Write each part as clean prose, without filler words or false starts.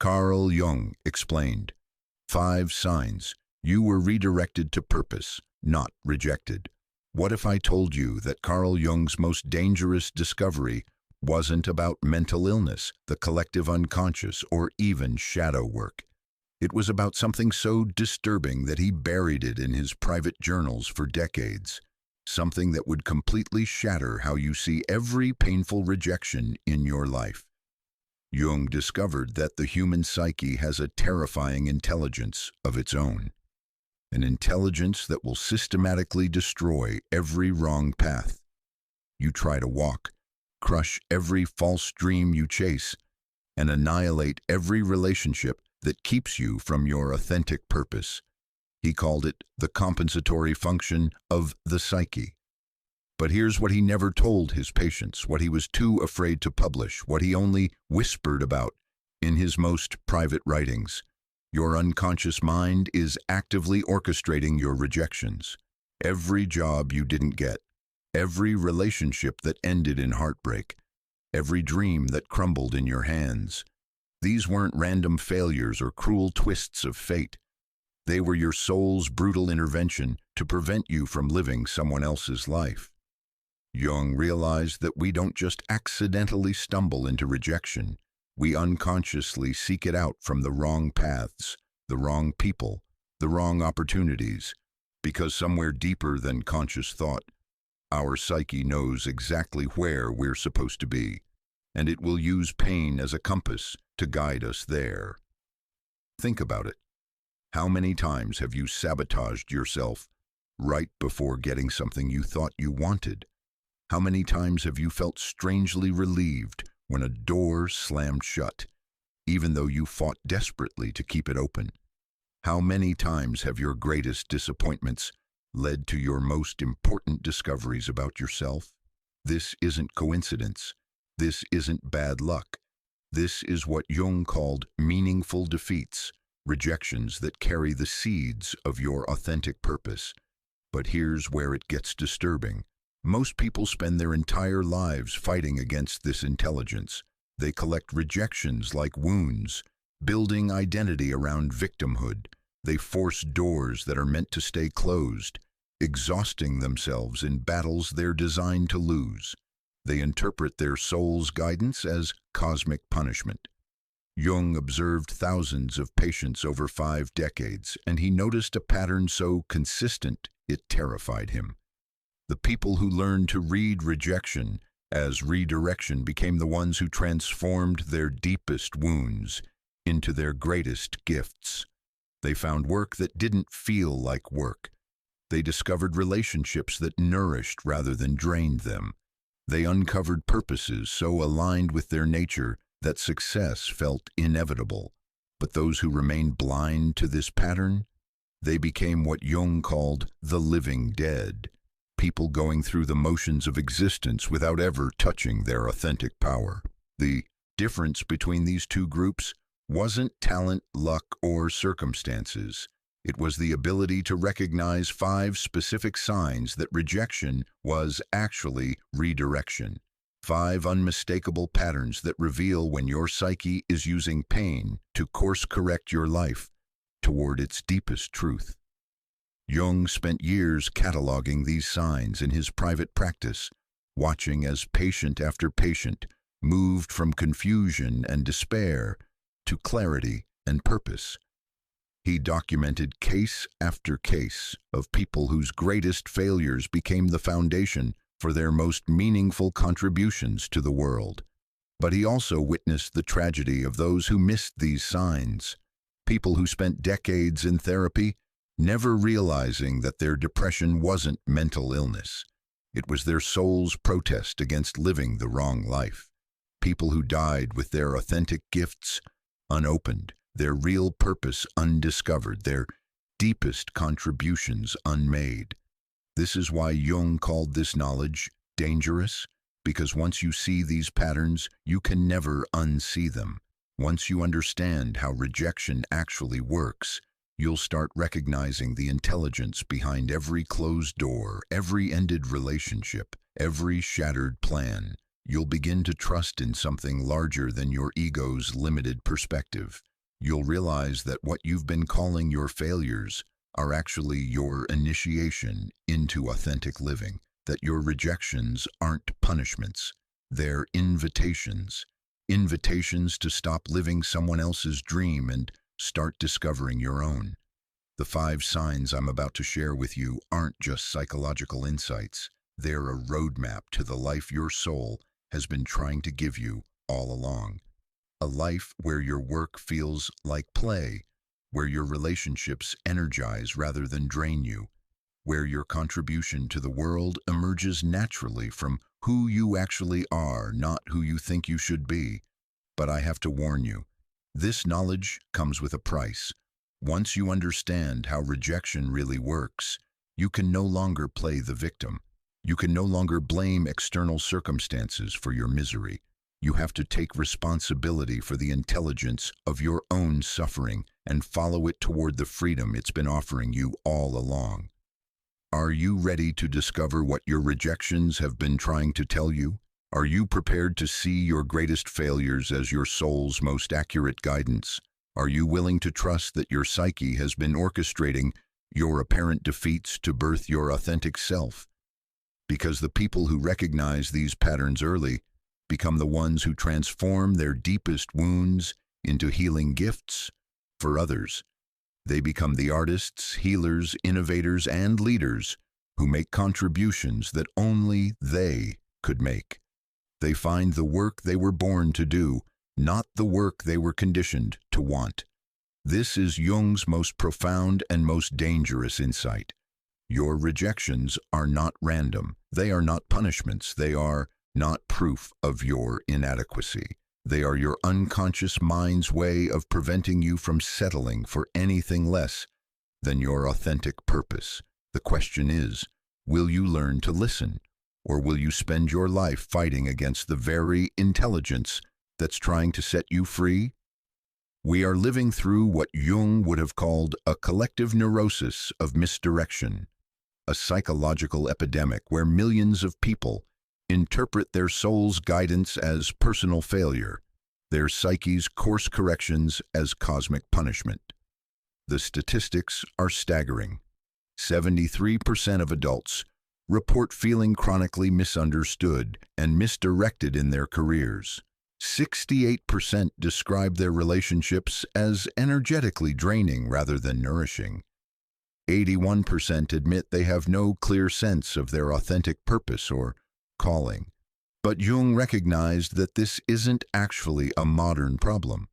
Carl Jung explained, 5 signs you were redirected to purpose, not rejected. What if I told you that Carl Jung's most dangerous discovery wasn't about mental illness, the collective unconscious, or even shadow work? It was about something so disturbing that he buried it in his private journals for decades, something that would completely shatter how you see every painful rejection in your life. Jung discovered that the human psyche has a terrifying intelligence of its own, an intelligence that will systematically destroy every wrong path you try to walk, crush every false dream you chase, and annihilate every relationship that keeps you from your authentic purpose. He called it the compensatory function of the psyche. But here's what he never told his patients, what he was too afraid to publish, what he only whispered about in his most private writings. Your unconscious mind is actively orchestrating your rejections. Every job you didn't get, every relationship that ended in heartbreak, every dream that crumbled in your hands. These weren't random failures or cruel twists of fate. They were your soul's brutal intervention to prevent you from living someone else's life. Jung realized that we don't just accidentally stumble into rejection, we unconsciously seek it out from the wrong paths, the wrong people, the wrong opportunities, because somewhere deeper than conscious thought, our psyche knows exactly where we're supposed to be, and it will use pain as a compass to guide us there. Think about it. How many times have you sabotaged yourself right before getting something you thought you wanted? How many times have you felt strangely relieved when a door slammed shut, even though you fought desperately to keep it open? How many times have your greatest disappointments led to your most important discoveries about yourself? This isn't coincidence. This isn't bad luck. This is what Jung called meaningful defeats, rejections that carry the seeds of your authentic purpose. But here's where it gets disturbing. Most people spend their entire lives fighting against this intelligence. They collect rejections like wounds, building identity around victimhood. They force doors that are meant to stay closed, exhausting themselves in battles they're designed to lose. They interpret their soul's guidance as cosmic punishment. Jung observed thousands of patients over 5 decades, and he noticed a pattern so consistent it terrified him. The people who learned to read rejection as redirection became the ones who transformed their deepest wounds into their greatest gifts. They found work that didn't feel like work. They discovered relationships that nourished rather than drained them. They uncovered purposes so aligned with their nature that success felt inevitable. But those who remained blind to this pattern, they became what Jung called the living dead. People going through the motions of existence without ever touching their authentic power. The difference between these two groups wasn't talent, luck, or circumstances. It was the ability to recognize 5 specific signs that rejection was actually redirection. 5 unmistakable patterns that reveal when your psyche is using pain to course-correct your life toward its deepest truth. Jung spent years cataloging these signs in his private practice, watching as patient after patient moved from confusion and despair to clarity and purpose. He documented case after case of people whose greatest failures became the foundation for their most meaningful contributions to the world. But he also witnessed the tragedy of those who missed these signs, people who spent decades in therapy, never realizing that their depression wasn't mental illness. It was their soul's protest against living the wrong life. People who died with their authentic gifts unopened, their real purpose undiscovered, their deepest contributions unmade. This is why Jung called this knowledge dangerous, because once you see these patterns, you can never unsee them. Once you understand how rejection actually works, you'll start recognizing the intelligence behind every closed door, every ended relationship, every shattered plan. You'll begin to trust in something larger than your ego's limited perspective. you'll realize that what you've been calling your failures are actually your initiation into authentic living, that your rejections aren't punishments, they're invitations. Invitations to stop living someone else's dream and start discovering your own. The 5 signs I'm about to share with you aren't just psychological insights. They're a roadmap to the life your soul has been trying to give you all along. A life where your work feels like play, where your relationships energize rather than drain you, where your contribution to the world emerges naturally from who you actually are, not who you think you should be. But I have to warn you, this knowledge comes with a price. Once you understand how rejection really works, you can no longer play the victim. You can no longer blame external circumstances for your misery. You have to take responsibility for the intelligence of your own suffering and follow it toward the freedom it's been offering you all along. Are you ready to discover what your rejections have been trying to tell you? Are you prepared to see your greatest failures as your soul's most accurate guidance? Are you willing to trust that your psyche has been orchestrating your apparent defeats to birth your authentic self? Because the people who recognize these patterns early become the ones who transform their deepest wounds into healing gifts for others. They become the artists, healers, innovators, and leaders who make contributions that only they could make. They find the work they were born to do, not the work they were conditioned to want. This is Jung's most profound and most dangerous insight. Your rejections are not random. They are not punishments. They are not proof of your inadequacy. They are your unconscious mind's way of preventing you from settling for anything less than your authentic purpose. The question is, will you learn to listen, or will you spend your life fighting against the very intelligence that's trying to set you free? We are living through what Jung would have called a collective neurosis of misdirection, a psychological epidemic where millions of people interpret their soul's guidance as personal failure, their psyche's course corrections as cosmic punishment. The statistics are staggering. 73% of adults report feeling chronically misunderstood and misdirected in their careers. 68% describe their relationships as energetically draining rather than nourishing. 81% admit they have no clear sense of their authentic purpose or calling. But Jung recognized that this isn't actually a modern problem.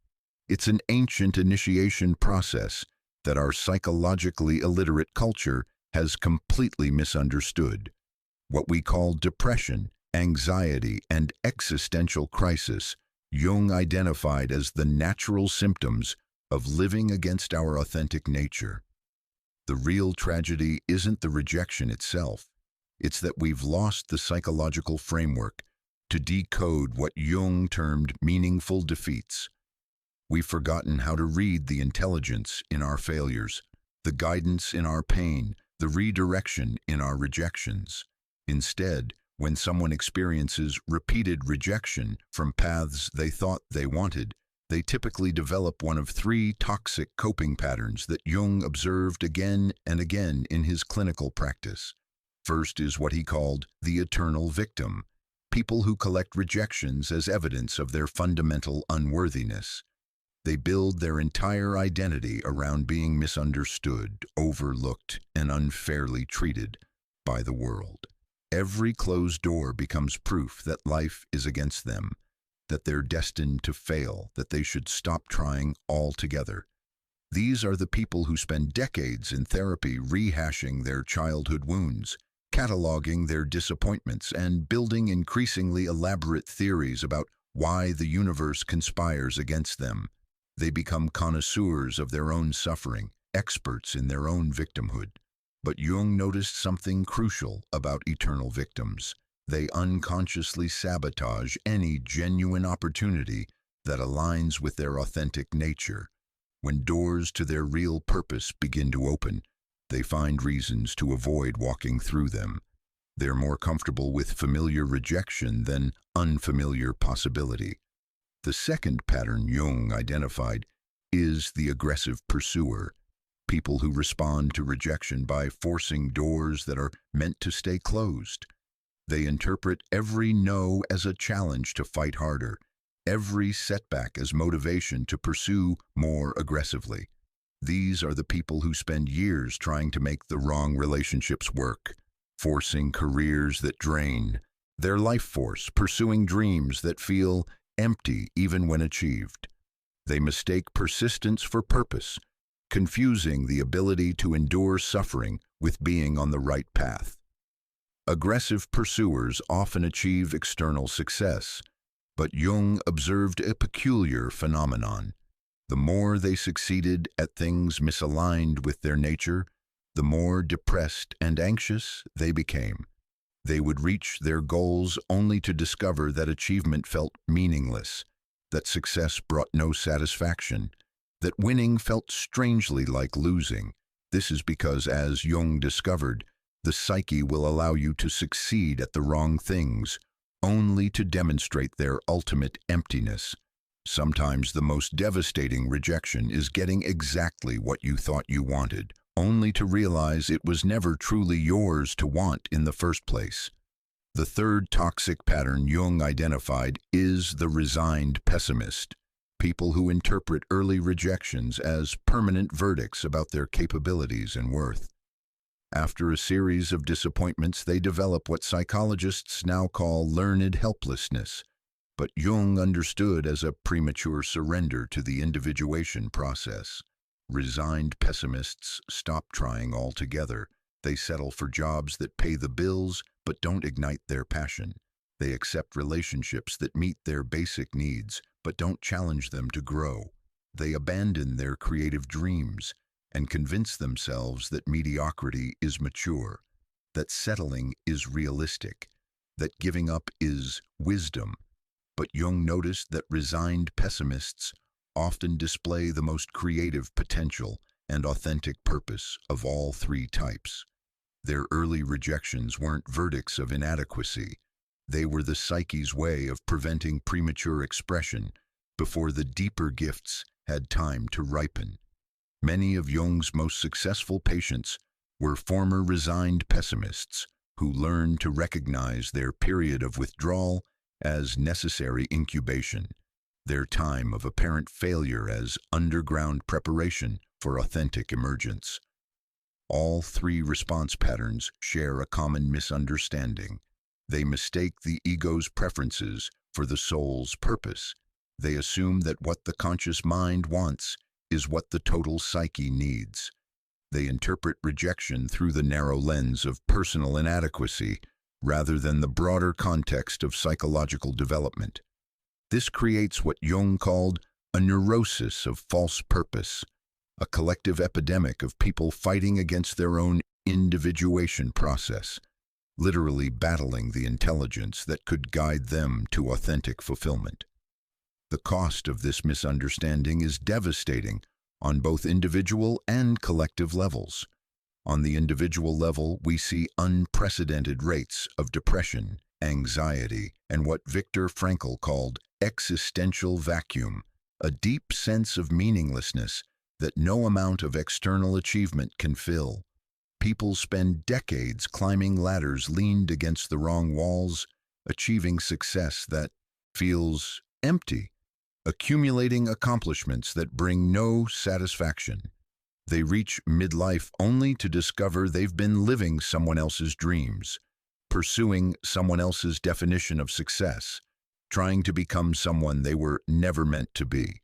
It's an ancient initiation process that our psychologically illiterate culture has completely misunderstood. What we call depression, anxiety, and existential crisis, Jung identified as the natural symptoms of living against our authentic nature. The real tragedy isn't the rejection itself. It's that we've lost the psychological framework to decode what Jung termed meaningful defeats. We've forgotten how to read the intelligence in our failures, the guidance in our pain, the redirection in our rejections. Instead, when someone experiences repeated rejection from paths they thought they wanted, they typically develop one of 3 toxic coping patterns that Jung observed again and again in his clinical practice. First is what he called the eternal victim, people who collect rejections as evidence of their fundamental unworthiness. They build their entire identity around being misunderstood, overlooked, and unfairly treated by the world. Every closed door becomes proof that life is against them, that they're destined to fail, that they should stop trying altogether. These are the people who spend decades in therapy rehashing their childhood wounds, cataloging their disappointments, and building increasingly elaborate theories about why the universe conspires against them. They become connoisseurs of their own suffering, experts in their own victimhood. But Jung noticed something crucial about eternal victims. They unconsciously sabotage any genuine opportunity that aligns with their authentic nature. When doors to their real purpose begin to open, they find reasons to avoid walking through them. They're more comfortable with familiar rejection than unfamiliar possibility. The second pattern Jung identified is the aggressive pursuer, people who respond to rejection by forcing doors that are meant to stay closed. They interpret every no as a challenge to fight harder, every setback as motivation to pursue more aggressively. These are the people who spend years trying to make the wrong relationships work, forcing careers that drain their life force, pursuing dreams that feel empty even when achieved. They mistake persistence for purpose, confusing the ability to endure suffering with being on the right path. Aggressive pursuers often achieve external success, but Jung observed a peculiar phenomenon. The more they succeeded at things misaligned with their nature, the more depressed and anxious they became. They would reach their goals only to discover that achievement felt meaningless, that success brought no satisfaction, that winning felt strangely like losing. This is because, as Jung discovered, the psyche will allow you to succeed at the wrong things, only to demonstrate their ultimate emptiness. Sometimes the most devastating rejection is getting exactly what you thought you wanted, only to realize it was never truly yours to want in the first place. The third toxic pattern Jung identified is the resigned pessimist, people who interpret early rejections as permanent verdicts about their capabilities and worth. After a series of disappointments, they develop what psychologists now call learned helplessness, but Jung understood as a premature surrender to the individuation process. Resigned pessimists stop trying altogether. They settle for jobs that pay the bills but don't ignite their passion. They accept relationships that meet their basic needs but don't challenge them to grow. They abandon their creative dreams and convince themselves that mediocrity is mature, that settling is realistic, that giving up is wisdom. But Jung noticed that resigned pessimists often display the most creative potential and authentic purpose of all three types. Their early rejections weren't verdicts of inadequacy. They were the psyche's way of preventing premature expression before the deeper gifts had time to ripen. Many of Jung's most successful patients were former resigned pessimists who learned to recognize their period of withdrawal as necessary incubation, their time of apparent failure as underground preparation for authentic emergence. All three response patterns share a common misunderstanding. They mistake the ego's preferences for the soul's purpose. They assume that what the conscious mind wants is what the total psyche needs. They interpret rejection through the narrow lens of personal inadequacy rather than the broader context of psychological development. This creates what Jung called a neurosis of false purpose, a collective epidemic of people fighting against their own individuation process, literally battling the intelligence that could guide them to authentic fulfillment. The cost of this misunderstanding is devastating on both individual and collective levels. On the individual level, we see unprecedented rates of depression, anxiety, and what Viktor Frankl called existential vacuum, a deep sense of meaninglessness that no amount of external achievement can fill. People spend decades climbing ladders leaned against the wrong walls, achieving success that feels empty, accumulating accomplishments that bring no satisfaction. They reach midlife only to discover they've been living someone else's dreams, pursuing someone else's definition of success, trying to become someone they were never meant to be.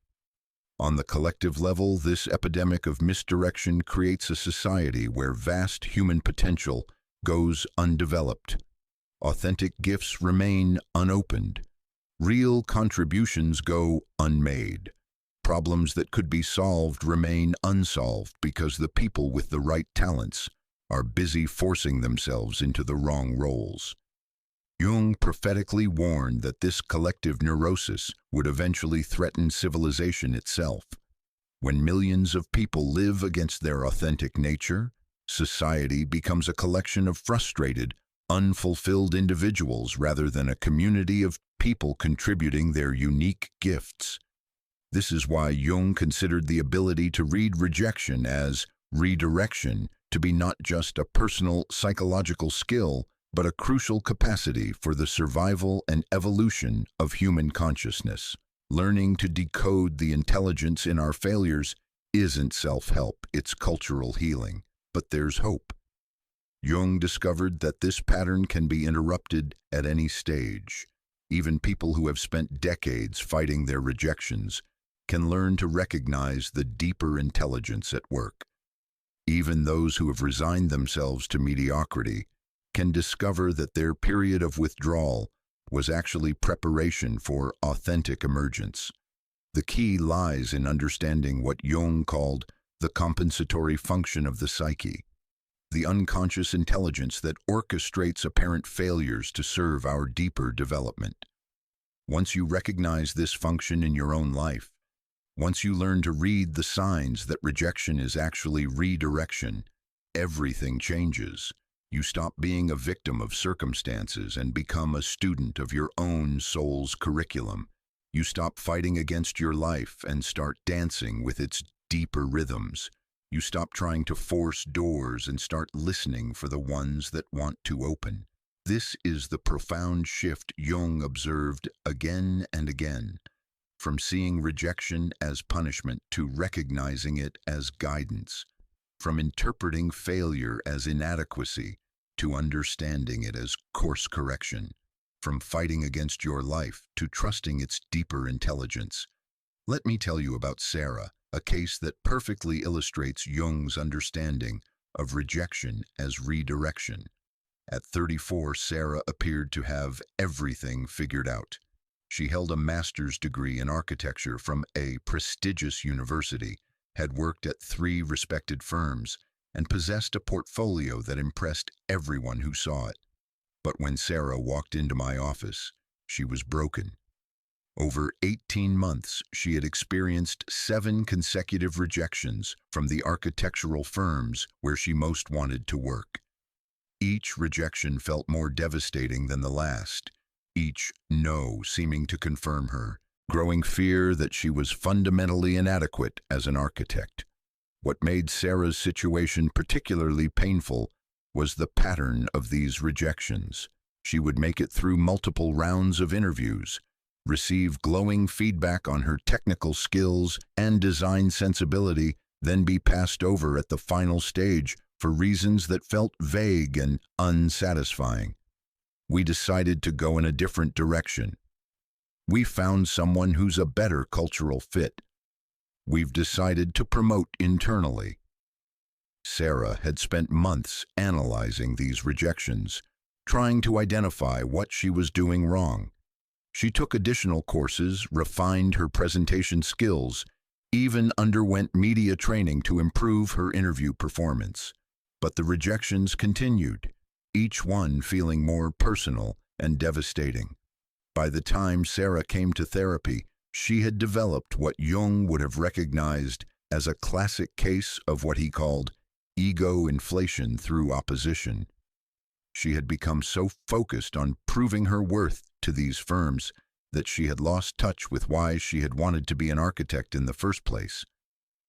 On the collective level, this epidemic of misdirection creates a society where vast human potential goes undeveloped. Authentic gifts remain unopened. Real contributions go unmade. Problems that could be solved remain unsolved because the people with the right talents are busy forcing themselves into the wrong roles. Jung prophetically warned that this collective neurosis would eventually threaten civilization itself. When millions of people live against their authentic nature, society becomes a collection of frustrated, unfulfilled individuals rather than a community of people contributing their unique gifts. This is why Jung considered the ability to read rejection as redirection to be not just a personal psychological skill, but a crucial capacity for the survival and evolution of human consciousness. Learning to decode the intelligence in our failures isn't self-help, it's cultural healing. But there's hope. Jung discovered that this pattern can be interrupted at any stage. Even people who have spent decades fighting their rejections can learn to recognize the deeper intelligence at work. Even those who have resigned themselves to mediocrity can discover that their period of withdrawal was actually preparation for authentic emergence. The key lies in understanding what Jung called the compensatory function of the psyche, the unconscious intelligence that orchestrates apparent failures to serve our deeper development. Once you recognize this function in your own life, once you learn to read the signs that rejection is actually redirection, everything changes. You stop being a victim of circumstances and become a student of your own soul's curriculum. You stop fighting against your life and start dancing with its deeper rhythms. You stop trying to force doors and start listening for the ones that want to open. This is the profound shift Jung observed again and again, from seeing rejection as punishment to recognizing it as guidance, from interpreting failure as inadequacy to understanding it as course correction, from fighting against your life to trusting its deeper intelligence. Let me tell you about Sarah, a case that perfectly illustrates Jung's understanding of rejection as redirection. At 34, Sarah appeared to have everything figured out. She held a master's degree in architecture from a prestigious university, had worked at 3 respected firms, and possessed a portfolio that impressed everyone who saw it. But when Sarah walked into my office, she was broken. Over 18 months, she had experienced 7 consecutive rejections from the architectural firms where she most wanted to work. Each rejection felt more devastating than the last, each no seeming to confirm her growing fear that she was fundamentally inadequate as an architect. What made Sarah's situation particularly painful was the pattern of these rejections. She would make it through multiple rounds of interviews, receive glowing feedback on her technical skills and design sensibility, then be passed over at the final stage for reasons that felt vague and unsatisfying. We decided to go in a different direction. We found someone who's a better cultural fit. We've decided to promote internally. Sarah had spent months analyzing these rejections, trying to identify what she was doing wrong. She took additional courses, refined her presentation skills, even underwent media training to improve her interview performance. But the rejections continued, each one feeling more personal and devastating. By the time Sarah came to therapy, she had developed what Jung would have recognized as a classic case of what he called ego inflation through opposition. She had become so focused on proving her worth to these firms that she had lost touch with why she had wanted to be an architect in the first place.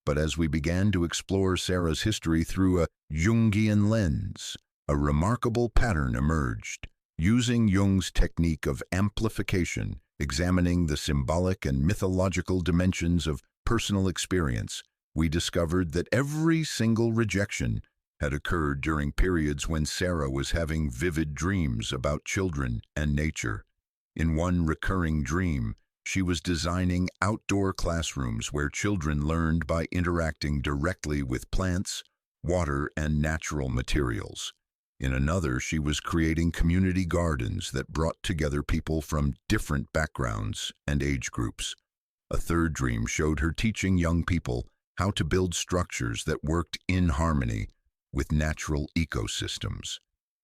But as we began to explore Sarah's history through a Jungian lens, a remarkable pattern emerged. Using Jung's technique of amplification, examining the symbolic and mythological dimensions of personal experience, we discovered that every single rejection had occurred during periods when Sarah was having vivid dreams about children and nature. In one recurring dream, she was designing outdoor classrooms where children learned by interacting directly with plants, water, and natural materials. In another, she was creating community gardens that brought together people from different backgrounds and age groups. A third dream showed her teaching young people how to build structures that worked in harmony with natural ecosystems.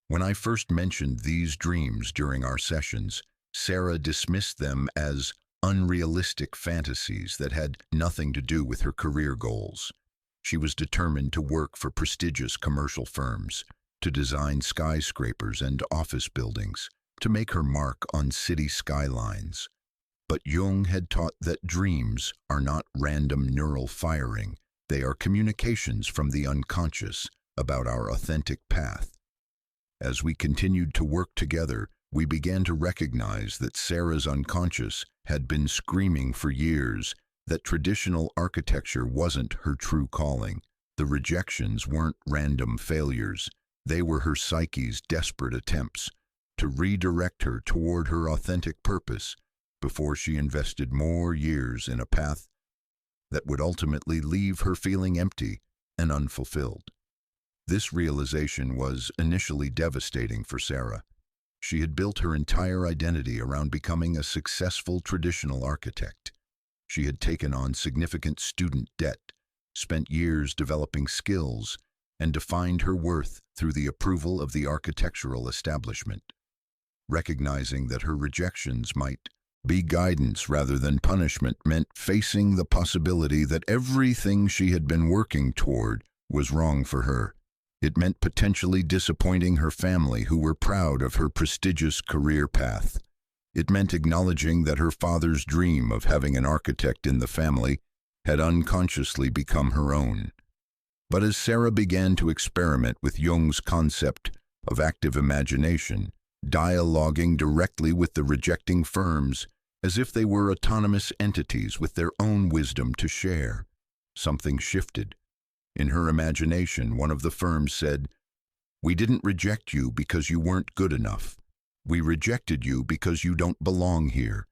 When I first mentioned these dreams during our sessions, Sarah dismissed them as unrealistic fantasies that had nothing to do with her career goals. She was determined to work for prestigious commercial firms, to design skyscrapers and office buildings, to make her mark on city skylines. But Jung had taught that dreams are not random neural firing. They are communications from the unconscious about our authentic path. As we continued to work together, we began to recognize that Sarah's unconscious had been screaming for years that traditional architecture wasn't her true calling. The rejections weren't random failures. They were her psyche's desperate attempts to redirect her toward her authentic purpose before she invested more years in a path that would ultimately leave her feeling empty and unfulfilled. This realization was initially devastating for Sarah. She had built her entire identity around becoming a successful traditional architect. She had taken on significant student debt, spent years developing skills, and defined her worth through the approval of the architectural establishment. Recognizing that her rejections might be guidance rather than punishment meant facing the possibility that everything she had been working toward was wrong for her. It meant potentially disappointing her family, who were proud of her prestigious career path. It meant acknowledging that her father's dream of having an architect in the family had unconsciously become her own. But as Sarah began to experiment with Jung's concept of active imagination, dialoguing directly with the rejecting firms as if they were autonomous entities with their own wisdom to share, something shifted. In her imagination, one of the firms said, "We didn't reject you because you weren't good enough. We rejected you because you don't belong here.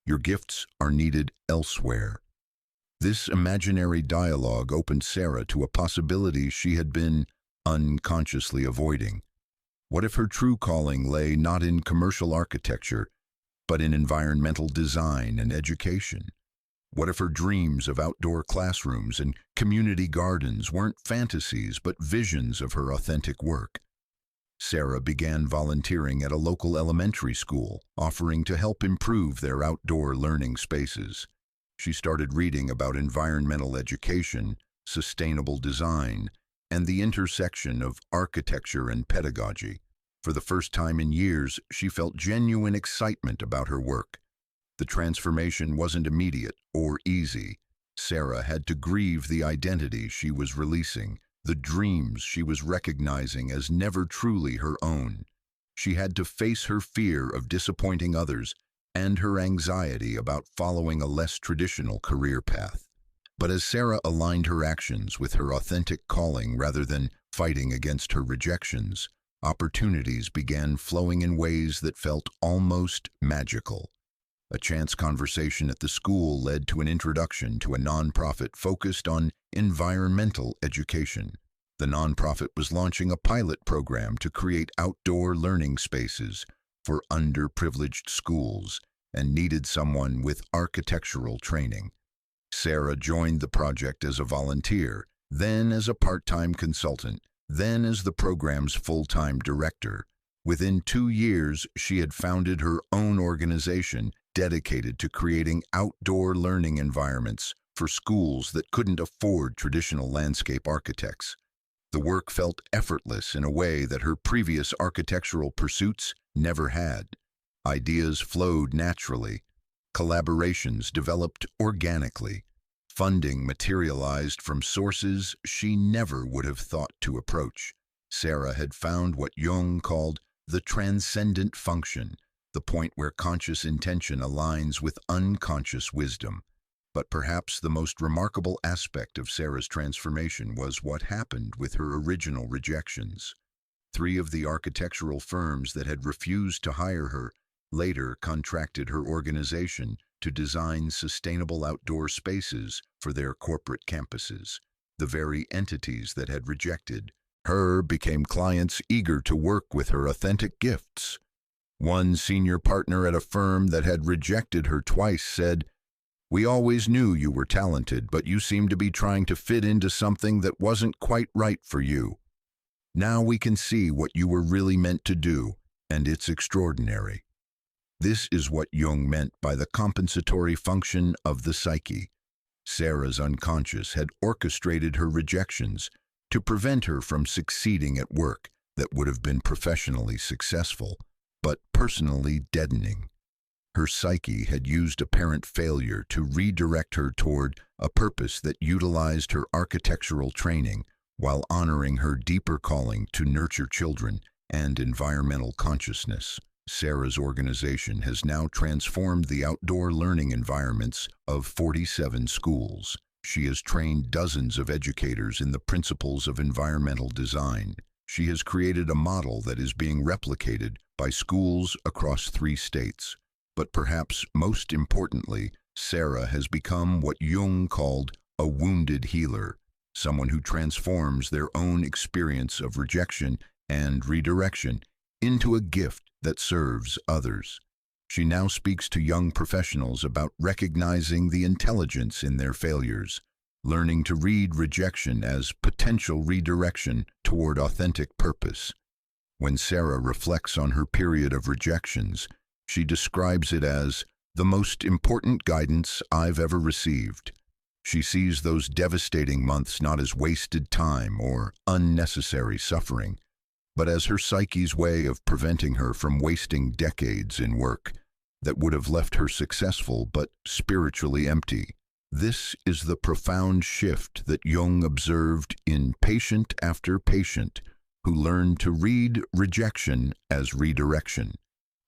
Your gifts are needed elsewhere." This imaginary dialogue opened Sarah to a possibility she had been unconsciously avoiding. What if her true calling lay not in commercial architecture, but in environmental design and education? What if her dreams of outdoor classrooms and community gardens weren't fantasies but visions of her authentic work? Sarah began volunteering at a local elementary school, offering to help improve their outdoor learning spaces. She started reading about environmental education, sustainable design, and the intersection of architecture and pedagogy. For the first time in years, she felt genuine excitement about her work. The transformation wasn't immediate or easy. Sarah had to grieve the identity she was releasing, the dreams she was recognizing as never truly her own. She had to face her fear of disappointing others and her anxiety about following a less traditional career path. But as Sarah aligned her actions with her authentic calling rather than fighting against her rejections, opportunities began flowing in ways that felt almost magical. A chance conversation at the school led to an introduction to a nonprofit focused on environmental education. The nonprofit was launching a pilot program to create outdoor learning spaces for underprivileged schools and needed someone with architectural training. Sarah joined the project as a volunteer, then as a part-time consultant, then as the program's full-time director. Within 2 years, she had founded her own organization dedicated to creating outdoor learning environments for schools that couldn't afford traditional landscape architects. The work felt effortless in a way that her previous architectural pursuits never had. Ideas flowed naturally. Collaborations developed organically. Funding materialized from sources she never would have thought to approach. Sarah had found what Jung called the transcendent function, the point where conscious intention aligns with unconscious wisdom. But perhaps the most remarkable aspect of Sarah's transformation was what happened with her original rejections. 3 of the architectural firms that had refused to hire her later contracted her organization to design sustainable outdoor spaces for their corporate campuses. The very entities that had rejected her became clients eager to work with her authentic gifts. One senior partner at a firm that had rejected her twice said, "We always knew you were talented, but you seemed to be trying to fit into something that wasn't quite right for you. Now we can see what you were really meant to do, and it's extraordinary." This is what Jung meant by the compensatory function of the psyche. Sarah's unconscious had orchestrated her rejections to prevent her from succeeding at work that would have been professionally successful, but personally deadening. Her psyche had used apparent failure to redirect her toward a purpose that utilized her architectural training while honoring her deeper calling to nurture children and environmental consciousness. Sarah's organization has now transformed the outdoor learning environments of 47 schools. She has trained dozens of educators in the principles of environmental design. She has created a model that is being replicated by schools across 3 states. But perhaps most importantly, Sarah has become what Jung called a wounded healer, someone who transforms their own experience of rejection and redirection into a gift that serves others. She now speaks to young professionals about recognizing the intelligence in their failures, learning to read rejection as potential redirection toward authentic purpose. When Sarah reflects on her period of rejections, she describes it as the most important guidance I've ever received. She sees those devastating months not as wasted time or unnecessary suffering, but as her psyche's way of preventing her from wasting decades in work that would have left her successful but spiritually empty. This is the profound shift that Jung observed in patient after patient who learned to read rejection as redirection.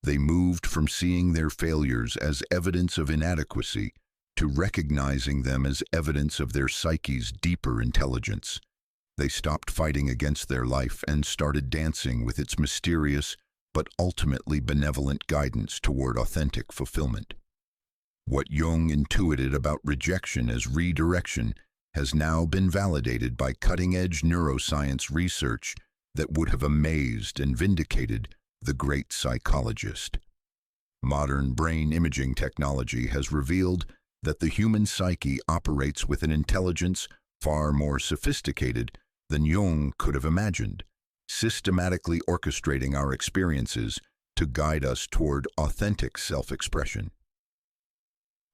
They moved from seeing their failures as evidence of inadequacy to recognizing them as evidence of their psyche's deeper intelligence. They stopped fighting against their life and started dancing with its mysterious but ultimately benevolent guidance toward authentic fulfillment. What Jung intuited about rejection as redirection has now been validated by cutting-edge neuroscience research that would have amazed and vindicated the great psychologist. Modern brain imaging technology has revealed that the human psyche operates with an intelligence far more sophisticated than Jung could have imagined, systematically orchestrating our experiences to guide us toward authentic self-expression.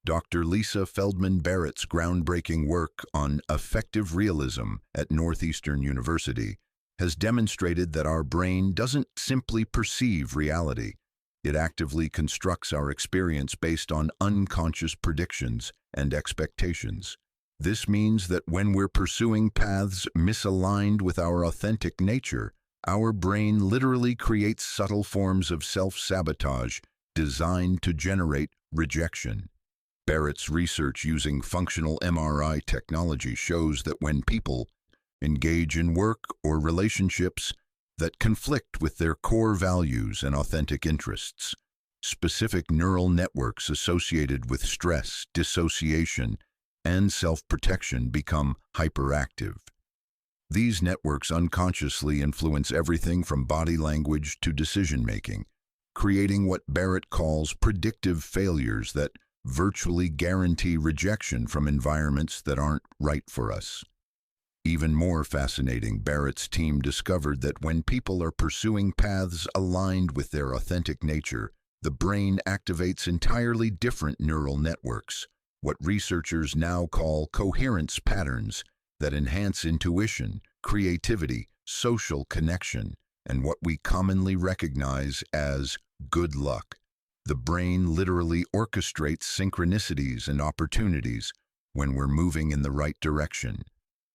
Dr. Lisa Feldman Barrett's groundbreaking work on affective realism at Northeastern University has demonstrated that our brain doesn't simply perceive reality. It actively constructs our experience based on unconscious predictions and expectations. This means that when we're pursuing paths misaligned with our authentic nature, our brain literally creates subtle forms of self-sabotage designed to generate rejection. Barrett's research using functional MRI technology shows that when people engage in work or relationships that conflict with their core values and authentic interests, specific neural networks associated with stress, dissociation, and self-protection become hyperactive. These networks unconsciously influence everything from body language to decision-making, creating what Barrett calls predictive failures that virtually guarantee rejection from environments that aren't right for us. Even more fascinating, Barrett's team discovered that when people are pursuing paths aligned with their authentic nature, the brain activates entirely different neural networks, what researchers now call coherence patterns, that enhance intuition, creativity, social connection, and what we commonly recognize as good luck. The brain literally orchestrates synchronicities and opportunities when we're moving in the right direction.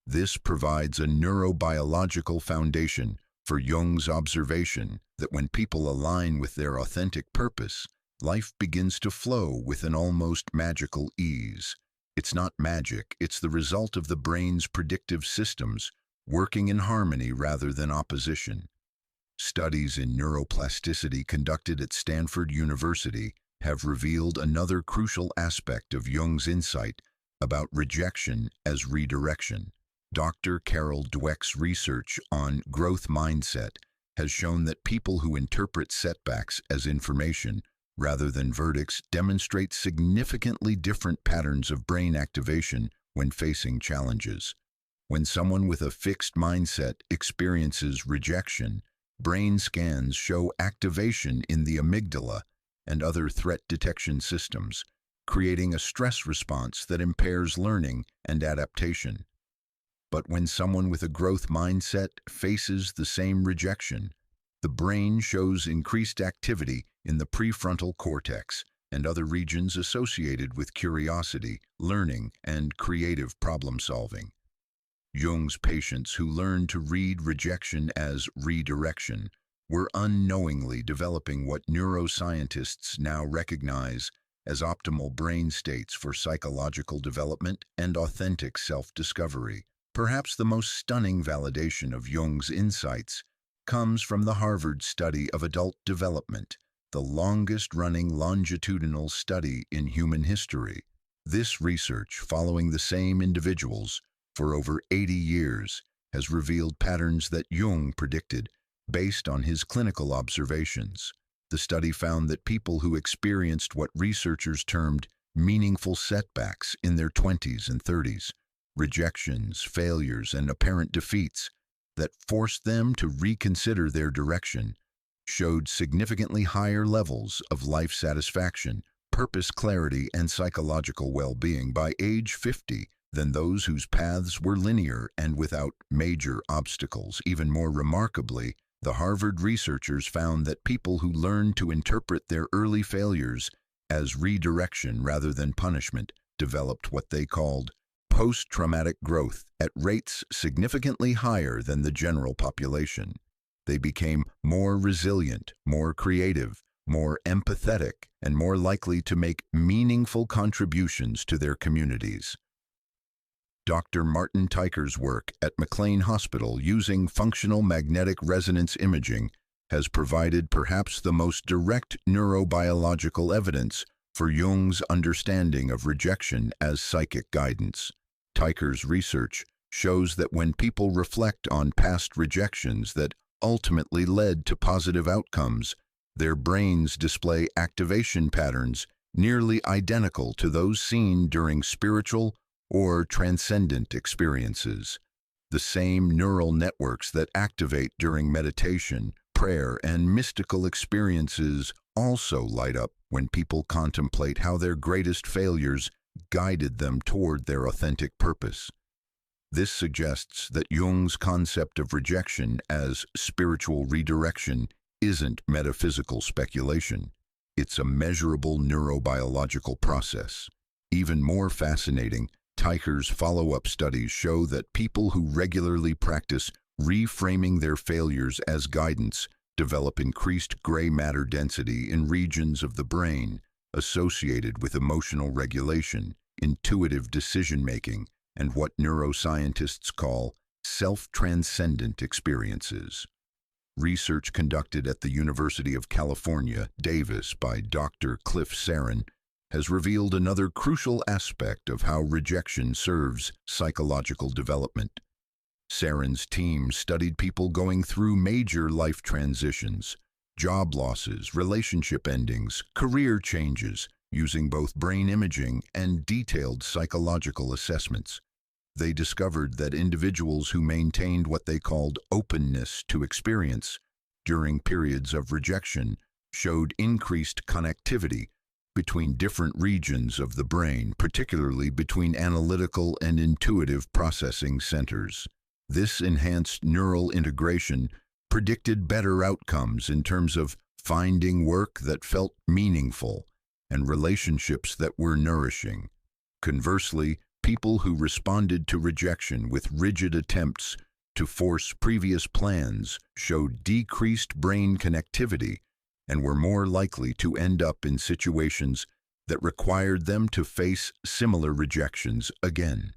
This provides a neurobiological foundation for Jung's observation that when people align with their authentic purpose, life begins to flow with an almost magical ease. It's not magic, it's the result of the brain's predictive systems working in harmony rather than opposition. Studies in neuroplasticity conducted at Stanford University have revealed another crucial aspect of Jung's insight about rejection as redirection. Dr. Carol Dweck's research on growth mindset has shown that people who interpret setbacks as information rather than verdicts demonstrate significantly different patterns of brain activation when facing challenges. When someone with a fixed mindset experiences rejection, brain scans show activation in the amygdala and other threat detection systems, creating a stress response that impairs learning and adaptation. But when someone with a growth mindset faces the same rejection, the brain shows increased activity in the prefrontal cortex, and other regions associated with curiosity, learning, and creative problem-solving. Jung's patients who learned to read rejection as redirection were unknowingly developing what neuroscientists now recognize as optimal brain states for psychological development and authentic self-discovery. Perhaps the most stunning validation of Jung's insights comes from the Harvard study of adult development, the longest-running longitudinal study in human history. This research, following the same individuals for over 80 years, has revealed patterns that Jung predicted based on his clinical observations. The study found that people who experienced what researchers termed meaningful setbacks in their 20s and 30s, rejections, failures, and apparent defeats that forced them to reconsider their direction, showed significantly higher levels of life satisfaction, purpose clarity, and psychological well-being by age 50 than those whose paths were linear and without major obstacles. Even more remarkably, the Harvard researchers found that people who learned to interpret their early failures as redirection rather than punishment developed what they called post-traumatic growth at rates significantly higher than the general population. They became more resilient, more creative, more empathetic, and more likely to make meaningful contributions to their communities. Dr. Martin Teicher's work at McLean Hospital using functional magnetic resonance imaging has provided perhaps the most direct neurobiological evidence for Jung's understanding of rejection as psychic guidance. Teicher's research shows that when people reflect on past rejections that ultimately led to positive outcomes, their brains display activation patterns nearly identical to those seen during spiritual or transcendent experiences. The same neural networks that activate during meditation, prayer, and mystical experiences also light up when people contemplate how their greatest failures guided them toward their authentic purpose. This suggests that Jung's concept of rejection as spiritual redirection isn't metaphysical speculation. It's a measurable neurobiological process. Even more fascinating, Teicher's follow-up studies show that people who regularly practice reframing their failures as guidance develop increased gray matter density in regions of the brain associated with emotional regulation, intuitive decision-making, and what neuroscientists call self-transcendent experiences. Research conducted at the University of California, Davis by Dr. Cliff Sarin has revealed another crucial aspect of how rejection serves psychological development. Sarin's team studied people going through major life transitions, job losses, relationship endings, career changes, using both brain imaging and detailed psychological assessments. They discovered that individuals who maintained what they called openness to experience during periods of rejection showed increased connectivity between different regions of the brain, particularly between analytical and intuitive processing centers. This enhanced neural integration predicted better outcomes in terms of finding work that felt meaningful and relationships that were nourishing. Conversely, people who responded to rejection with rigid attempts to force previous plans showed decreased brain connectivity and were more likely to end up in situations that required them to face similar rejections again.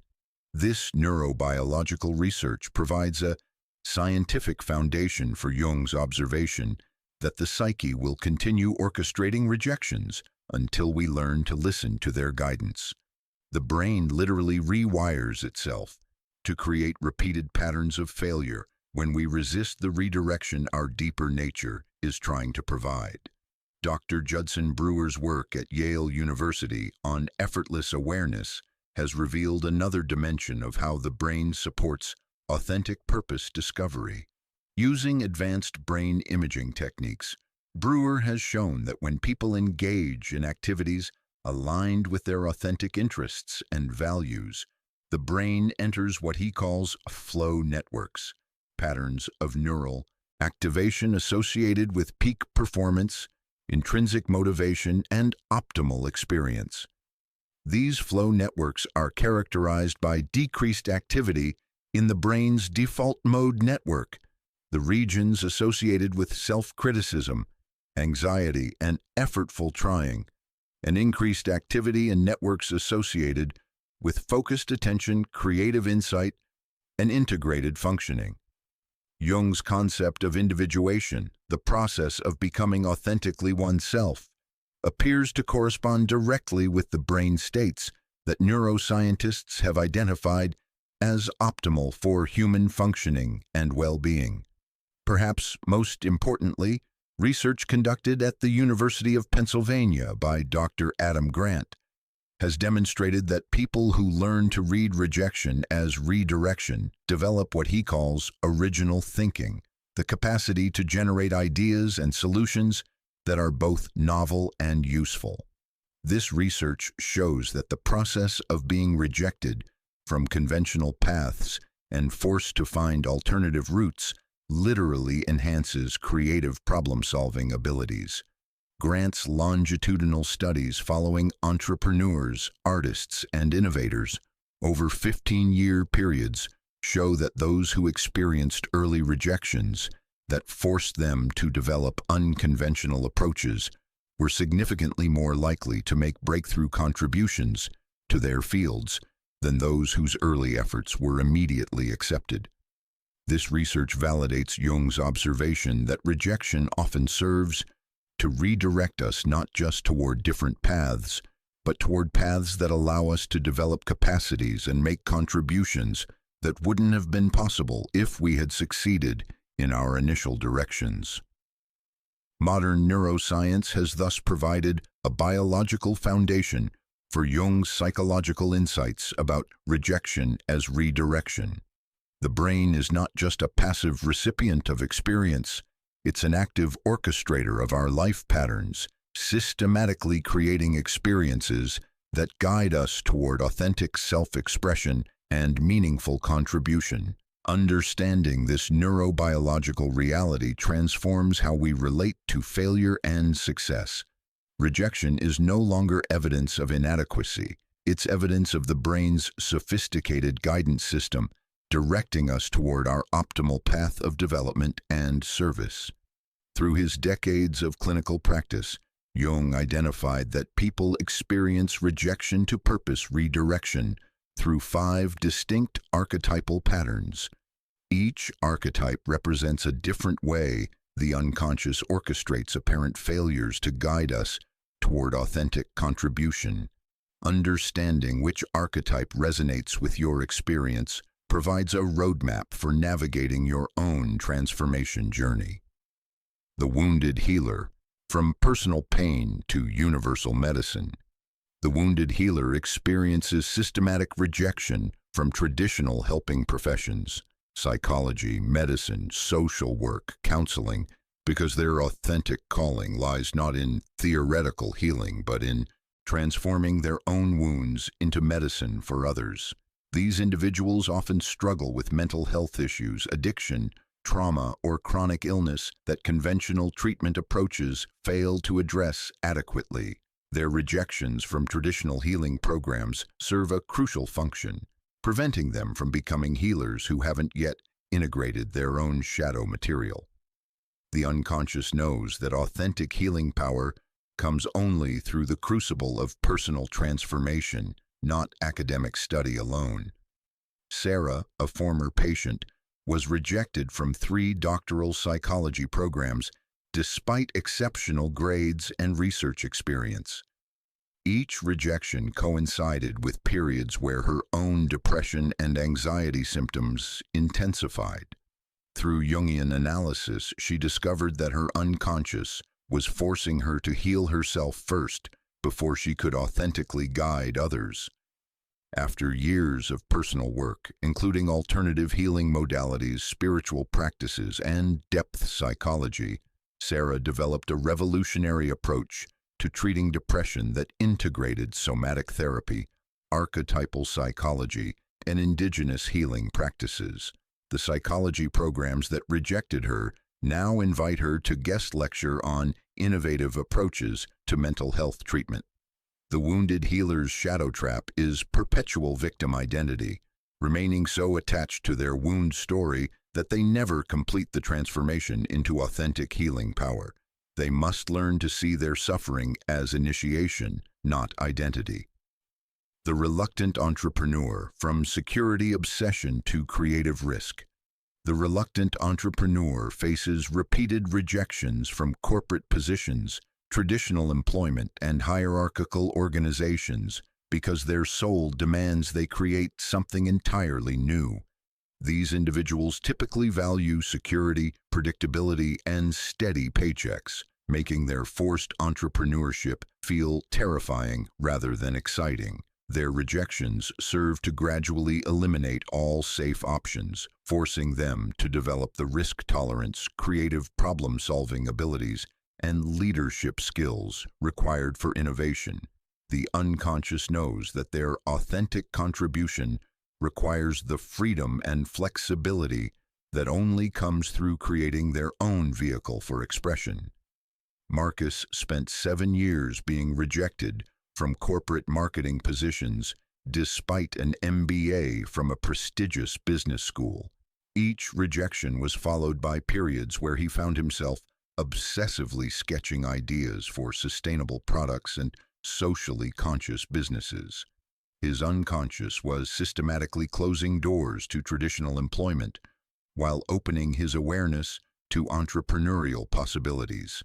This neurobiological research provides a scientific foundation for Jung's observation that the psyche will continue orchestrating rejections until we learn to listen to their guidance. The brain literally rewires itself to create repeated patterns of failure when we resist the redirection our deeper nature is trying to provide. Dr. Judson Brewer's work at Yale University on effortless awareness has revealed another dimension of how the brain supports authentic purpose discovery. Using advanced brain imaging techniques, Brewer has shown that when people engage in activities aligned with their authentic interests and values, the brain enters what he calls flow networks, patterns of neural activation associated with peak performance intrinsic motivation, and optimal experience. These flow networks are characterized by decreased activity in the brain's default mode network, the regions associated with self-criticism, anxiety, and effortful trying, and increased activity in networks associated with focused attention, creative insight, and integrated functioning. Jung's concept of individuation, the process of becoming authentically oneself, appears to correspond directly with the brain states that neuroscientists have identified as optimal for human functioning and well-being. Perhaps most importantly, research conducted at the University of Pennsylvania by Dr. Adam Grant has demonstrated that people who learn to read rejection as redirection develop what he calls original thinking, the capacity to generate ideas and solutions that are both novel and useful. This research shows that the process of being rejected from conventional paths and forced to find alternative routes literally enhances creative problem-solving abilities. Grant's longitudinal studies following entrepreneurs, artists, and innovators over 15-year periods show that those who experienced early rejections that forced them to develop unconventional approaches were significantly more likely to make breakthrough contributions to their fields than those whose early efforts were immediately accepted. This research validates Jung's observation that rejection often serves to redirect us not just toward different paths, but toward paths that allow us to develop capacities and make contributions that wouldn't have been possible if we had succeeded in our initial directions. Modern neuroscience has thus provided a biological foundation for Jung's psychological insights about rejection as redirection. The brain is not just a passive recipient of experience, it's an active orchestrator of our life patterns, systematically creating experiences that guide us toward authentic self-expression and meaningful contribution. Understanding this neurobiological reality transforms how we relate to failure and success. Rejection is no longer evidence of inadequacy. It's evidence of the brain's sophisticated guidance system, directing us toward our optimal path of development and service. Through his decades of clinical practice, Jung identified that people experience rejection to purpose redirection through 5 distinct archetypal patterns. Each archetype represents a different way the unconscious orchestrates apparent failures to guide us toward authentic contribution. Understanding which archetype resonates with your experience provides a roadmap for navigating your own transformation journey. The wounded healer, from personal pain to universal medicine. The wounded healer experiences systematic rejection from traditional helping professions, psychology, medicine, social work, counseling, because their authentic calling lies not in theoretical healing, but in transforming their own wounds into medicine for others. These individuals often struggle with mental health issues, addiction, trauma, or chronic illness that conventional treatment approaches fail to address adequately. Their rejections from traditional healing programs serve a crucial function, preventing them from becoming healers who haven't yet integrated their own shadow material. The unconscious knows that authentic healing power comes only through the crucible of personal transformation, not academic study alone. Sarah, a former patient, was rejected from 3 doctoral psychology programs despite exceptional grades and research experience. Each rejection coincided with periods where her own depression and anxiety symptoms intensified. Through Jungian analysis, she discovered that her unconscious was forcing her to heal herself first before she could authentically guide others. After years of personal work, including alternative healing modalities, spiritual practices, and depth psychology, Sarah developed a revolutionary approach to treating depression that integrated somatic therapy, archetypal psychology, and indigenous healing practices. The psychology programs that rejected her Now invite her to guest lecture on innovative approaches to mental health treatment. The wounded healer's shadow trap is perpetual victim identity, remaining so attached to their wound story that they never complete the transformation into authentic healing power. They must learn to see their suffering as initiation, not identity. The reluctant entrepreneur, from security obsession to creative risk. The reluctant entrepreneur faces repeated rejections from corporate positions, traditional employment, and hierarchical organizations because their soul demands they create something entirely new. These individuals typically value security, predictability, and steady paychecks, making their forced entrepreneurship feel terrifying rather than exciting. Their rejections serve to gradually eliminate all safe options, forcing them to develop the risk tolerance, creative problem-solving abilities, and leadership skills required for innovation. The unconscious knows that their authentic contribution requires the freedom and flexibility that only comes through creating their own vehicle for expression. Marcus spent 7 years being rejected from corporate marketing positions despite an MBA from a prestigious business school. Each rejection was followed by periods where he found himself obsessively sketching ideas for sustainable products and socially conscious businesses. His unconscious was systematically closing doors to traditional employment while opening his awareness to entrepreneurial possibilities.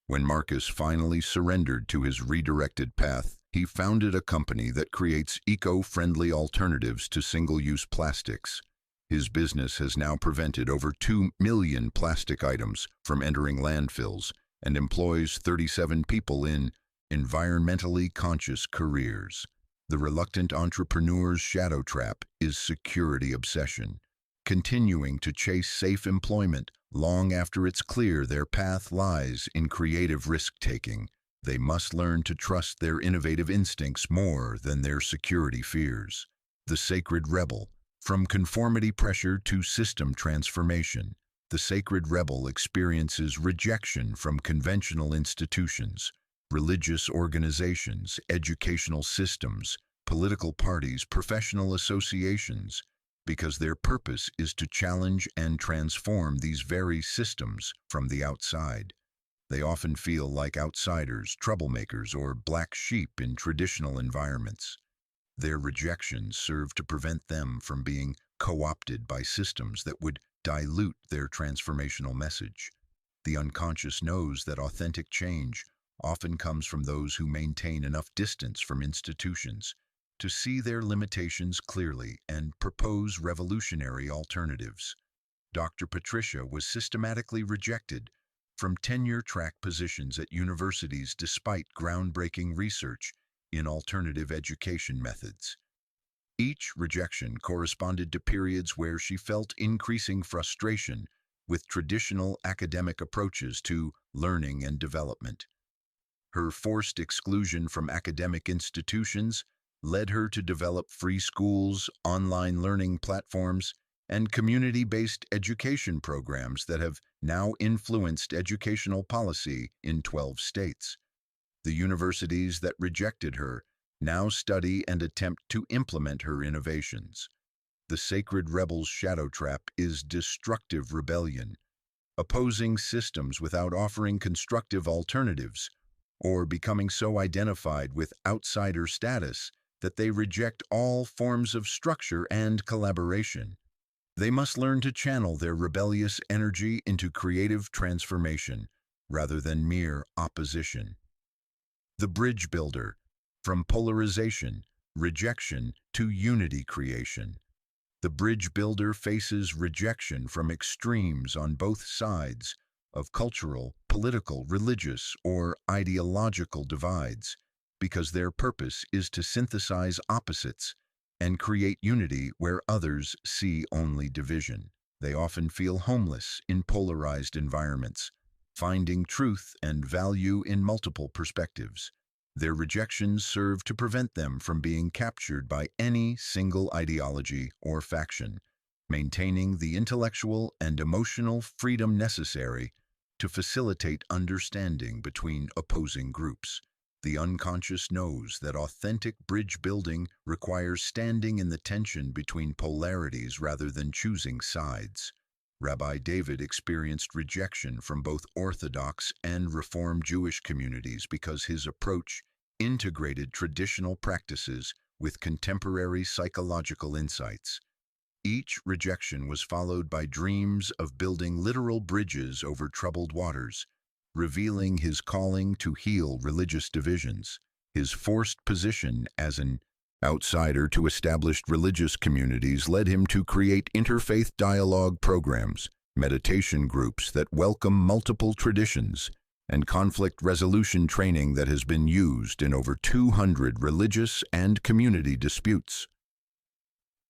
When Marcus finally surrendered to his redirected path, he founded a company that creates eco-friendly alternatives to single-use plastics. His business has now prevented over 2 million plastic items from entering landfills and employs 37 people in environmentally conscious careers. The reluctant entrepreneur's shadow trap is security obsession, continuing to chase safe employment long after it's clear their path lies in creative risk-taking. They must learn to trust their innovative instincts more than their security fears. The sacred rebel, from conformity pressure to system transformation. The sacred rebel experiences rejection from conventional institutions, religious organizations, educational systems, political parties, professional associations, because their purpose is to challenge and transform these very systems from the outside. They often feel like outsiders, troublemakers, or black sheep in traditional environments. Their rejections serve to prevent them from being co-opted by systems that would dilute their transformational message. The unconscious knows that authentic change often comes from those who maintain enough distance from institutions to see their limitations clearly and propose revolutionary alternatives. Dr. Patricia was systematically rejected from tenure-track positions at universities despite groundbreaking research in alternative education methods. Each rejection corresponded to periods where she felt increasing frustration with traditional academic approaches to learning and development. Her forced exclusion from academic institutions led her to develop free schools, online learning platforms, and community-based education programs that have now influenced educational policy in 12 states. The universities that rejected her now study and attempt to implement her innovations. The sacred rebel's shadow trap is destructive rebellion, opposing systems without offering constructive alternatives, or becoming so identified with outsider status that they reject all forms of structure and collaboration. They must learn to channel their rebellious energy into creative transformation rather than mere opposition. The bridge builder, from polarization, rejection, to unity creation. The bridge builder faces rejection from extremes on both sides of cultural, political, religious, or ideological divides, because their purpose is to synthesize opposites and create unity where others see only division. They often feel homeless in polarized environments, finding truth and value in multiple perspectives. Their rejections serve to prevent them from being captured by any single ideology or faction. maintaining the intellectual and emotional freedom necessary to facilitate understanding between opposing groups. The unconscious knows that authentic bridge building requires standing in the tension between polarities rather than choosing sides. Rabbi David experienced rejection from both Orthodox and Reform Jewish communities because his approach integrated traditional practices with contemporary psychological insights. Each rejection was followed by dreams of building literal bridges over troubled waters, revealing his calling to heal religious divisions. His forced position as an outsider to established religious communities led him to create interfaith dialogue programs, meditation groups that welcome multiple traditions, and conflict resolution training that has been used in over 200 religious and community disputes.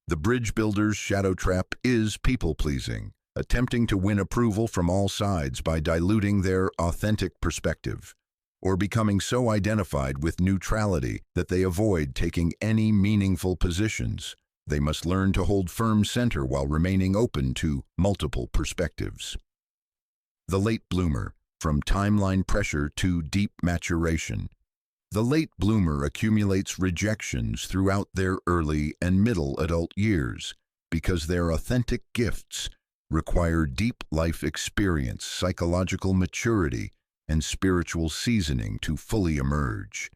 The bridge builder's shadow trap is people-pleasing, attempting to win approval from all sides by diluting their authentic perspective, or becoming so identified with neutrality that they avoid taking any meaningful positions. They must learn to hold firm center while remaining open to multiple perspectives. The late bloomer, from timeline pressure to deep maturation. The late bloomer accumulates rejections throughout their early and middle adult years because their authentic gifts require deep life experience, psychological maturity, and spiritual seasoning to fully emerge.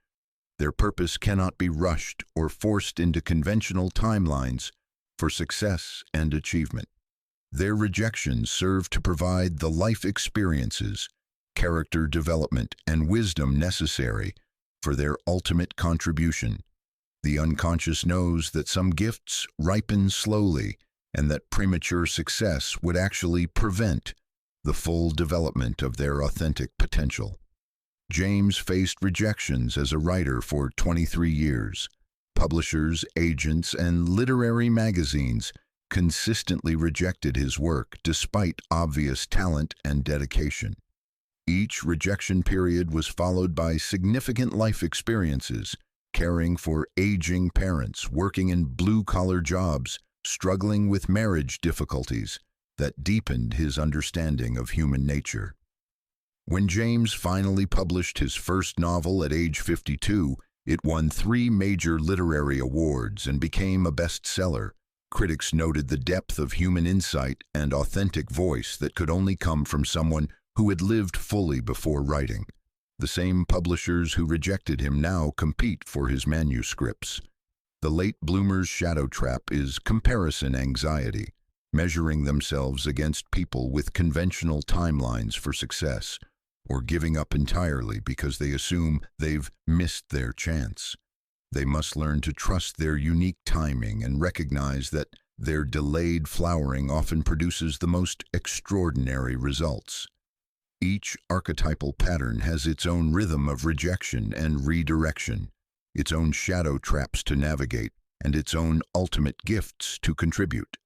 Their purpose cannot be rushed or forced into conventional timelines for success and achievement. Their rejections serve to provide the life experiences, character development, and wisdom necessary for their ultimate contribution. The unconscious knows that some gifts ripen slowly and that premature success would actually prevent the full development of their authentic potential. James faced rejections as a writer for 23 years. Publishers, agents, and literary magazines consistently rejected his work despite obvious talent and dedication. Each rejection period was followed by significant life experiences, caring for aging parents, working in blue-collar jobs, struggling with marriage difficulties that deepened his understanding of human nature. When James finally published his first novel at age 52, it won 3 major literary awards and became a bestseller. Critics noted the depth of human insight and authentic voice that could only come from someone who had lived fully before writing. The same publishers who rejected him now compete for his manuscripts. The late bloomer's shadow trap is comparison anxiety, measuring themselves against people with conventional timelines for success, or giving up entirely because they assume they've missed their chance. They must learn to trust their unique timing and recognize that their delayed flowering often produces the most extraordinary results. Each archetypal pattern has its own rhythm of rejection and redirection, its own shadow traps to navigate, and its own ultimate gifts to contribute.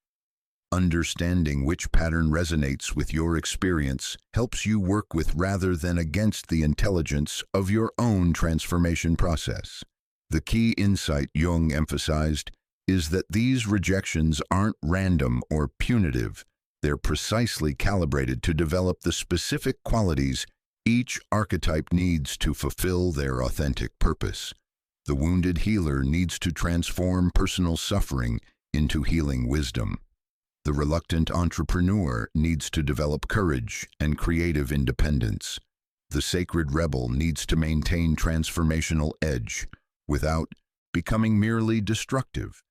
Understanding which pattern resonates with your experience helps you work with rather than against the intelligence of your own transformation process. The key insight Jung emphasized is that these rejections aren't random or punitive. They're precisely calibrated to develop the specific qualities each archetype needs to fulfill their authentic purpose. The wounded healer needs to transform personal suffering into healing wisdom. The reluctant entrepreneur needs to develop courage and creative independence. The sacred rebel needs to maintain transformational edge without becoming merely destructive.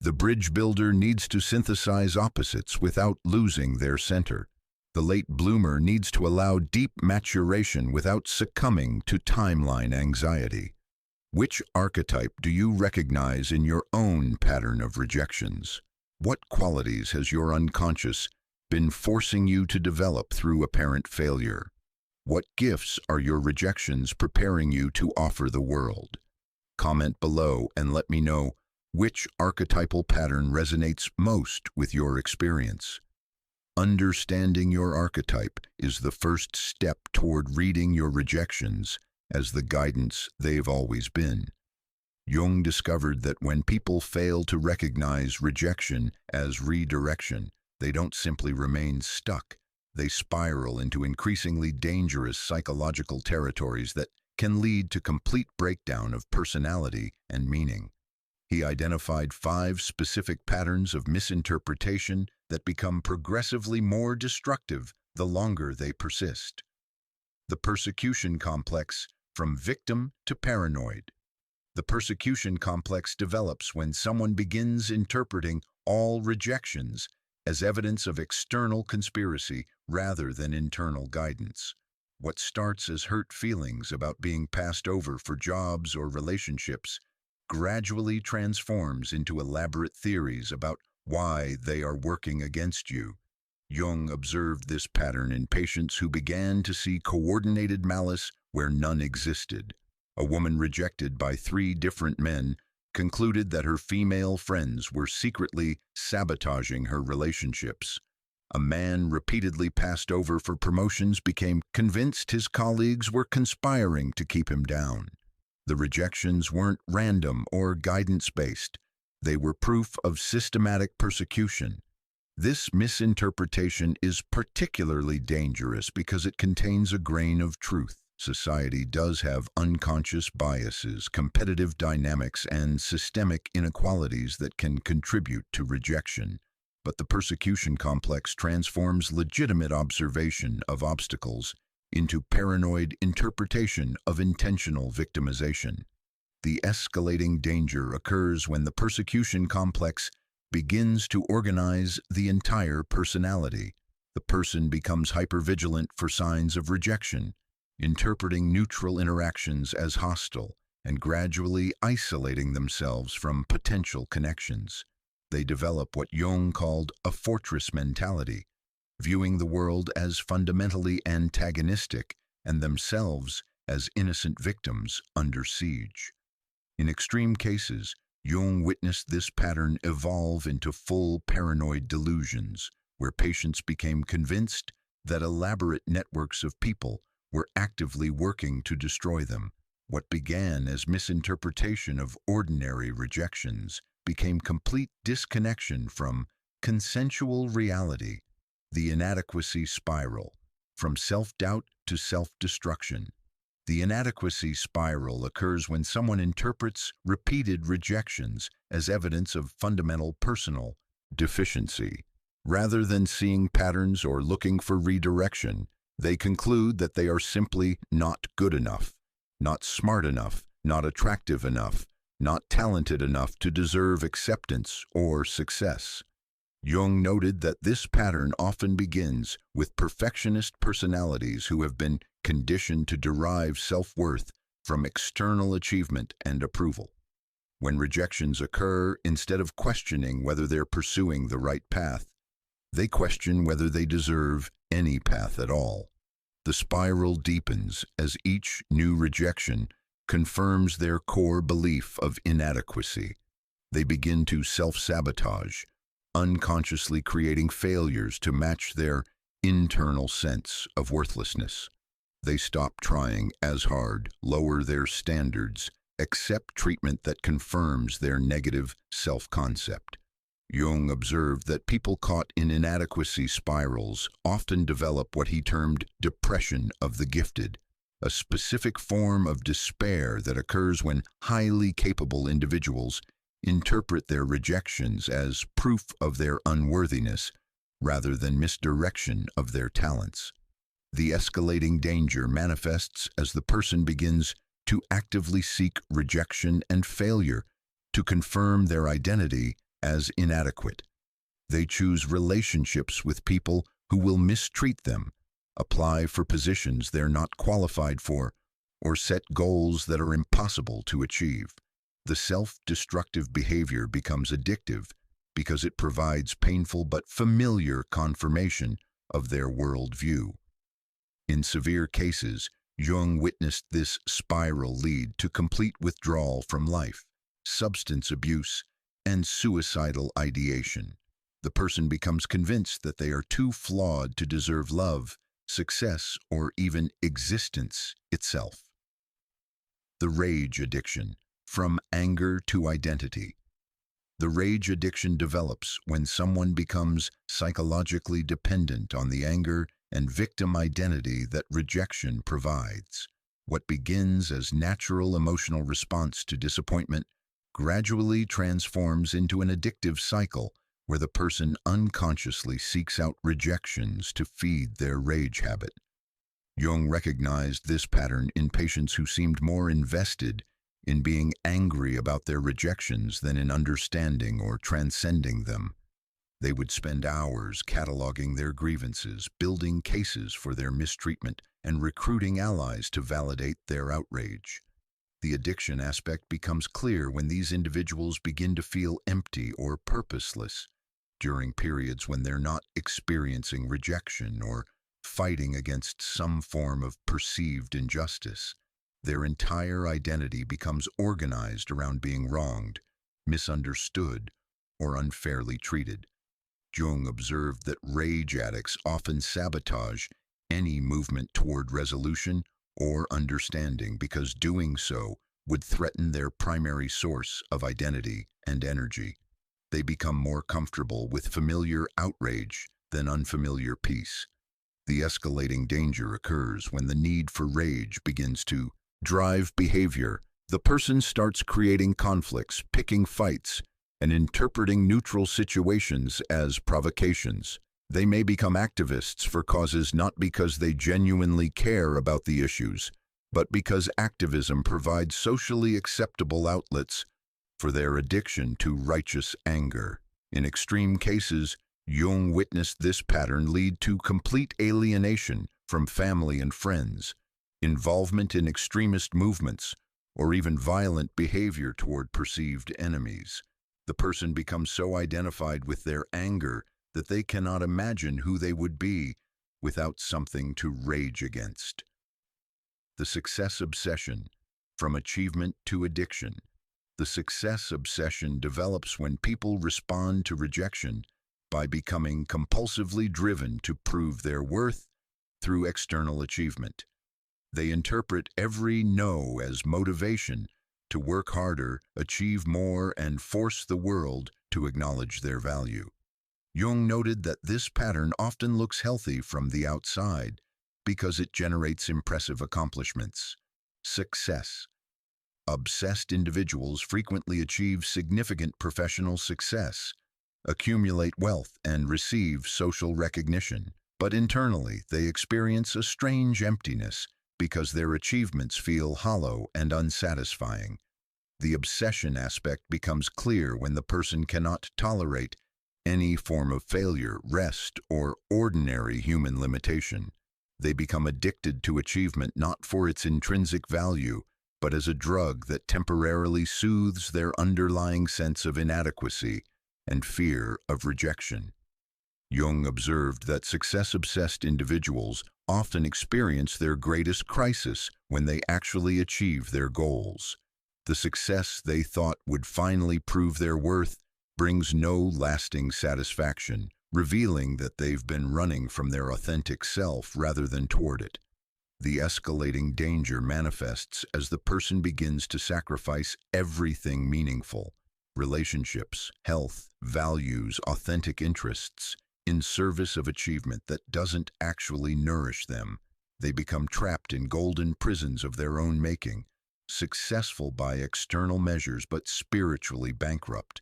The bridge builder needs to synthesize opposites without losing their center. The late bloomer needs to allow deep maturation without succumbing to timeline anxiety. Which archetype do you recognize in your own pattern of rejections? What qualities has your unconscious been forcing you to develop through apparent failure? What gifts are your rejections preparing you to offer the world? Comment below and let me know which archetypal pattern resonates most with your experience. Understanding your archetype is the first step toward reading your rejections as the guidance they've always been. Jung discovered that when people fail to recognize rejection as redirection, they don't simply remain stuck. They spiral into increasingly dangerous psychological territories that can lead to complete breakdown of personality and meaning. He identified 5 specific patterns of misinterpretation that become progressively more destructive the longer they persist. The persecution complex, from victim to paranoid. The persecution complex develops when someone begins interpreting all rejections as evidence of external conspiracy rather than internal guidance. What starts as hurt feelings about being passed over for jobs or relationships gradually transforms into elaborate theories about why they are working against you. Jung observed this pattern in patients who began to see coordinated malice where none existed. A woman rejected by 3 different men concluded that her female friends were secretly sabotaging her relationships. A man repeatedly passed over for promotions became convinced his colleagues were conspiring to keep him down. The rejections weren't random or guidance-based. They were proof of systematic persecution. This misinterpretation is particularly dangerous because it contains a grain of truth. Society does have unconscious biases, competitive dynamics, and systemic inequalities that can contribute to rejection. But the persecution complex transforms legitimate observation of obstacles into paranoid interpretation of intentional victimization. The escalating danger occurs when the persecution complex begins to organize the entire personality. The person becomes hypervigilant for signs of rejection, interpreting neutral interactions as hostile and gradually isolating themselves from potential connections. They develop what Jung called a fortress mentality, viewing the world as fundamentally antagonistic and themselves as innocent victims under siege. In extreme cases, Jung witnessed this pattern evolve into full paranoid delusions, where patients became convinced that elaborate networks of people were actively working to destroy them. What began as misinterpretation of ordinary rejections became complete disconnection from consensual reality. The inadequacy spiral, from self-doubt to self-destruction. The inadequacy spiral occurs when someone interprets repeated rejections as evidence of fundamental personal deficiency. Rather than seeing patterns or looking for redirection, they conclude that they are simply not good enough, not smart enough, not attractive enough, not talented enough to deserve acceptance or success. Jung noted that this pattern often begins with perfectionist personalities who have been conditioned to derive self-worth from external achievement and approval. When rejections occur, instead of questioning whether they're pursuing the right path, they question whether they deserve any path at all. The spiral deepens as each new rejection confirms their core belief of inadequacy. They begin to self-sabotage, unconsciously creating failures to match their internal sense of worthlessness. They stop trying as hard, lower their standards, accept treatment that confirms their negative self-concept. Jung observed that people caught in inadequacy spirals often develop what he termed depression of the gifted, a specific form of despair that occurs when highly capable individuals interpret their rejections as proof of their unworthiness rather than misdirection of their talents. The escalating danger manifests as the person begins to actively seek rejection and failure to confirm their identity as inadequate. They choose relationships with people who will mistreat them, apply for positions they're not qualified for, or set goals that are impossible to achieve. The self-destructive behavior becomes addictive because it provides painful but familiar confirmation of their worldview. In severe cases, Jung witnessed this spiral lead to complete withdrawal from life, substance abuse, and suicidal ideation. The person becomes convinced that they are too flawed to deserve love, success, or even existence itself. The rage addiction, From anger to identity. The rage addiction develops when someone becomes psychologically dependent on the anger and victim identity that rejection provides. What begins as natural emotional response to disappointment gradually transforms into an addictive cycle where the person unconsciously seeks out rejections to feed their rage habit. Jung recognized this pattern in patients who seemed more invested in being angry about their rejections than in understanding or transcending them. They would spend hours cataloging their grievances, building cases for their mistreatment, and recruiting allies to validate their outrage. The addiction aspect becomes clear when these individuals begin to feel empty or purposeless during periods when they're not experiencing rejection or fighting against some form of perceived injustice. Their entire identity becomes organized around being wronged, misunderstood, or unfairly treated. Jung observed that rage addicts often sabotage any movement toward resolution or understanding because doing so would threaten their primary source of identity and energy. They become more comfortable with familiar outrage than unfamiliar peace. The escalating danger occurs when the need for rage begins to drive behavior. The person starts creating conflicts, picking fights, and interpreting neutral situations as provocations. They may become activists for causes not because they genuinely care about the issues, but because activism provides socially acceptable outlets for their addiction to righteous anger. In extreme cases, Jung witnessed this pattern lead to complete alienation from family and friends, involvement in extremist movements, or even violent behavior toward perceived enemies. The person becomes so identified with their anger that they cannot imagine who they would be without something to rage against. The success obsession, from achievement to addiction. The success obsession develops when people respond to rejection by becoming compulsively driven to prove their worth through external achievement. They interpret every no as motivation to work harder, achieve more, and force the world to acknowledge their value. Jung noted that this pattern often looks healthy from the outside because it generates impressive accomplishments. Success. Obsessed individuals frequently achieve significant professional success, accumulate wealth, and receive social recognition. But internally, they experience a strange emptiness because their achievements feel hollow and unsatisfying. The obsession aspect becomes clear when the person cannot tolerate any form of failure, rest, or ordinary human limitation. They become addicted to achievement not for its intrinsic value, but as a drug that temporarily soothes their underlying sense of inadequacy and fear of rejection. Jung observed that success-obsessed individuals often experience their greatest crisis when they actually achieve their goals. The success they thought would finally prove their worth brings no lasting satisfaction, revealing that they've been running from their authentic self rather than toward it. The escalating danger manifests as the person begins to sacrifice everything meaningful: relationships, health, values, authentic interests, in service of achievement that doesn't actually nourish them. They become trapped in golden prisons of their own making, successful by external measures but spiritually bankrupt.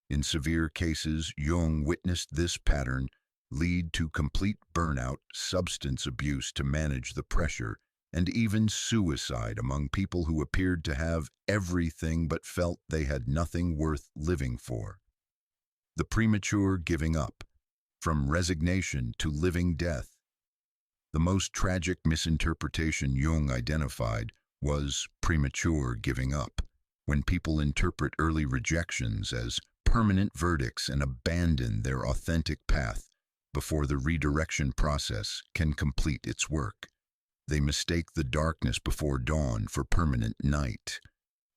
In severe cases, Jung witnessed this pattern lead to complete burnout, substance abuse to manage the pressure, and even suicide among people who appeared to have everything but felt they had nothing worth living for. The premature giving up. From resignation to living death. The most tragic misinterpretation Jung identified was premature giving up, when people interpret early rejections as permanent verdicts and abandon their authentic path before the redirection process can complete its work. They mistake the darkness before dawn for permanent night.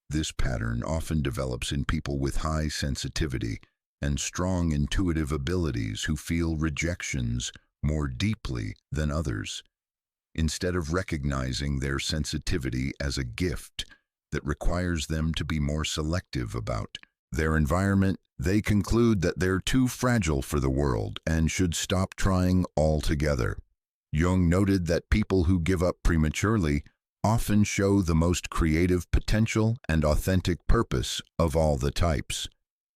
This pattern often develops in people with high sensitivity and strong intuitive abilities who feel rejections more deeply than others. Instead of recognizing their sensitivity as a gift, that requires them to be more selective about their environment. They conclude that they're too fragile for the world and should stop trying altogether. Jung noted that people who give up prematurely often show the most creative potential and authentic purpose of all the types.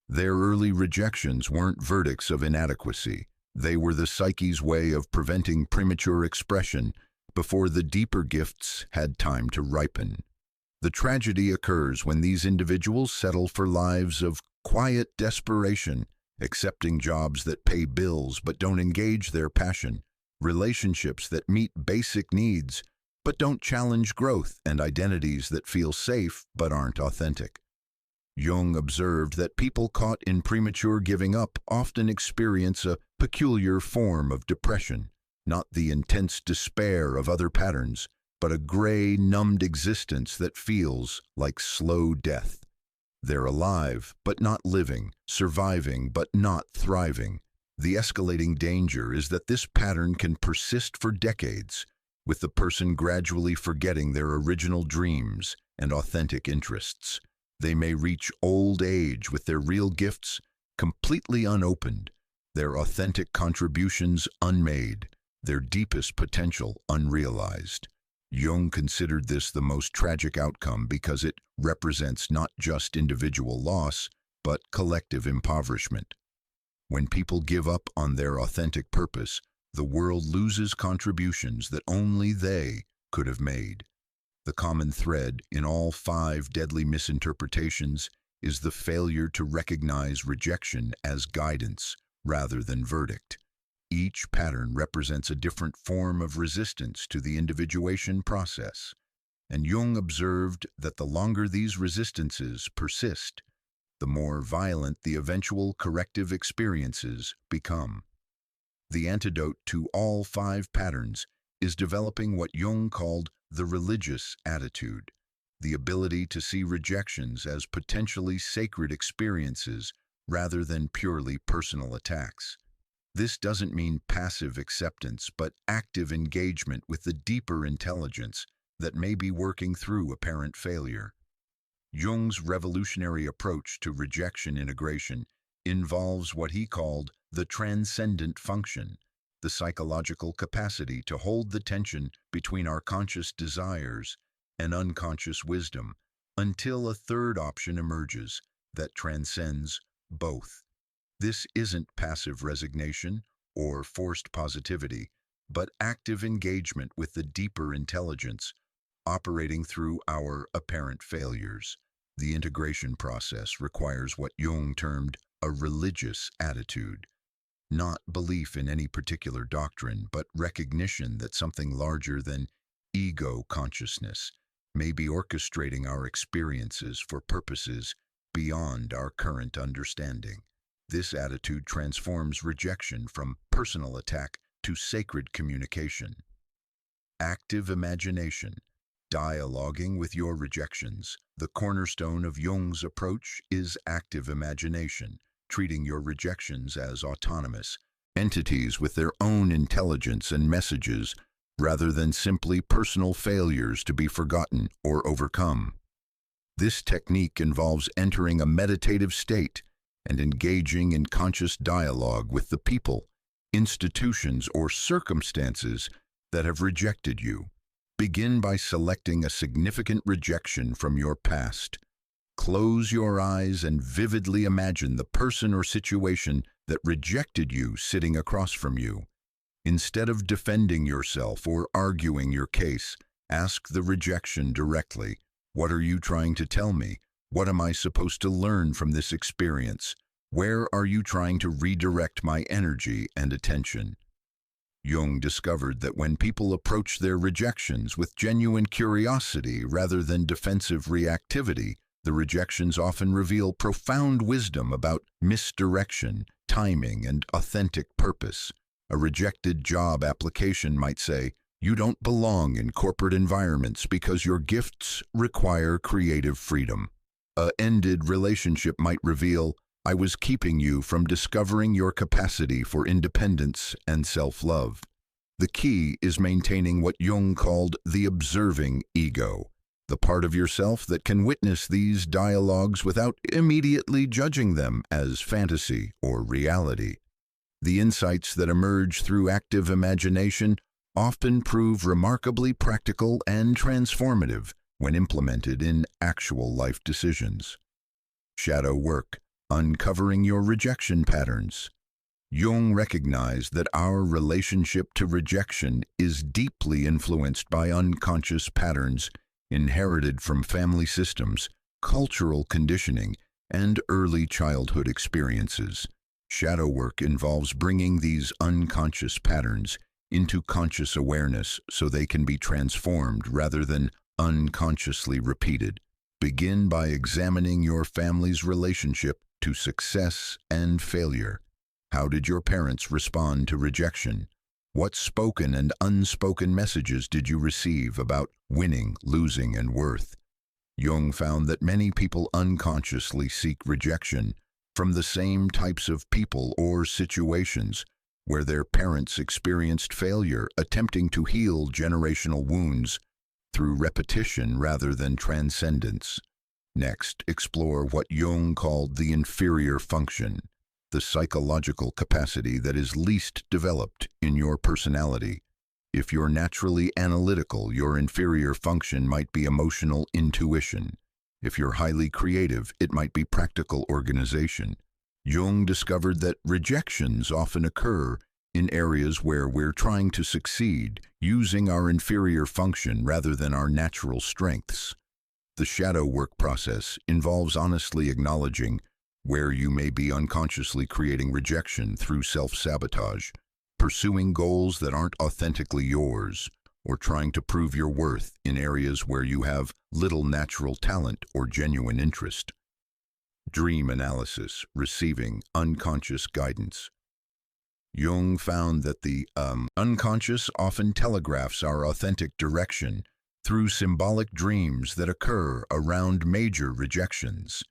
Their early rejections weren't verdicts of inadequacy. They were the psyche's way of preventing premature expression before the deeper gifts had time to ripen. The tragedy occurs when these individuals settle for lives of quiet desperation, accepting jobs that pay bills but don't engage their passion, relationships that meet basic needs but don't challenge growth, and identities that feel safe but aren't authentic. Jung observed that people caught in premature giving up often experience a peculiar form of depression, not the intense despair of other patterns, but a gray, numbed existence that feels like slow death. They're alive, but not living, surviving, but not thriving. The escalating danger is that this pattern can persist for decades, with the person gradually forgetting their original dreams and authentic interests. They may reach old age with their real gifts completely unopened, their authentic contributions unmade, their deepest potential unrealized. Jung considered this the most tragic outcome because it represents not just individual loss, but collective impoverishment. When people give up on their authentic purpose, the world loses contributions that only they could have made. The common thread in all 5 deadly misinterpretations is the failure to recognize rejection as guidance rather than verdict. Each pattern represents a different form of resistance to the individuation process, and Jung observed that the longer these resistances persist, the more violent the eventual corrective experiences become. The antidote to all 5 patterns is developing what Jung called the religious attitude, the ability to see rejections as potentially sacred experiences rather than purely personal attacks. This doesn't mean passive acceptance, but active engagement with the deeper intelligence that may be working through apparent failure. Jung's revolutionary approach to rejection integration involves what he called the transcendent function, the psychological capacity to hold the tension between our conscious desires and unconscious wisdom until a third option emerges that transcends both. This isn't passive resignation or forced positivity, but active engagement with the deeper intelligence operating through our apparent failures. The integration process requires what Jung termed a religious attitude, not belief in any particular doctrine, but recognition that something larger than ego consciousness may be orchestrating our experiences for purposes beyond our current understanding. This attitude transforms rejection from personal attack to sacred communication. Active imagination, dialoguing with your rejections. The cornerstone of Jung's approach is active imagination, treating your rejections as autonomous entities with their own intelligence and messages, rather than simply personal failures to be forgotten or overcome. This technique involves entering a meditative state and engaging in conscious dialogue with the people, institutions, or circumstances that have rejected you. Begin by selecting a significant rejection from your past. Close your eyes and vividly imagine the person or situation that rejected you sitting across from you. Instead of defending yourself or arguing your case, ask the rejection directly. What are you trying to tell me? What am I supposed to learn from this experience? Where are you trying to redirect my energy and attention? Jung discovered that when people approach their rejections with genuine curiosity rather than defensive reactivity, the rejections often reveal profound wisdom about misdirection, timing, and authentic purpose. A rejected job application might say, "You don't belong in corporate environments because your gifts require creative freedom." A ended relationship might reveal, "I was keeping you from discovering your capacity for independence and self-love." The key is maintaining what Jung called the observing ego, the part of yourself that can witness these dialogues without immediately judging them as fantasy or reality. The insights that emerge through active imagination often prove remarkably practical and transformative when implemented in actual life decisions. Shadow work, uncovering your rejection patterns. Jung recognized that our relationship to rejection is deeply influenced by unconscious patterns inherited from family systems, cultural conditioning, and early childhood experiences. Shadow work involves bringing these unconscious patterns into conscious awareness so they can be transformed rather than unconsciously repeated. Begin by examining your family's relationship to success and failure. How did your parents respond to rejection? What spoken and unspoken messages did you receive about winning, losing, and worth? Jung found that many people unconsciously seek rejection from the same types of people or situations where their parents experienced failure, attempting to heal generational wounds through repetition rather than transcendence. Next, explore what Jung called the inferior function, the psychological capacity that is least developed in your personality. If you're naturally analytical, your inferior function might be emotional intuition. If you're highly creative, it might be practical organization. Jung discovered that rejections often occur in areas where we're trying to succeed, using our inferior function rather than our natural strengths. The shadow work process involves honestly acknowledging where you may be unconsciously creating rejection through self-sabotage, pursuing goals that aren't authentically yours, or trying to prove your worth in areas where you have little natural talent or genuine interest. Dream analysis, receiving unconscious guidance. Jung found that the unconscious often telegraphs our authentic direction through symbolic dreams that occur around major rejections.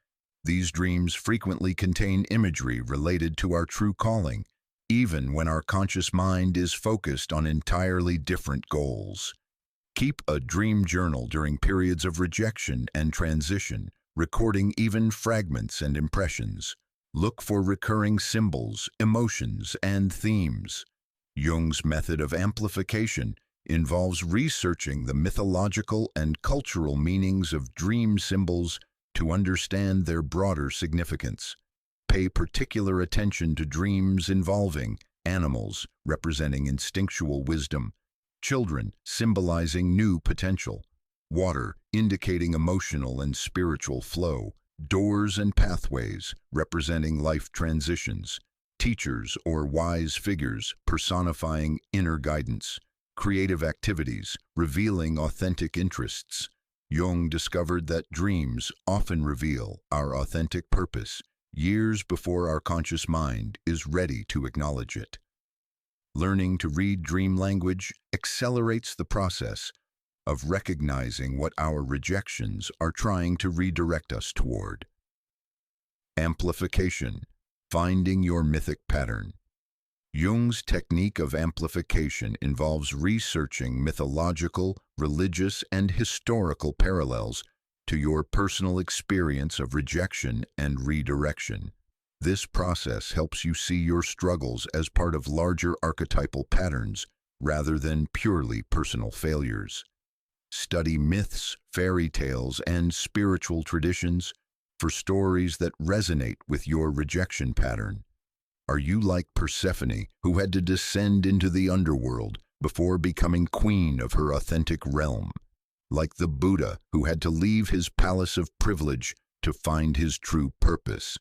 These dreams frequently contain imagery related to our true calling, even when our conscious mind is focused on entirely different goals. Keep a dream journal during periods of rejection and transition, recording even fragments and impressions. Look for recurring symbols, emotions, and themes. Jung's method of amplification involves researching the mythological and cultural meanings of dream symbols to understand their broader significance. Pay particular attention to dreams involving animals, representing instinctual wisdom, children, symbolizing new potential, water, indicating emotional and spiritual flow, doors and pathways, representing life transitions, teachers or wise figures, personifying inner guidance, creative activities, revealing authentic interests. Jung discovered that dreams often reveal our authentic purpose years before our conscious mind is ready to acknowledge it. Learning to read dream language accelerates the process of recognizing what our rejections are trying to redirect us toward. Amplification, finding your mythic pattern. Jung's technique of amplification involves researching mythological, religious, and historical parallels to your personal experience of rejection and redirection. This process helps you see your struggles as part of larger archetypal patterns rather than purely personal failures. Study myths, fairy tales, and spiritual traditions for stories that resonate with your rejection pattern. Are you like Persephone, who had to descend into the underworld before becoming queen of her authentic realm? Like the Buddha, who had to leave his palace of privilege to find his true purpose?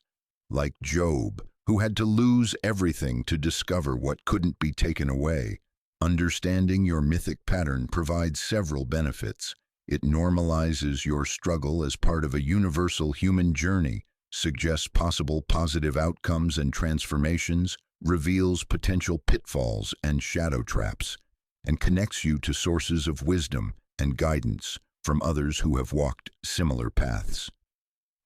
Like Job, who had to lose everything to discover what couldn't be taken away? Understanding your mythic pattern provides several benefits. It normalizes your struggle as part of a universal human journey, suggests possible positive outcomes and transformations, reveals potential pitfalls and shadow traps, and connects you to sources of wisdom and guidance from others who have walked similar paths.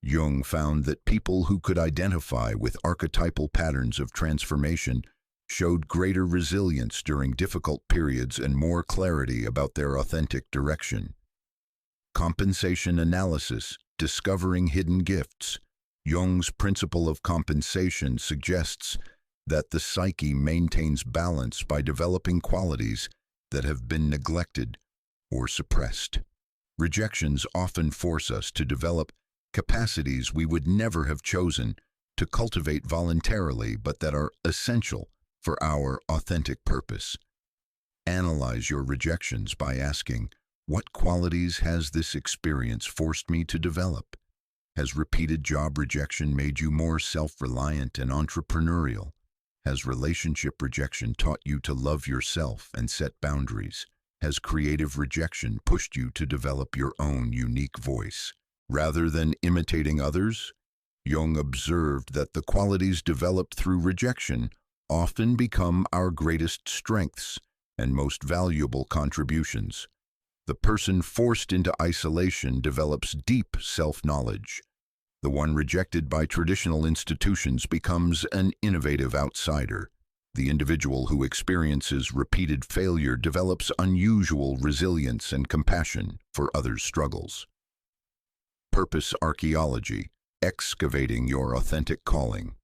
Jung found that people who could identify with archetypal patterns of transformation showed greater resilience during difficult periods and more clarity about their authentic direction. Compensation analysis, discovering hidden gifts. Jung's principle of compensation suggests that the psyche maintains balance by developing qualities that have been neglected or suppressed. Rejections often force us to develop capacities we would never have chosen to cultivate voluntarily, but that are essential for our authentic purpose. Analyze your rejections by asking, what qualities has this experience forced me to develop? Has repeated job rejection made you more self-reliant and entrepreneurial? Has relationship rejection taught you to love yourself and set boundaries? Has creative rejection pushed you to develop your own unique voice? Rather than imitating others, Jung observed that the qualities developed through rejection often become our greatest strengths and most valuable contributions. The person forced into isolation develops deep self-knowledge. The one rejected by traditional institutions becomes an innovative outsider. The individual who experiences repeated failure develops unusual resilience and compassion for others' struggles. Purpose archaeology, excavating your authentic calling.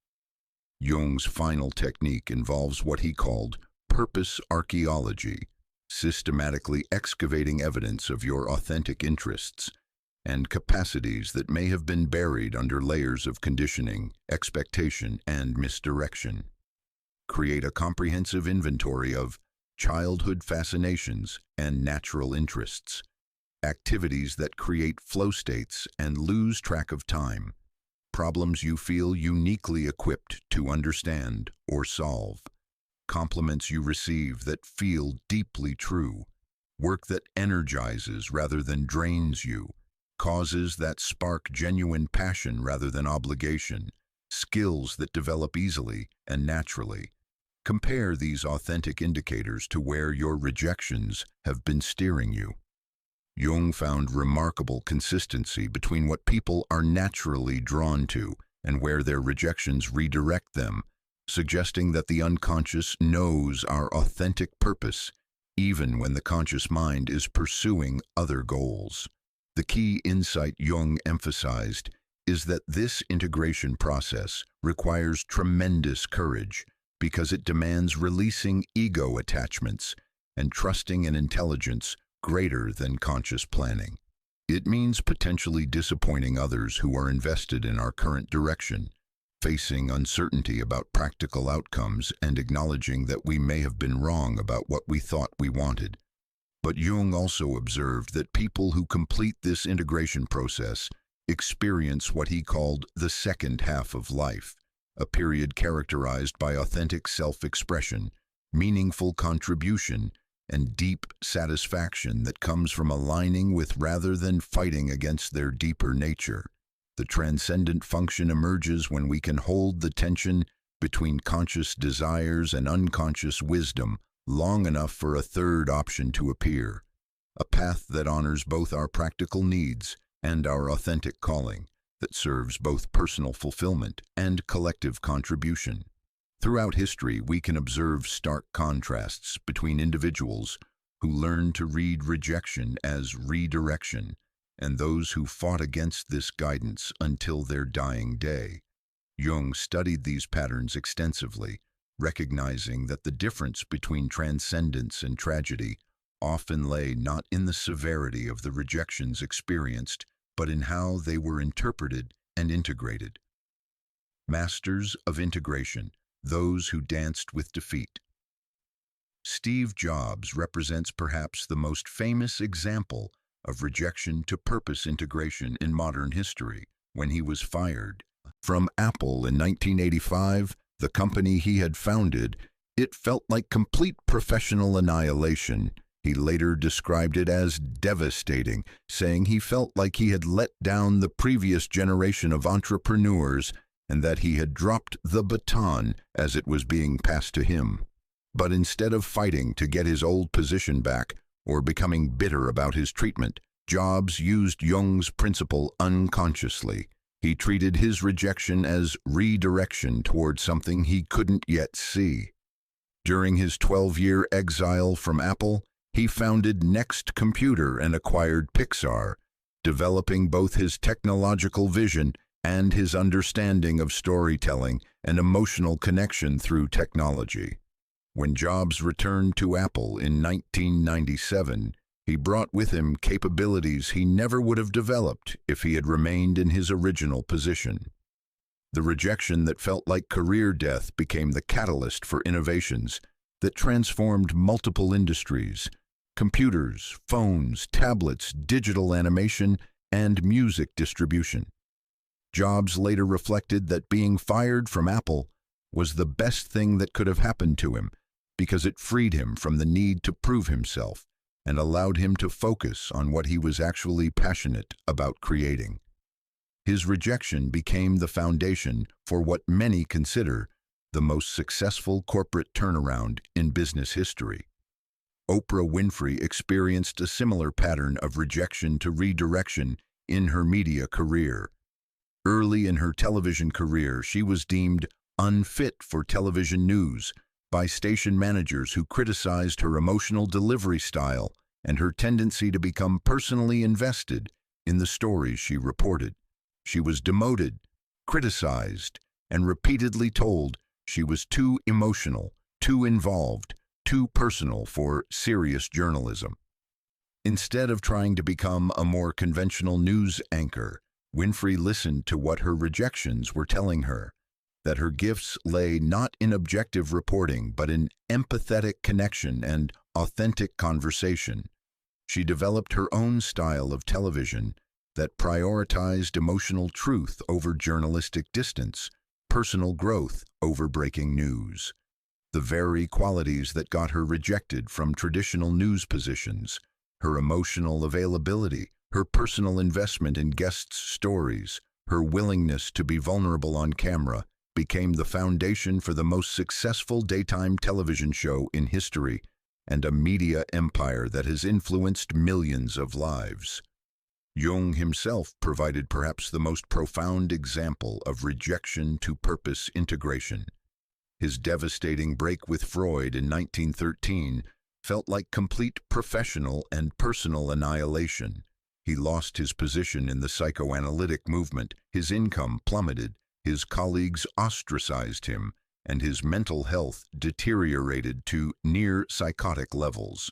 Jung's final technique involves what he called purpose archaeology, systematically excavating evidence of your authentic interests and capacities that may have been buried under layers of conditioning, expectation, and misdirection. Create a comprehensive inventory of childhood fascinations and natural interests, activities that create flow states and lose track of time, problems you feel uniquely equipped to understand or solve, compliments you receive that feel deeply true, work that energizes rather than drains you, causes that spark genuine passion rather than obligation, skills that develop easily and naturally. Compare these authentic indicators to where your rejections have been steering you. Jung found remarkable consistency between what people are naturally drawn to and where their rejections redirect them, suggesting that the unconscious knows our authentic purpose, even when the conscious mind is pursuing other goals. The key insight Jung emphasized is that this integration process requires tremendous courage because it demands releasing ego attachments and trusting an intelligence greater than conscious planning. It means potentially disappointing others who are invested in our current direction, facing uncertainty about practical outcomes and acknowledging that we may have been wrong about what we thought we wanted. But Jung also observed that people who complete this integration process experience what he called the second half of life, a period characterized by authentic self-expression, meaningful contribution, and deep satisfaction that comes from aligning with rather than fighting against their deeper nature. The transcendent function emerges when we can hold the tension between conscious desires and unconscious wisdom long enough for a third option to appear, a path that honors both our practical needs and our authentic calling, that serves both personal fulfillment and collective contribution. Throughout history, we can observe stark contrasts between individuals who learn to read rejection as redirection and those who fought against this guidance until their dying day. Jung studied these patterns extensively, recognizing that the difference between transcendence and tragedy often lay not in the severity of the rejections experienced, but in how they were interpreted and integrated. Masters of integration, those who danced with defeat. Steve Jobs represents perhaps the most famous example of rejection to purpose integration in modern history. When he was fired from Apple in 1985, the company he had founded, it felt like complete professional annihilation. He later described it as devastating, saying he felt like he had let down the previous generation of entrepreneurs and that he had dropped the baton as it was being passed to him. But instead of fighting to get his old position back or becoming bitter about his treatment, Jobs used Jung's principle unconsciously. He treated his rejection as redirection toward something he couldn't yet see. During his 12-year exile from Apple, he founded Next Computer and acquired Pixar, developing both his technological vision and his understanding of storytelling and emotional connection through technology. When Jobs returned to Apple in 1997, he brought with him capabilities he never would have developed if he had remained in his original position. The rejection that felt like career death became the catalyst for innovations that transformed multiple industries: computers, phones, tablets, digital animation, and music distribution. Jobs later reflected that being fired from Apple was the best thing that could have happened to him because it freed him from the need to prove himself and allowed him to focus on what he was actually passionate about creating. His rejection became the foundation for what many consider the most successful corporate turnaround in business history. Oprah Winfrey experienced a similar pattern of rejection to redirection in her media career. Early in her television career, she was deemed unfit for television news by station managers who criticized her emotional delivery style and her tendency to become personally invested in the stories she reported. She was demoted, criticized, and repeatedly told she was too emotional, too involved, too personal for serious journalism. Instead of trying to become a more conventional news anchor, Winfrey listened to what her rejections were telling her, that her gifts lay not in objective reporting but in empathetic connection and authentic conversation. She developed her own style of television that prioritized emotional truth over journalistic distance, personal growth over breaking news. The very qualities that got her rejected from traditional news positions, her emotional availability, her personal investment in guests' stories, her willingness to be vulnerable on camera, became the foundation for the most successful daytime television show in history and a media empire that has influenced millions of lives. Jung himself provided perhaps the most profound example of rejection to purpose integration. His devastating break with Freud in 1913 felt like complete professional and personal annihilation. He lost his position in the psychoanalytic movement, his income plummeted, his colleagues ostracized him, and his mental health deteriorated to near psychotic levels.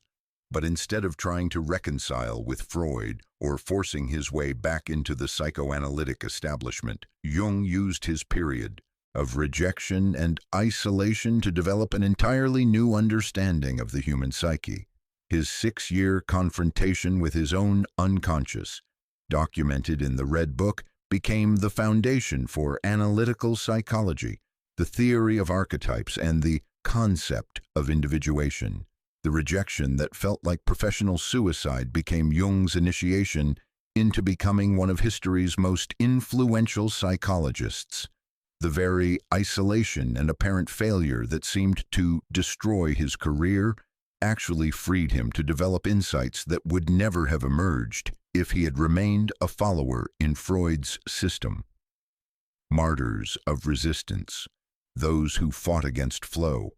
But instead of trying to reconcile with Freud or forcing his way back into the psychoanalytic establishment, Jung used his period of rejection and isolation to develop an entirely new understanding of the human psyche. His 6-year confrontation with his own unconscious, documented in the Red Book, became the foundation for analytical psychology, the theory of archetypes, and the concept of individuation. The rejection that felt like professional suicide became Jung's initiation into becoming one of history's most influential psychologists. The very isolation and apparent failure that seemed to destroy his career actually freed him to develop insights that would never have emerged if he had remained a follower in Freud's system. Martyrs of resistance, those who fought against flow.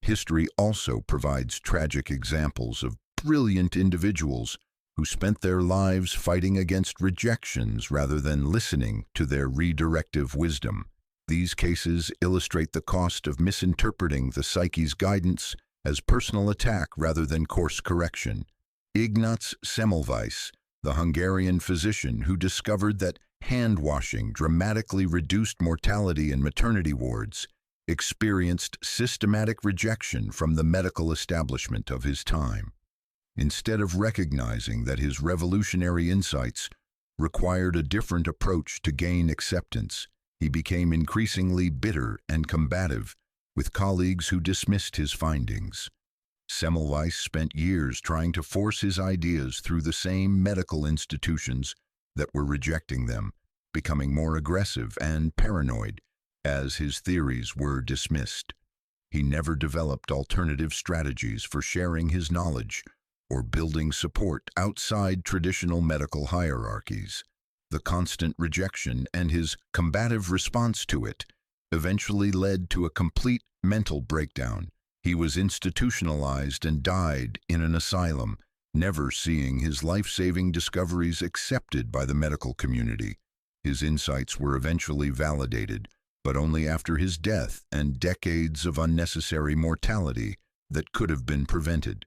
History also provides tragic examples of brilliant individuals who spent their lives fighting against rejections rather than listening to their redirective wisdom. These cases illustrate the cost of misinterpreting the psyche's guidance as personal attack rather than course correction. Ignaz Semmelweis, the Hungarian physician who discovered that hand-washing dramatically reduced mortality in maternity wards, experienced systematic rejection from the medical establishment of his time. Instead of recognizing that his revolutionary insights required a different approach to gain acceptance, he became increasingly bitter and combative with colleagues who dismissed his findings. Semmelweis spent years trying to force his ideas through the same medical institutions that were rejecting them, becoming more aggressive and paranoid as his theories were dismissed. He never developed alternative strategies for sharing his knowledge or building support outside traditional medical hierarchies. The constant rejection and his combative response to it eventually led to a complete mental breakdown. He was institutionalized and died in an asylum, never seeing his life-saving discoveries accepted by the medical community. His insights were eventually validated, but only after his death and decades of unnecessary mortality that could have been prevented.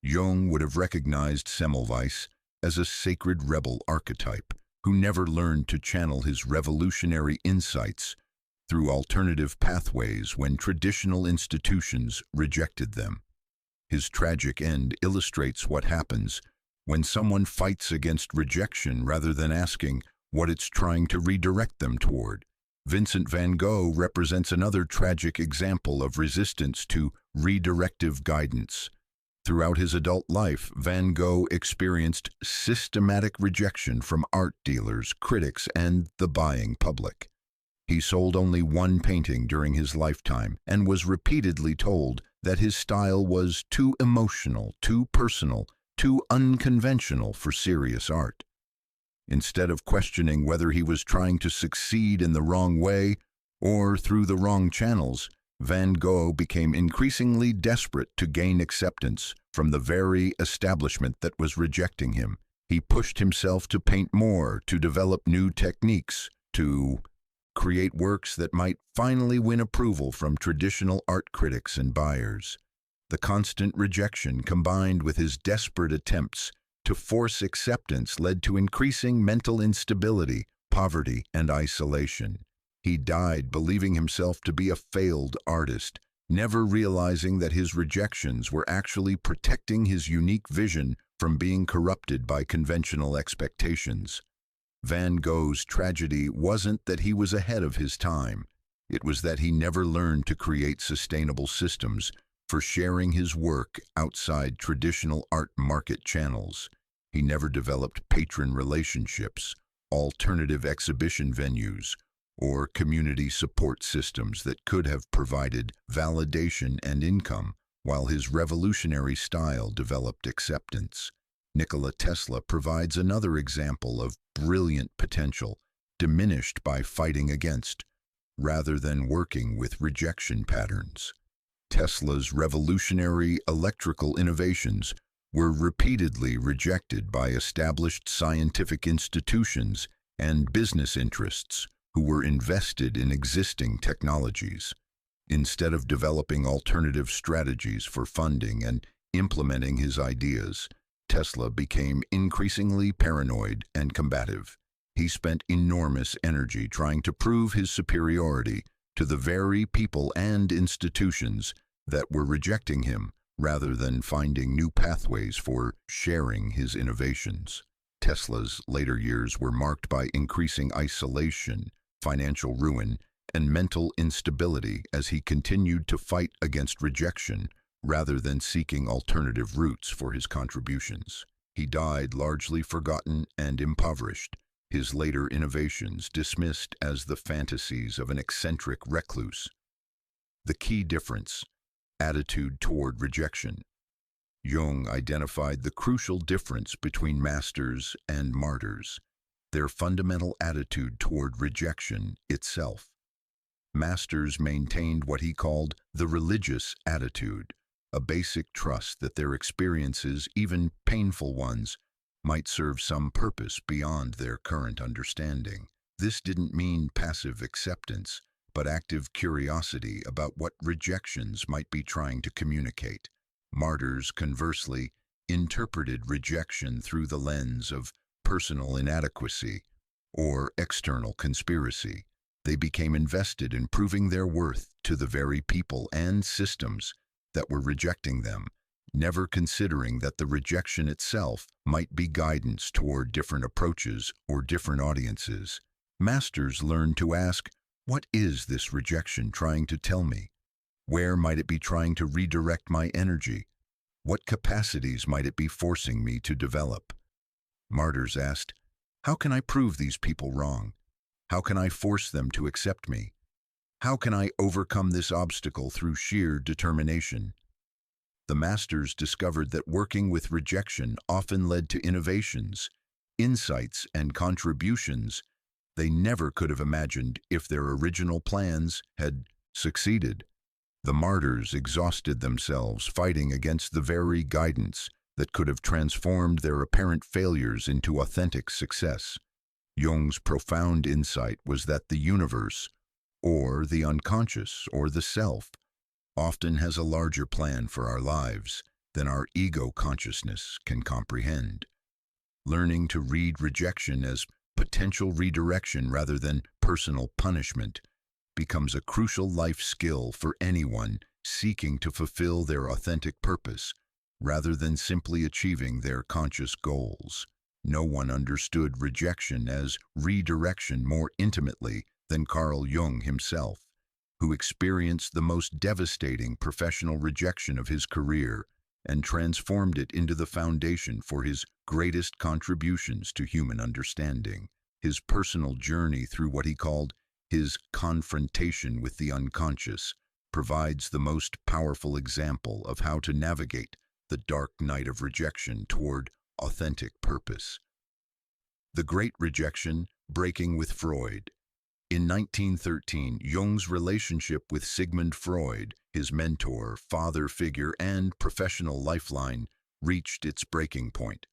Jung would have recognized Semmelweis as a sacred rebel archetype who never learned to channel his revolutionary insights through alternative pathways when traditional institutions rejected them. His tragic end illustrates what happens when someone fights against rejection rather than asking what it's trying to redirect them toward. Vincent van Gogh represents another tragic example of resistance to redirective guidance. Throughout his adult life, Van Gogh experienced systematic rejection from art dealers, critics, and the buying public. He sold only one painting during his lifetime and was repeatedly told that his style was too emotional, too personal, too unconventional for serious art. Instead of questioning whether he was trying to succeed in the wrong way or through the wrong channels, Van Gogh became increasingly desperate to gain acceptance from the very establishment that was rejecting him. He pushed himself to paint more, to develop new techniques, to create works that might finally win approval from traditional art critics and buyers. The constant rejection combined with his desperate attempts to force acceptance led to increasing mental instability, poverty, and isolation. He died believing himself to be a failed artist, never realizing that his rejections were actually protecting his unique vision from being corrupted by conventional expectations. Van Gogh's tragedy wasn't that he was ahead of his time. It was that he never learned to create sustainable systems for sharing his work outside traditional art market channels. He never developed patron relationships, alternative exhibition venues, or community support systems that could have provided validation and income, while his revolutionary style developed acceptance. Nikola Tesla provides another example of brilliant potential, diminished by fighting against, rather than working with rejection patterns. Tesla's revolutionary electrical innovations were repeatedly rejected by established scientific institutions and business interests who were invested in existing technologies. Instead of developing alternative strategies for funding and implementing his ideas, Tesla became increasingly paranoid and combative. He spent enormous energy trying to prove his superiority to the very people and institutions that were rejecting him, rather than finding new pathways for sharing his innovations. Tesla's later years were marked by increasing isolation, financial ruin, and mental instability as he continued to fight against rejection rather than seeking alternative routes for his contributions. He died largely forgotten and impoverished, his later innovations dismissed as the fantasies of an eccentric recluse. The key difference: attitude toward rejection. Jung identified the crucial difference between masters and martyrs, their fundamental attitude toward rejection itself. Masters maintained what he called the religious attitude, a basic trust that their experiences, even painful ones, might serve some purpose beyond their current understanding. This didn't mean passive acceptance, but active curiosity about what rejections might be trying to communicate. Martyrs, conversely, interpreted rejection through the lens of personal inadequacy or external conspiracy. They became invested in proving their worth to the very people and systems that were rejecting them, never considering that the rejection itself might be guidance toward different approaches or different audiences. Masters learned to ask, what is this rejection trying to tell me? Where might it be trying to redirect my energy? What capacities might it be forcing me to develop? Martyrs asked, how can I prove these people wrong? How can I force them to accept me? How can I overcome this obstacle through sheer determination? The masters discovered that working with rejection often led to innovations, insights, and contributions they never could have imagined if their original plans had succeeded. The martyrs exhausted themselves fighting against the very guidance that could have transformed their apparent failures into authentic success. Jung's profound insight was that the universe, or the unconscious, or the self, often has a larger plan for our lives than our ego consciousness can comprehend. Learning to read rejection as potential redirection rather than personal punishment becomes a crucial life skill for anyone seeking to fulfill their authentic purpose rather than simply achieving their conscious goals. No one understood rejection as redirection more intimately than Carl Jung himself, who experienced the most devastating professional rejection of his career and transformed it into the foundation for his greatest contributions to human understanding. His personal journey through what he called his confrontation with the unconscious provides the most powerful example of how to navigate the dark night of rejection toward authentic purpose. The Great Rejection, breaking with Freud. In 1913, Jung's relationship with Sigmund Freud, his mentor, father figure, and professional lifeline, reached its breaking point.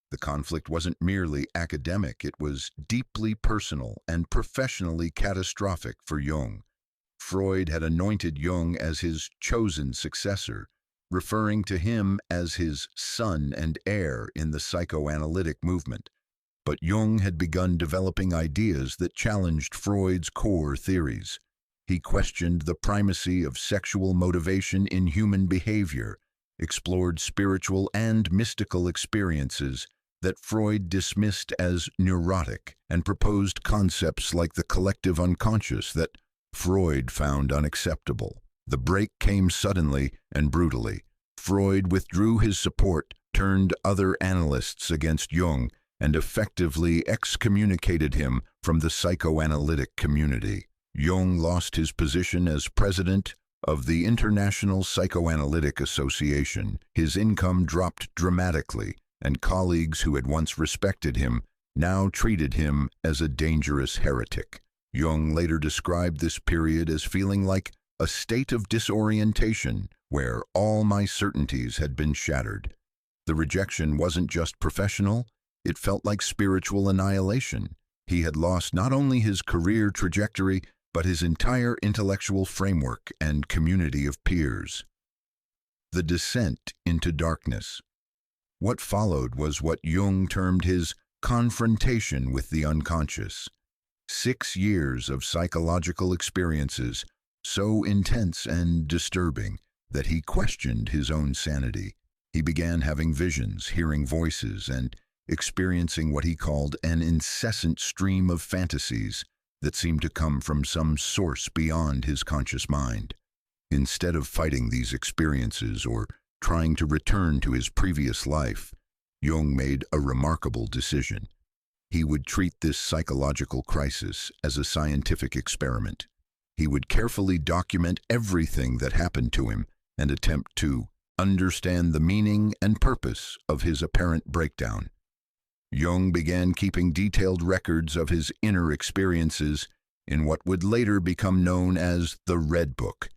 The conflict wasn't merely academic, it was deeply personal and professionally catastrophic for Jung. Freud had anointed Jung as his chosen successor, referring to him as his son and heir in the psychoanalytic movement. But Jung had begun developing ideas that challenged Freud's core theories. He questioned the primacy of sexual motivation in human behavior, explored spiritual and mystical experiences that Freud dismissed as neurotic, and proposed concepts like the collective unconscious that Freud found unacceptable. The break came suddenly and brutally. Freud withdrew his support, turned other analysts against Jung, and effectively excommunicated him from the psychoanalytic community. Jung lost his position as president of the International Psychoanalytic Association. His income dropped dramatically, and colleagues who had once respected him now treated him as a dangerous heretic. Jung later described this period as feeling like a state of disorientation where all my certainties had been shattered. The rejection wasn't just professional, it felt like spiritual annihilation. He had lost not only his career trajectory, but his entire intellectual framework and community of peers. The descent into darkness. What followed was what Jung termed his confrontation with the unconscious. 6 years of psychological experiences, so intense and disturbing that he questioned his own sanity. He began having visions, hearing voices, and experiencing what he called an incessant stream of fantasies that seemed to come from some source beyond his conscious mind. Instead of fighting these experiences or trying to return to his previous life, Jung made a remarkable decision. He would treat this psychological crisis as a scientific experiment. He would carefully document everything that happened to him and attempt to understand the meaning and purpose of his apparent breakdown. Jung began keeping detailed records of his inner experiences in what would later become known as the Red Book,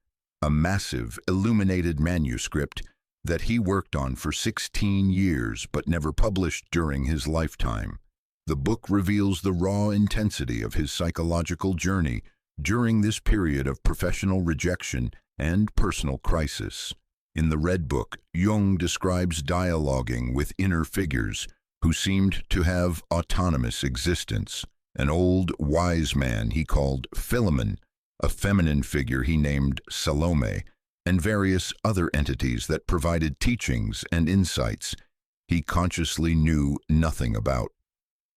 a massive, illuminated manuscript that he worked on for 16 years but never published during his lifetime. The book reveals the raw intensity of his psychological journey during this period of professional rejection and personal crisis. In the Red Book, Jung describes dialoguing with inner figures who seemed to have autonomous existence. An old, wise man he called Philemon, a feminine figure he named Salome, and various other entities that provided teachings and insights he consciously knew nothing about.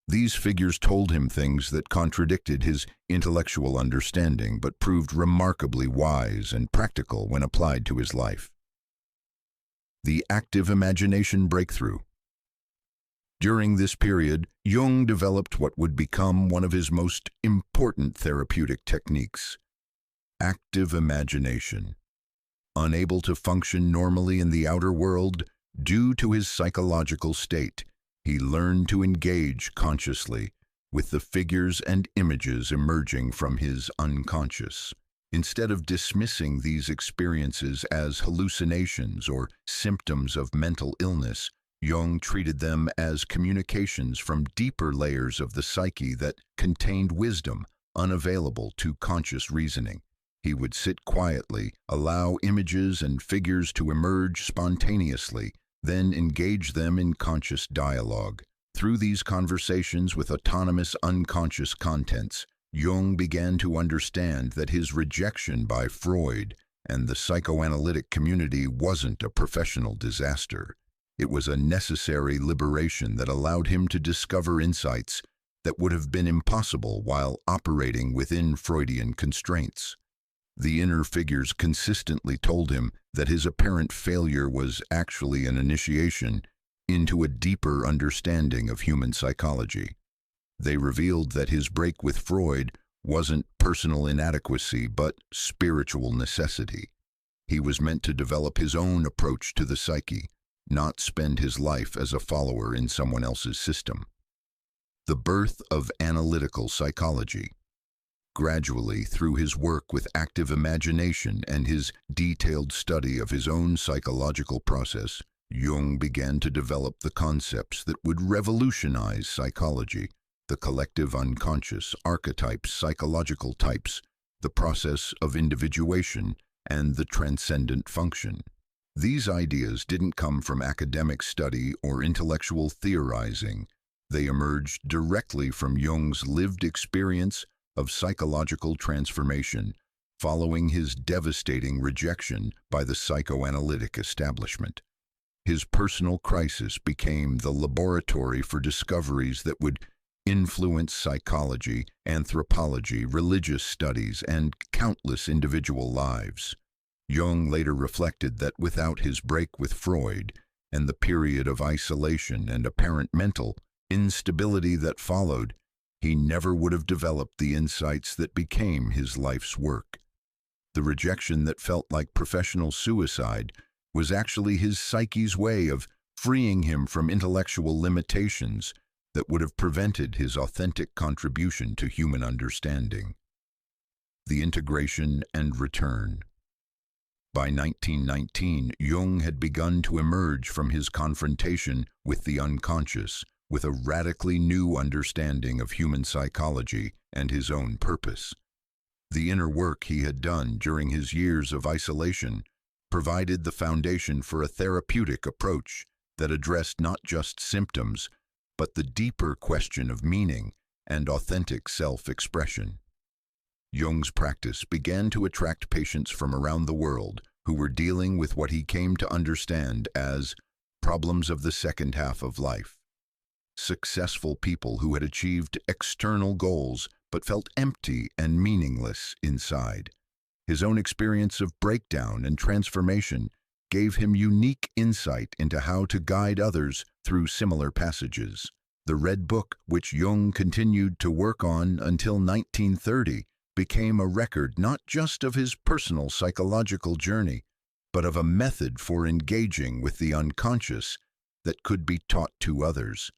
These figures told him things that contradicted his intellectual understanding but proved remarkably wise and practical when applied to his life. The active imagination breakthrough. During this period, Jung developed what would become one of his most important therapeutic techniques: active imagination. Unable to function normally in the outer world due to his psychological state, he learned to engage consciously with the figures and images emerging from his unconscious. Instead of dismissing these experiences as hallucinations or symptoms of mental illness, Jung treated them as communications from deeper layers of the psyche that contained wisdom unavailable to conscious reasoning. He would sit quietly, allow images and figures to emerge spontaneously, then engage them in conscious dialogue. Through these conversations with autonomous unconscious contents, Jung began to understand that his rejection by Freud and the psychoanalytic community wasn't a professional disaster. It was a necessary liberation that allowed him to discover insights that would have been impossible while operating within Freudian constraints. The inner figures consistently told him that his apparent failure was actually an initiation into a deeper understanding of human psychology. They revealed that his break with Freud wasn't personal inadequacy but spiritual necessity. He was meant to develop his own approach to the psyche, not spend his life as a follower in someone else's system. The birth of analytical psychology. Gradually, through his work with active imagination and his detailed study of his own psychological process, Jung began to develop the concepts that would revolutionize psychology: the collective unconscious, archetypes, psychological types, the process of individuation, and the transcendent function. These ideas didn't come from academic study or intellectual theorizing. They emerged directly from Jung's lived experience of psychological transformation following his devastating rejection by the psychoanalytic establishment. His personal crisis became the laboratory for discoveries that would influence psychology, anthropology, religious studies, and countless individual lives. Jung later reflected that without his break with Freud and the period of isolation and apparent mental instability that followed, he never would have developed the insights that became his life's work. The rejection that felt like professional suicide was actually his psyche's way of freeing him from intellectual limitations that would have prevented his authentic contribution to human understanding. The integration and return. By 1919, Jung had begun to emerge from his confrontation with the unconscious with a radically new understanding of human psychology and his own purpose. The inner work he had done during his years of isolation provided the foundation for a therapeutic approach that addressed not just symptoms, but the deeper question of meaning and authentic self-expression. Jung's practice began to attract patients from around the world who were dealing with what he came to understand as problems of the second half of life. Successful people who had achieved external goals but felt empty and meaningless inside. His own experience of breakdown and transformation gave him unique insight into how to guide others through similar passages. The Red Book, which Jung continued to work on until 1930, became a record not just of his personal psychological journey, but of a method for engaging with the unconscious that could be taught to others.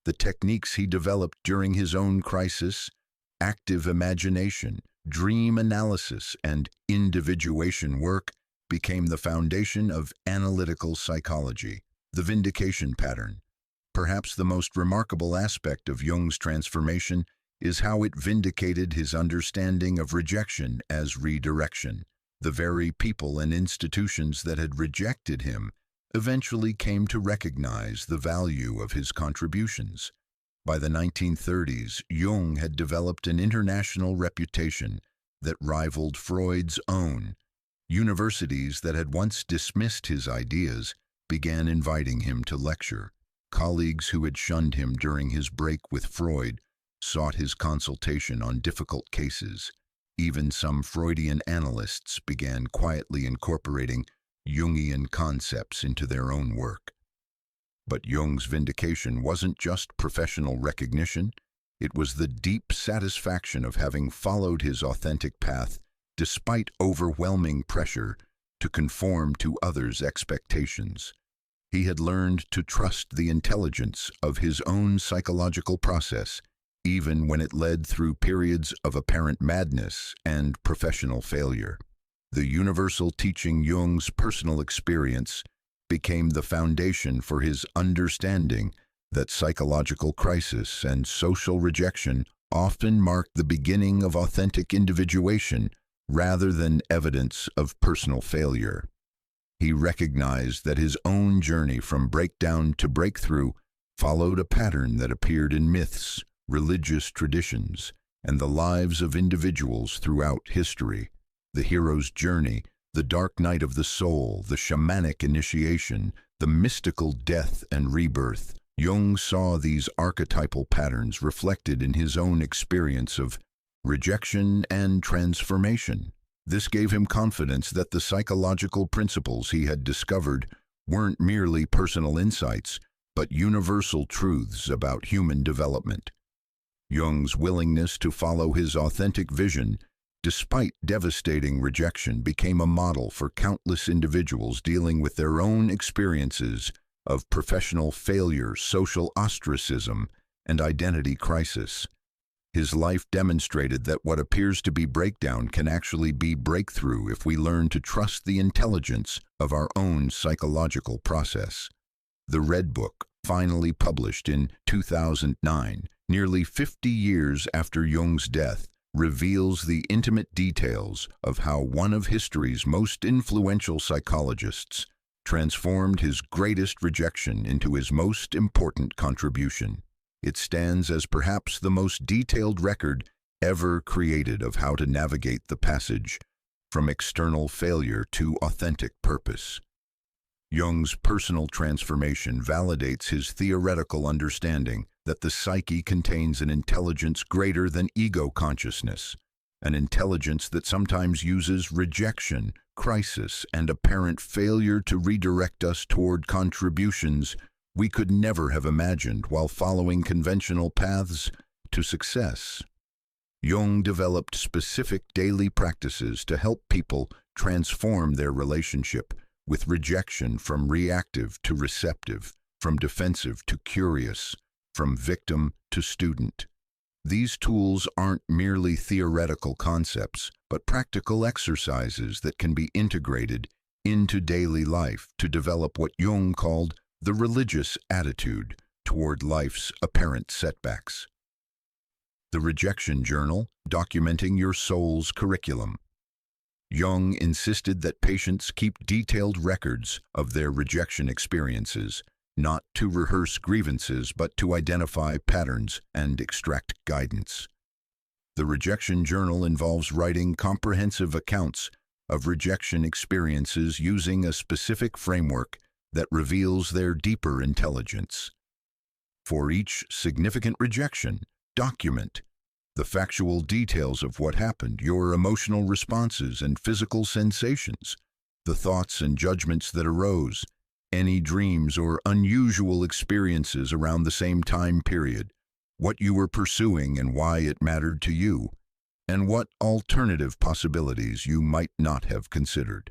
The techniques he developed during his own crisis, active imagination, dream analysis, and individuation work, became the foundation of analytical psychology. The vindication pattern. Perhaps the most remarkable aspect of Jung's transformation is how it vindicated his understanding of rejection as redirection. The very people and institutions that had rejected him eventually came to recognize the value of his contributions. By the 1930s, Jung had developed an international reputation that rivaled Freud's own. Universities that had once dismissed his ideas began inviting him to lecture. Colleagues who had shunned him during his break with Freud sought his consultation on difficult cases. Even some Freudian analysts began quietly incorporating Jungian concepts into their own work. But Jung's vindication wasn't just professional recognition, it was the deep satisfaction of having followed his authentic path despite overwhelming pressure to conform to others' expectations. He had learned to trust the intelligence of his own psychological process, even when it led through periods of apparent madness and professional failure. The universal teaching Jung's personal experience became the foundation for his understanding that psychological crisis and social rejection often mark the beginning of authentic individuation rather than evidence of personal failure. He recognized that his own journey from breakdown to breakthrough followed a pattern that appeared in myths, religious traditions, and the lives of individuals throughout history. The hero's journey, the dark night of the soul, the shamanic initiation, the mystical death and rebirth. Jung saw these archetypal patterns reflected in his own experience of rejection and transformation. This gave him confidence that the psychological principles he had discovered weren't merely personal insights, but universal truths about human development. Jung's willingness to follow his authentic vision, despite devastating rejection, became a model for countless individuals dealing with their own experiences of professional failure, social ostracism, and identity crisis. His life demonstrated that what appears to be breakdown can actually be breakthrough if we learn to trust the intelligence of our own psychological process. The Red Book, finally published in 2009, nearly 50 years after Jung's death, reveals the intimate details of how one of history's most influential psychologists transformed his greatest rejection into his most important contribution. It stands as perhaps the most detailed record ever created of how to navigate the passage from external failure to authentic purpose. Jung's personal transformation validates his theoretical understanding that the psyche contains an intelligence greater than ego consciousness, an intelligence that sometimes uses rejection, crisis, and apparent failure to redirect us toward contributions we could never have imagined while following conventional paths to success. Jung developed specific daily practices to help people transform their relationship with rejection from reactive to receptive, from defensive to curious, from victim to student. These tools aren't merely theoretical concepts, but practical exercises that can be integrated into daily life to develop what Jung called the religious attitude toward life's apparent setbacks. The Rejection Journal, documenting your soul's curriculum. Jung insisted that patients keep detailed records of their rejection experiences, not to rehearse grievances, but to identify patterns and extract guidance. The Rejection Journal involves writing comprehensive accounts of rejection experiences using a specific framework that reveals their deeper intelligence. For each significant rejection, document the factual details of what happened, your emotional responses and physical sensations, the thoughts and judgments that arose, any dreams or unusual experiences around the same time period, what you were pursuing and why it mattered to you, and what alternative possibilities you might not have considered.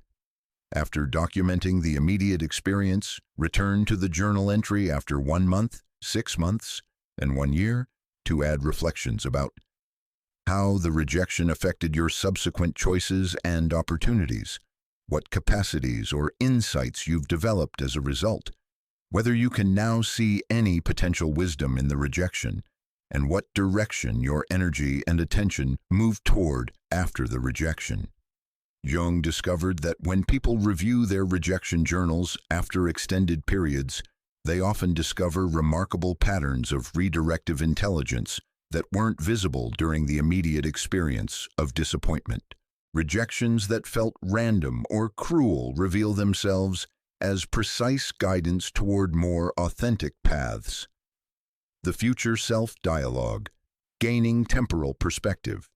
After documenting the immediate experience, return to the journal entry after 1 month, 6 months, and 1 year to add reflections about how the rejection affected your subsequent choices and opportunities, what capacities or insights you've developed as a result, whether you can now see any potential wisdom in the rejection, and what direction your energy and attention move toward after the rejection. Jung discovered that when people review their rejection journals after extended periods, they often discover remarkable patterns of redirective intelligence that weren't visible during the immediate experience of disappointment. Rejections that felt random or cruel reveal themselves as precise guidance toward more authentic paths. The future self-dialogue, gaining temporal perspective.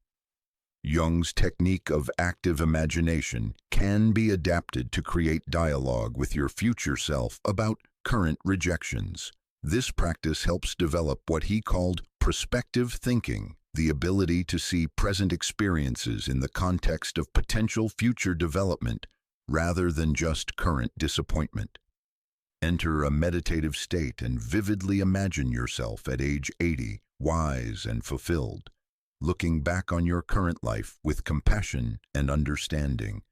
Jung's technique of active imagination can be adapted to create dialogue with your future self about current rejections. This practice helps develop what he called prospective thinking, the ability to see present experiences in the context of potential future development rather than just current disappointment. Enter a meditative state and vividly imagine yourself at age 80, wise and fulfilled, looking back on your current life with compassion and understanding.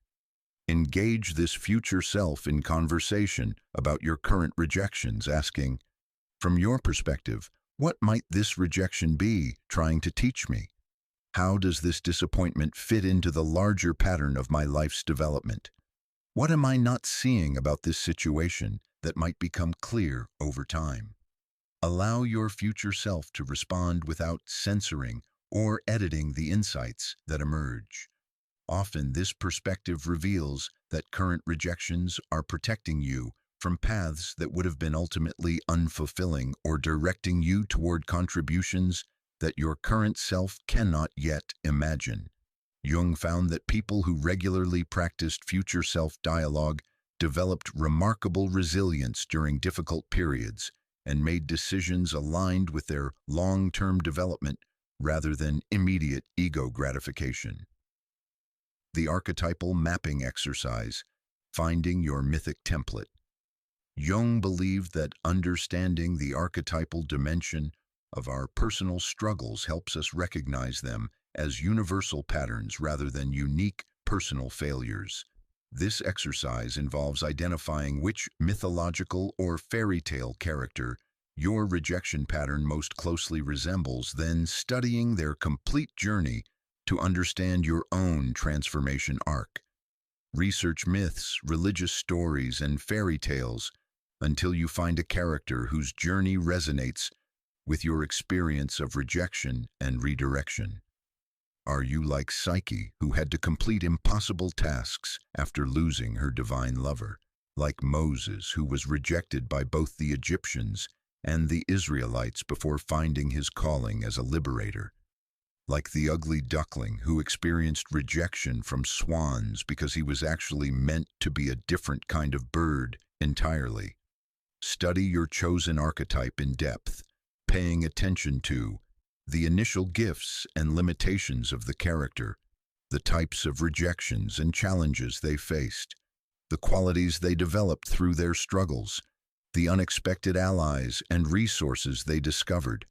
Engage this future self in conversation about your current rejections, asking, from your perspective, what might this rejection be trying to teach me? How does this disappointment fit into the larger pattern of my life's development? What am I not seeing about this situation that might become clear over time? Allow your future self to respond without censoring or editing the insights that emerge. Often, this perspective reveals that current rejections are protecting you from paths that would have been ultimately unfulfilling or directing you toward contributions that your current self cannot yet imagine. Jung found that people who regularly practiced future self-dialogue developed remarkable resilience during difficult periods and made decisions aligned with their long-term development rather than immediate ego gratification. The archetypal mapping exercise, finding your mythic template. Jung believed that understanding the archetypal dimension of our personal struggles helps us recognize them as universal patterns rather than unique personal failures. This exercise involves identifying which mythological or fairy tale character your rejection pattern most closely resembles, then studying their complete journey to understand your own transformation arc. Research myths, religious stories, and fairy tales until you find a character whose journey resonates with your experience of rejection and redirection. Are you like Psyche, who had to complete impossible tasks after losing her divine lover? Like Moses, who was rejected by both the Egyptians and the Israelites before finding his calling as a liberator? Like the ugly duckling, who experienced rejection from swans because he was actually meant to be a different kind of bird entirely? Study your chosen archetype in depth, paying attention to the initial gifts and limitations of the character, the types of rejections and challenges they faced, the qualities they developed through their struggles, the unexpected allies and resources they discovered,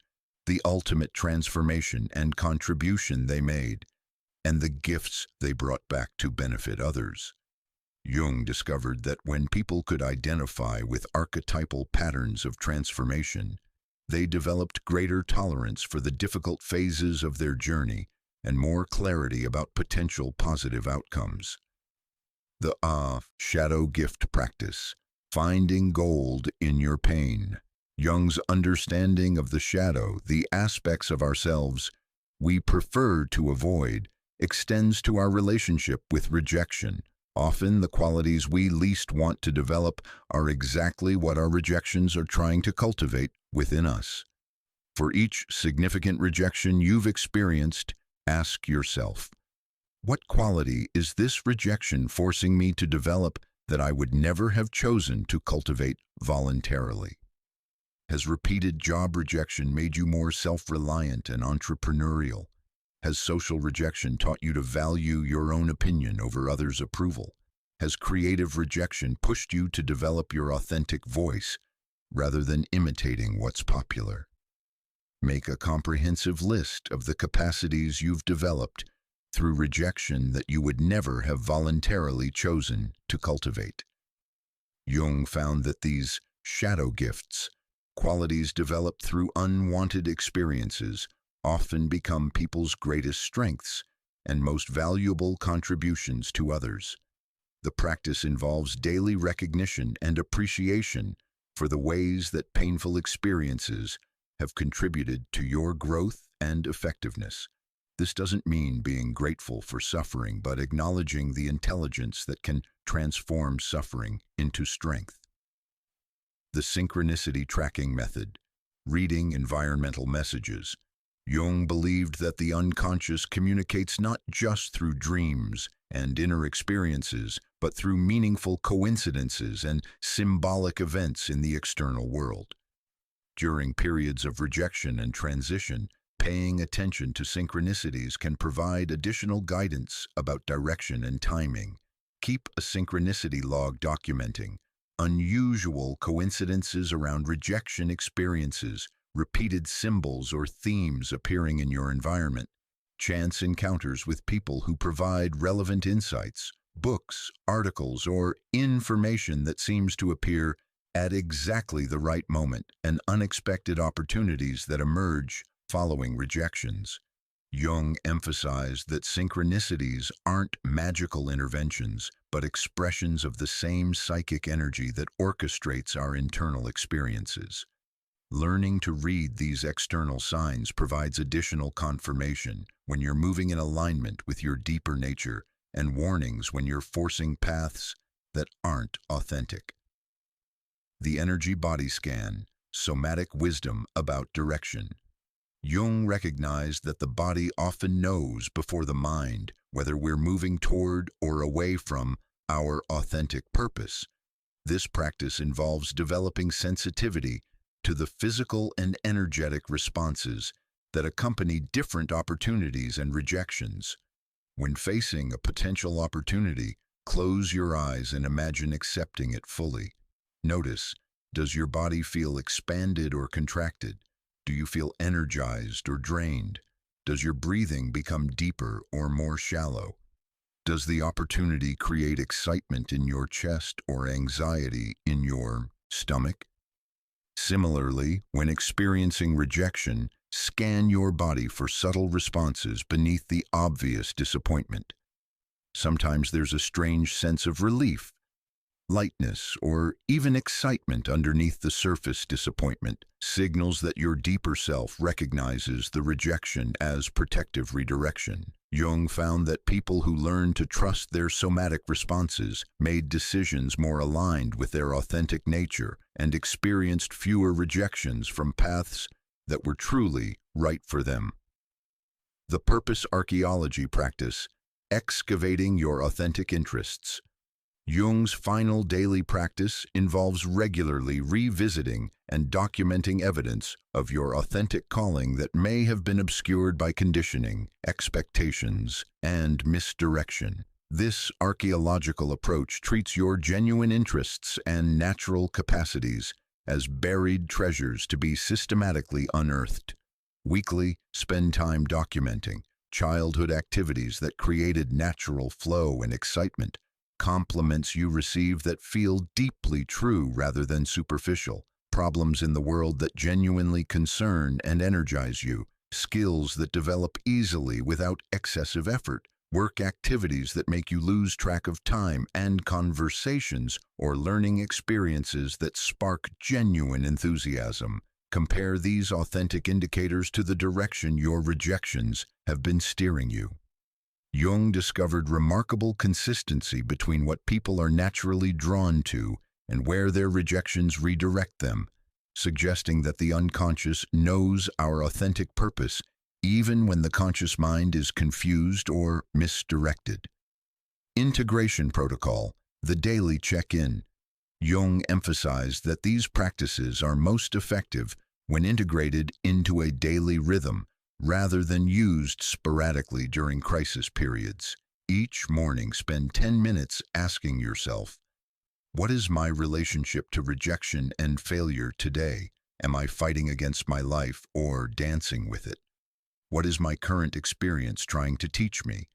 the ultimate transformation and contribution they made, and the gifts they brought back to benefit others. Jung discovered that when people could identify with archetypal patterns of transformation, they developed greater tolerance for the difficult phases of their journey and more clarity about potential positive outcomes. The shadow gift practice, finding gold in your pain. Jung's understanding of the shadow, the aspects of ourselves we prefer to avoid, extends to our relationship with rejection. Often, the qualities we least want to develop are exactly what our rejections are trying to cultivate within us. For each significant rejection you've experienced, ask yourself, what quality is this rejection forcing me to develop that I would never have chosen to cultivate voluntarily? Has repeated job rejection made you more self-reliant and entrepreneurial? Has social rejection taught you to value your own opinion over others' approval? Has creative rejection pushed you to develop your authentic voice rather than imitating what's popular? Make a comprehensive list of the capacities you've developed through rejection that you would never have voluntarily chosen to cultivate. Jung found that these shadow gifts, qualities developed through unwanted experiences, often become people's greatest strengths and most valuable contributions to others. The practice involves daily recognition and appreciation for the ways that painful experiences have contributed to your growth and effectiveness. This doesn't mean being grateful for suffering, but acknowledging the intelligence that can transform suffering into strength. The synchronicity tracking method, reading environmental messages. Jung believed that the unconscious communicates not just through dreams and inner experiences, but through meaningful coincidences and symbolic events in the external world. During periods of rejection and transition, paying attention to synchronicities can provide additional guidance about direction and timing. Keep a synchronicity log documenting unusual coincidences around rejection experiences, repeated symbols or themes appearing in your environment, chance encounters with people who provide relevant insights, books, articles, or information that seems to appear at exactly the right moment, and unexpected opportunities that emerge following rejections. Jung emphasized that synchronicities aren't magical interventions, but expressions of the same psychic energy that orchestrates our internal experiences. Learning to read these external signs provides additional confirmation when you're moving in alignment with your deeper nature, and warnings when you're forcing paths that aren't authentic. The energy body scan, somatic wisdom about direction. Jung recognized that the body often knows before the mind whether we're moving toward or away from our authentic purpose. This practice involves developing sensitivity to the physical and energetic responses that accompany different opportunities and rejections. When facing a potential opportunity, close your eyes and imagine accepting it fully. Notice, does your body feel expanded or contracted? Do you feel energized or drained? Does your breathing become deeper or more shallow? Does the opportunity create excitement in your chest or anxiety in your stomach? Similarly, when experiencing rejection, scan your body for subtle responses beneath the obvious disappointment. Sometimes there's a strange sense of relief, lightness, or even excitement underneath the surface disappointment, signals that your deeper self recognizes the rejection as protective redirection. Jung found that people who learned to trust their somatic responses made decisions more aligned with their authentic nature and experienced fewer rejections from paths that were truly right for them. The purpose archaeology practice, excavating your authentic interests. Jung's final daily practice involves regularly revisiting and documenting evidence of your authentic calling that may have been obscured by conditioning, expectations, and misdirection. This archaeological approach treats your genuine interests and natural capacities as buried treasures to be systematically unearthed. Weekly, spend time documenting childhood activities that created natural flow and excitement, compliments you receive that feel deeply true rather than superficial, problems in the world that genuinely concern and energize you, skills that develop easily without excessive effort, work activities that make you lose track of time, and conversations or learning experiences that spark genuine enthusiasm. Compare these authentic indicators to the direction your rejections have been steering you. Jung discovered remarkable consistency between what people are naturally drawn to and where their rejections redirect them, suggesting that the unconscious knows our authentic purpose even when the conscious mind is confused or misdirected. Integration protocol, the daily check-in. Jung emphasized that these practices are most effective when integrated into a daily rhythm, rather than used sporadically during crisis periods. Each morning, spend 10 minutes asking yourself, what is my relationship to rejection and failure today? Am I fighting against my life or dancing with it? What is my current experience trying to teach me?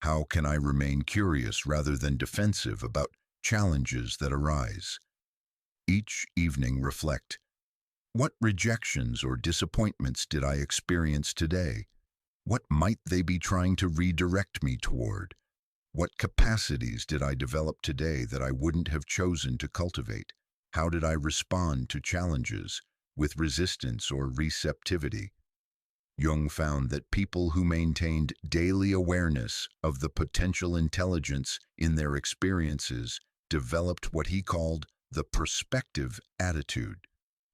How can I remain curious rather than defensive about challenges that arise? Each evening, reflect, what rejections or disappointments did I experience today? What might they be trying to redirect me toward? What capacities did I develop today that I wouldn't have chosen to cultivate? How did I respond to challenges, with resistance or receptivity? Jung found that people who maintained daily awareness of the potential intelligence in their experiences developed what he called the perspective attitude,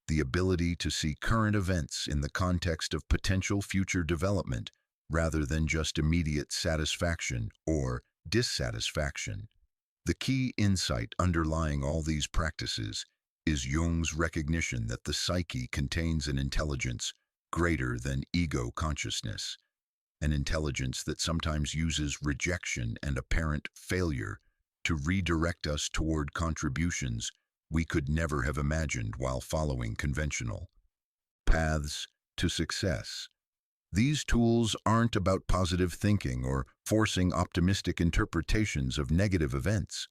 the ability to see current events in the context of potential future development rather than just immediate satisfaction or dissatisfaction. The key insight underlying all these practices is Jung's recognition that the psyche contains an intelligence greater than ego consciousness, an intelligence that sometimes uses rejection and apparent failure to redirect us toward contributions we could never have imagined while following conventional paths to success. These tools aren't about positive thinking or forcing optimistic interpretations of negative events.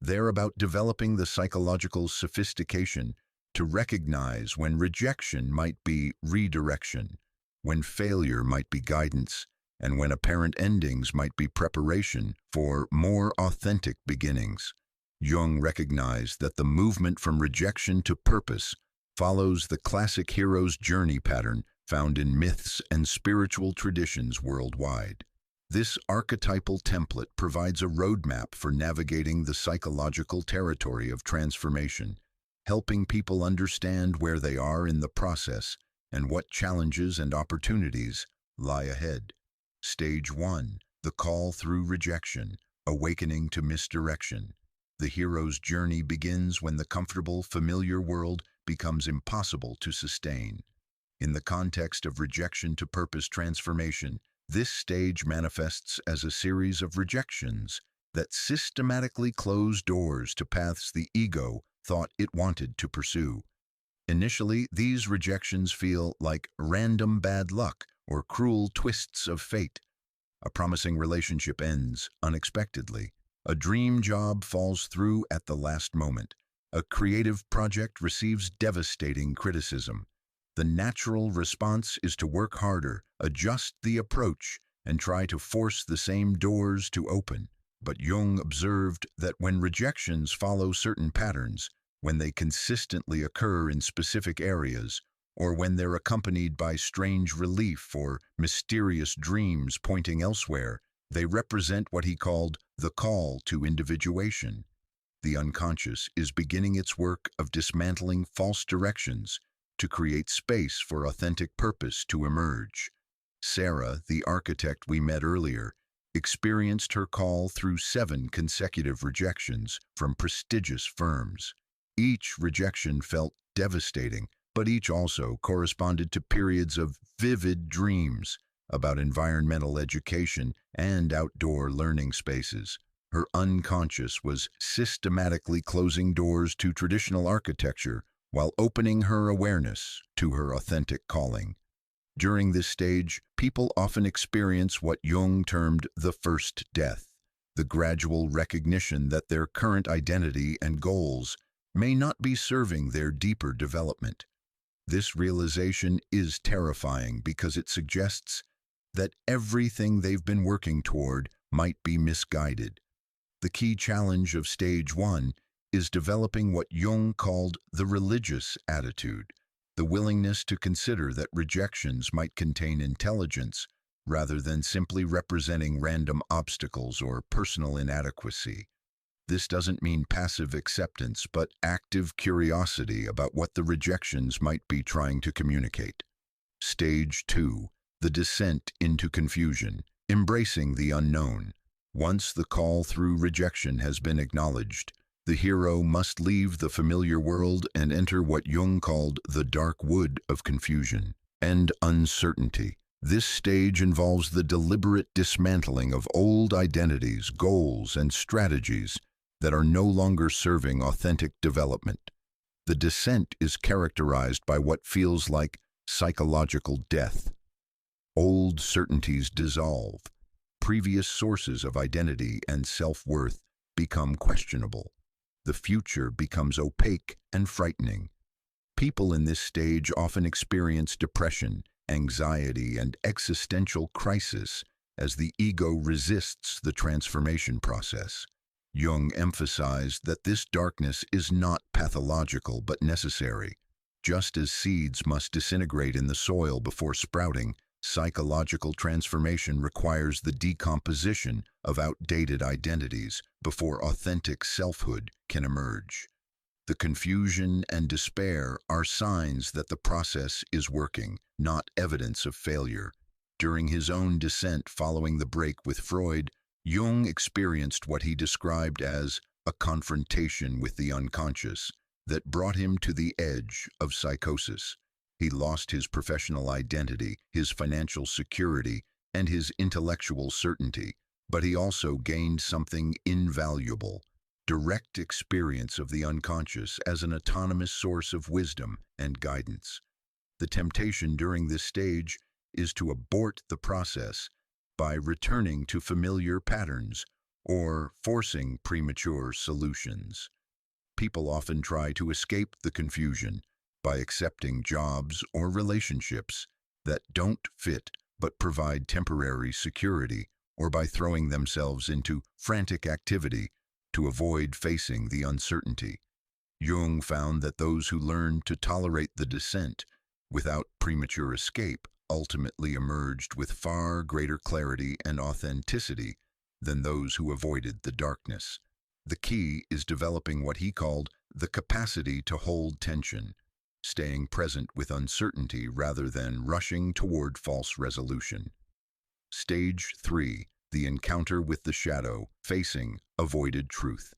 They're about developing the psychological sophistication to recognize when rejection might be redirection, when failure might be guidance, and when apparent endings might be preparation for more authentic beginnings. Jung recognized that the movement from rejection to purpose follows the classic hero's journey pattern found in myths and spiritual traditions worldwide. This archetypal template provides a roadmap for navigating the psychological territory of transformation, helping people understand where they are in the process and what challenges and opportunities lie ahead. Stage 1. The call through rejection, awakening to misdirection. The hero's journey begins when the comfortable, familiar world becomes impossible to sustain. In the context of rejection to purpose transformation, this stage manifests as a series of rejections that systematically close doors to paths the ego thought it wanted to pursue. Initially, these rejections feel like random bad luck or cruel twists of fate. A promising relationship ends unexpectedly. A dream job falls through at the last moment. A creative project receives devastating criticism. The natural response is to work harder, adjust the approach, and try to force the same doors to open. But Jung observed that when rejections follow certain patterns, when they consistently occur in specific areas, or when they're accompanied by strange relief or mysterious dreams pointing elsewhere, they represent what he called the call to individuation. The unconscious is beginning its work of dismantling false directions to create space for authentic purpose to emerge. Sarah, the architect we met earlier, experienced her call through 7 consecutive rejections from prestigious firms. Each rejection felt devastating, but each also corresponded to periods of vivid dreams about environmental education and outdoor learning spaces. Her unconscious was systematically closing doors to traditional architecture while opening her awareness to her authentic calling. During this stage, people often experience what Jung termed the first death, the gradual recognition that their current identity and goals may not be serving their deeper development. This realization is terrifying because it suggests that everything they've been working toward might be misguided. The key challenge of stage 1 is developing what Jung called the religious attitude, the willingness to consider that rejections might contain intelligence rather than simply representing random obstacles or personal inadequacy. This doesn't mean passive acceptance, but active curiosity about what the rejections might be trying to communicate. Stage 2. The descent into confusion, embracing the unknown. Once the call through rejection has been acknowledged, the hero must leave the familiar world and enter what Jung called the dark wood of confusion and uncertainty. This stage involves the deliberate dismantling of old identities, goals, and strategies that are no longer serving authentic development. The descent is characterized by what feels like psychological death. Old certainties dissolve. Previous sources of identity and self-worth become questionable. The future becomes opaque and frightening. People in this stage often experience depression, anxiety, and existential crisis as the ego resists the transformation process. Jung emphasized that this darkness is not pathological but necessary. Just as seeds must disintegrate in the soil before sprouting, psychological transformation requires the decomposition of outdated identities before authentic selfhood can emerge. The confusion and despair are signs that the process is working, not evidence of failure. During his own descent following the break with Freud, Jung experienced what he described as a confrontation with the unconscious that brought him to the edge of psychosis. He lost his professional identity, his financial security, and his intellectual certainty, but he also gained something invaluable: direct experience of the unconscious as an autonomous source of wisdom and guidance. The temptation during this stage is to abort the process by returning to familiar patterns or forcing premature solutions. People often try to escape the confusion by accepting jobs or relationships that don't fit but provide temporary security, or by throwing themselves into frantic activity to avoid facing the uncertainty. Jung found that those who learned to tolerate the descent without premature escape ultimately emerged with far greater clarity and authenticity than those who avoided the darkness. The key is developing what he called the capacity to hold tension, staying present with uncertainty rather than rushing toward false resolution. Stage 3. The encounter with the shadow, facing avoided truth.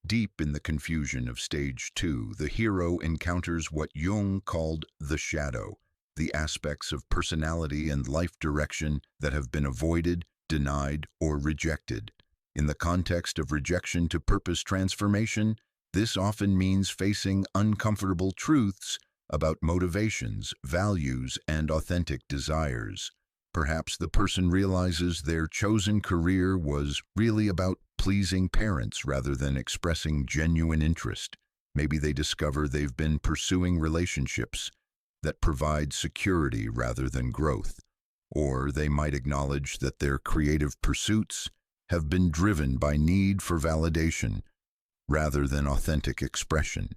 Deep in the confusion of Stage 2, the hero encounters what Jung called the shadow, the aspects of personality and life direction that have been avoided, denied, or rejected. In the context of rejection to purpose transformation, this often means facing uncomfortable truths about motivations, values, and authentic desires. Perhaps the person realizes their chosen career was really about pleasing parents rather than expressing genuine interest. Maybe they discover they've been pursuing relationships that provide security rather than growth. Or they might acknowledge that their creative pursuits have been driven by need for validation rather than authentic expression.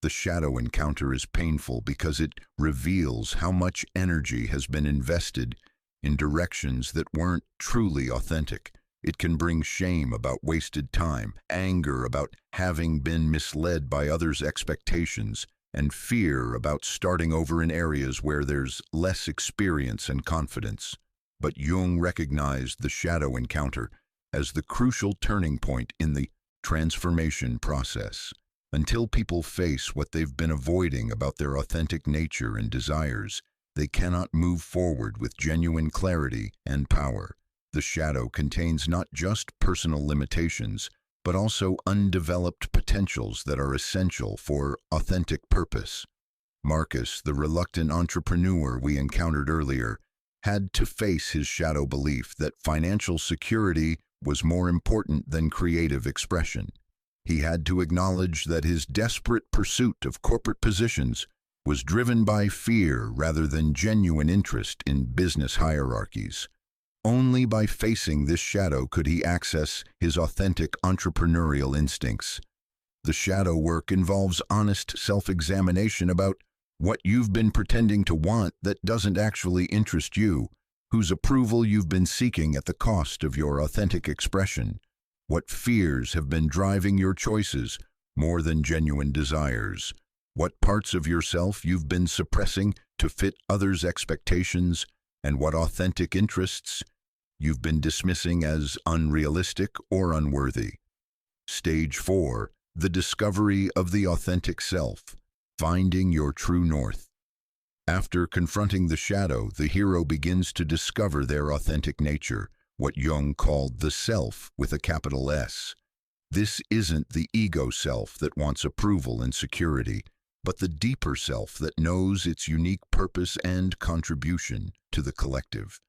The shadow encounter is painful because it reveals how much energy has been invested in directions that weren't truly authentic. It can bring shame about wasted time, anger about having been misled by others' expectations, and fear about starting over in areas where there's less experience and confidence. But Jung recognized the shadow encounter as the crucial turning point in the transformation process. Until people face what they've been avoiding about their authentic nature and desires, they cannot move forward with genuine clarity and power. The shadow contains not just personal limitations, but also undeveloped potentials that are essential for authentic purpose. Marcus, the reluctant entrepreneur we encountered earlier, had to face his shadow belief that financial security was more important than creative expression. He had to acknowledge that his desperate pursuit of corporate positions was driven by fear rather than genuine interest in business hierarchies. Only by facing this shadow could he access his authentic entrepreneurial instincts. The shadow work involves honest self-examination about what you've been pretending to want that doesn't actually interest you, whose approval you've been seeking at the cost of your authentic expression, what fears have been driving your choices more than genuine desires, what parts of yourself you've been suppressing to fit others' expectations, and what authentic interests you've been dismissing as unrealistic or unworthy. Stage 4. The discovery of the authentic self, finding your true north. After confronting the shadow, the hero begins to discover their authentic nature, what Jung called the self with a capital S. This isn't the ego self that wants approval and security, but the deeper self that knows its unique purpose and contribution to the collective.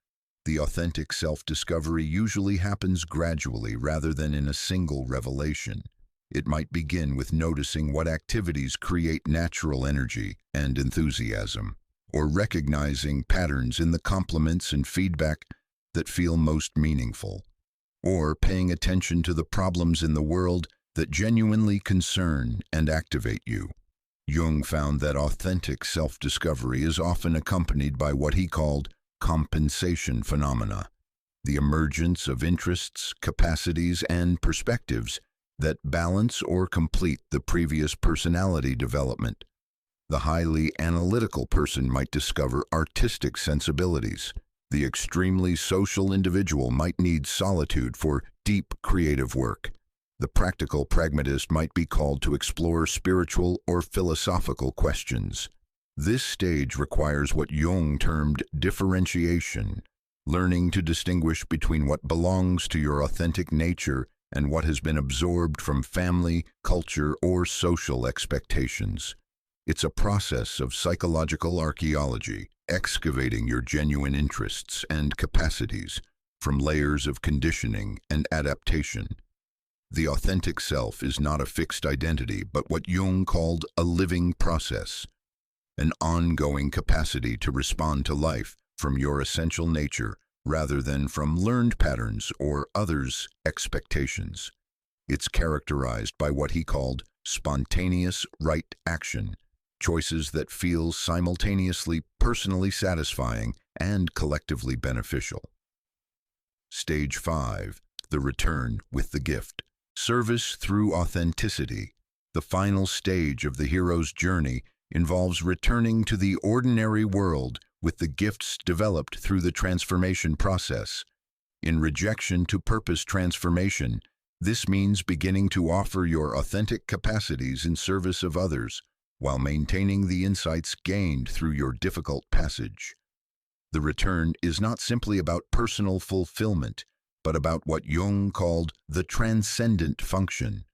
The authentic self-discovery usually happens gradually rather than in a single revelation. It might begin with noticing what activities create natural energy and enthusiasm, or recognizing patterns in the compliments and feedback that feel most meaningful, or paying attention to the problems in the world that genuinely concern and activate you. Jung found that authentic self-discovery is often accompanied by what he called compensation phenomena, the emergence of interests, capacities, and perspectives that balance or complete the previous personality development. The highly analytical person might discover artistic sensibilities. The extremely social individual might need solitude for deep creative work. The practical pragmatist might be called to explore spiritual or philosophical questions. This stage requires what Jung termed differentiation, learning to distinguish between what belongs to your authentic nature and what has been absorbed from family, culture, or social expectations. It's a process of psychological archaeology, excavating your genuine interests and capacities from layers of conditioning and adaptation. The authentic self is not a fixed identity, but what Jung called a living process, an ongoing capacity to respond to life from your essential nature rather than from learned patterns or others' expectations. It's characterized by what he called spontaneous right action, choices that feel simultaneously personally satisfying and collectively beneficial. Stage 5, the return with the gift. Service through authenticity. The final stage of the hero's journey involves returning to the ordinary world with the gifts developed through the transformation process. In Rejection to Purpose transformation, this means beginning to offer your authentic capacities in service of others while maintaining the insights gained through your difficult passage. The return is not simply about personal fulfillment, but about what Jung called the transcendent function,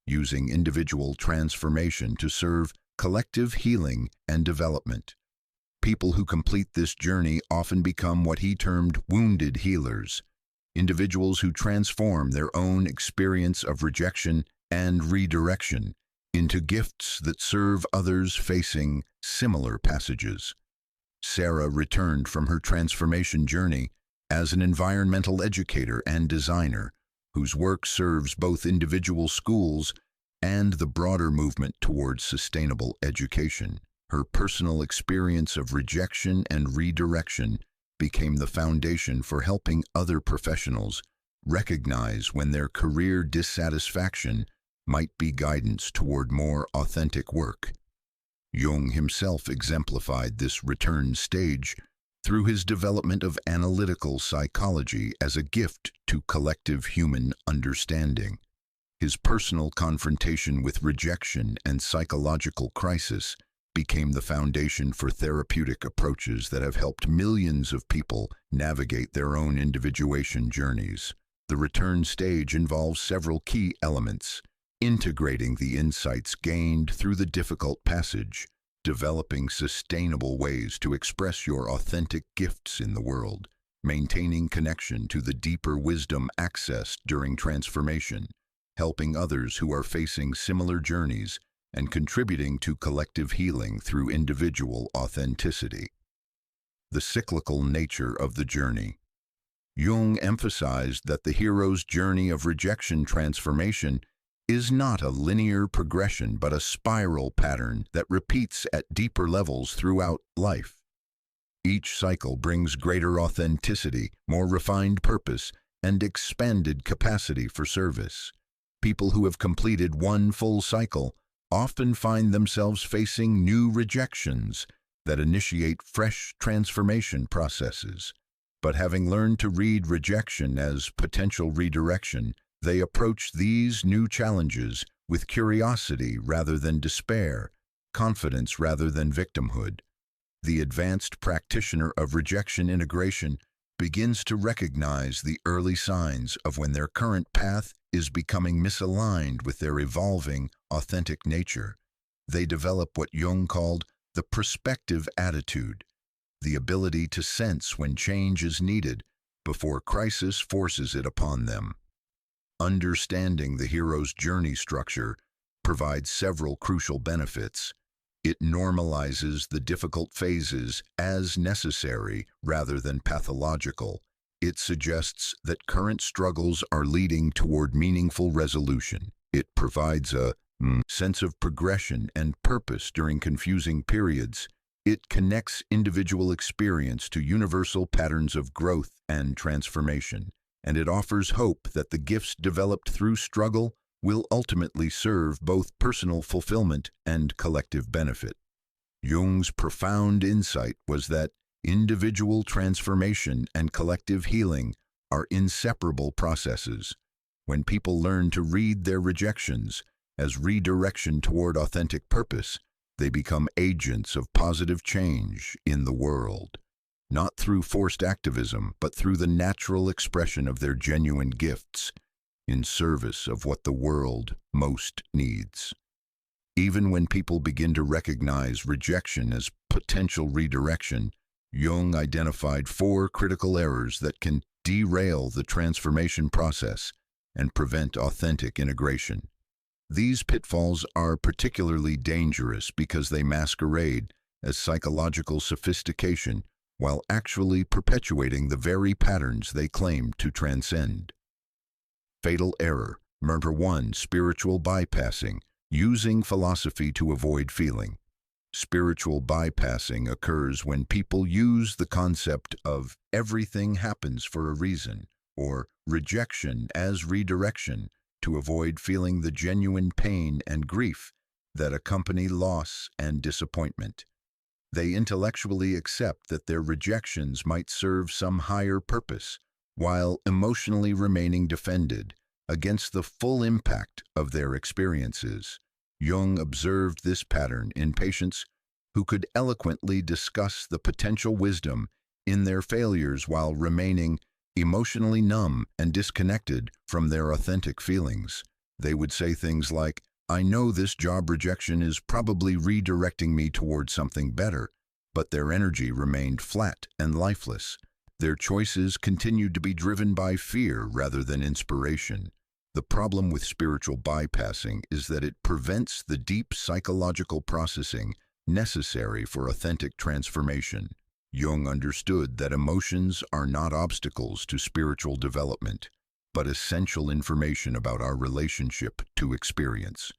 using individual transformation to serve collective healing and development. People who complete this journey often become what he termed wounded healers, individuals who transform their own experience of rejection and redirection into gifts that serve others facing similar passages. Sarah returned from her transformation journey as an environmental educator and designer whose work serves both individual schools and the broader movement towards sustainable education. Her personal experience of rejection and redirection became the foundation for helping other professionals recognize when their career dissatisfaction might be guidance toward more authentic work. Jung himself exemplified this return stage through his development of analytical psychology as a gift to collective human understanding. His personal confrontation with rejection and psychological crisis became the foundation for therapeutic approaches that have helped millions of people navigate their own individuation journeys. The return stage involves several key elements: integrating the insights gained through the difficult passage, developing sustainable ways to express your authentic gifts in the world, maintaining connection to the deeper wisdom accessed during transformation, helping others who are facing similar journeys, and contributing to collective healing through individual authenticity. The cyclical nature of the journey. Jung emphasized that the hero's journey of rejection transformation is not a linear progression but a spiral pattern that repeats at deeper levels throughout life. Each cycle brings greater authenticity, more refined purpose, and expanded capacity for service. People who have completed one full cycle often find themselves facing new rejections that initiate fresh transformation processes. But having learned to read rejection as potential redirection, they approach these new challenges with curiosity rather than despair, confidence rather than victimhood. The advanced practitioner of rejection integration begins to recognize the early signs of when their current path is becoming misaligned with their evolving, authentic nature. They develop what Jung called the prospective attitude, the ability to sense when change is needed before crisis forces it upon them. Understanding the hero's journey structure provides several crucial benefits. It normalizes the difficult phases as necessary rather than pathological. It suggests that current struggles are leading toward meaningful resolution. It provides a sense of progression and purpose during confusing periods. It connects individual experience to universal patterns of growth and transformation. And it offers hope that the gifts developed through struggle will ultimately serve both personal fulfillment and collective benefit. Jung's profound insight was that individual transformation and collective healing are inseparable processes. When people learn to read their rejections as redirection toward authentic purpose, they become agents of positive change in the world, not through forced activism, but through the natural expression of their genuine gifts in service of what the world most needs. Even when people begin to recognize rejection as potential redirection, Jung identified 4 critical errors that can derail the transformation process and prevent authentic integration. These pitfalls are particularly dangerous because they masquerade as psychological sophistication while actually perpetuating the very patterns they claim to transcend. Fatal error. Number 1. Spiritual bypassing, using philosophy to avoid feeling. Spiritual bypassing occurs when people use the concept of everything happens for a reason, or rejection as redirection, to avoid feeling the genuine pain and grief that accompany loss and disappointment. They intellectually accept that their rejections might serve some higher purpose, while emotionally remaining defended against the full impact of their experiences. Jung observed this pattern in patients who could eloquently discuss the potential wisdom in their failures while remaining emotionally numb and disconnected from their authentic feelings. They would say things like, "I know this job rejection is probably redirecting me toward something better," but their energy remained flat and lifeless. Their choices continued to be driven by fear rather than inspiration. The problem with spiritual bypassing is that it prevents the deep psychological processing necessary for authentic transformation. Jung understood that emotions are not obstacles to spiritual development, but essential information about our relationship to experience.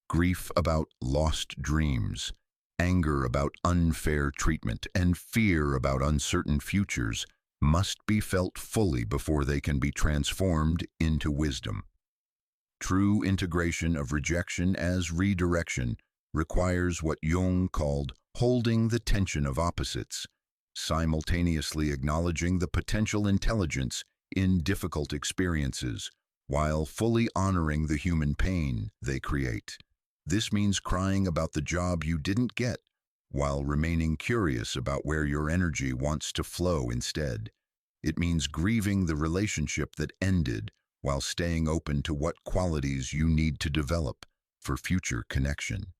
Grief about lost dreams, anger about unfair treatment, and fear about uncertain futures must be felt fully before they can be transformed into wisdom. True integration of rejection as redirection requires what Jung called holding the tension of opposites, simultaneously acknowledging the potential intelligence in difficult experiences, while fully honoring the human pain they create. This means crying about the job you didn't get, while remaining curious about where your energy wants to flow instead. It means grieving the relationship that ended, while staying open to what qualities you need to develop for future connection.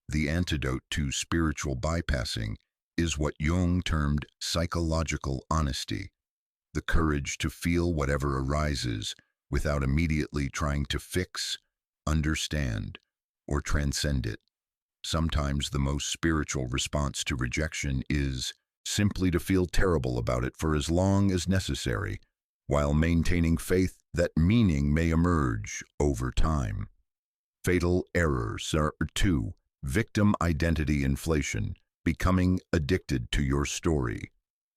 The antidote to spiritual bypassing is what Jung termed psychological honesty, the courage to feel whatever arises without immediately trying to fix, understand, or transcend it. Sometimes the most spiritual response to rejection is simply to feel terrible about it for as long as necessary, while maintaining faith that meaning may emerge over time. Fatal errors are 2. Victim identity inflation, becoming addicted to your story.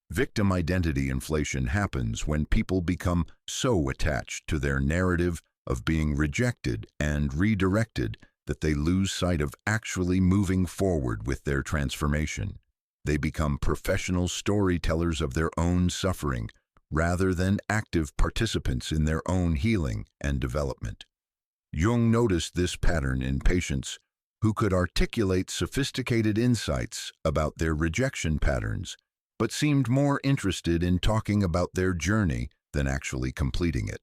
Victim identity inflation happens when people become so attached to their narrative of being rejected and redirected that they lose sight of actually moving forward with their transformation. They become professional storytellers of their own suffering, rather than active participants in their own healing and development. Jung noticed this pattern in patients who could articulate sophisticated insights about their rejection patterns, but seemed more interested in talking about their journey than actually completing it.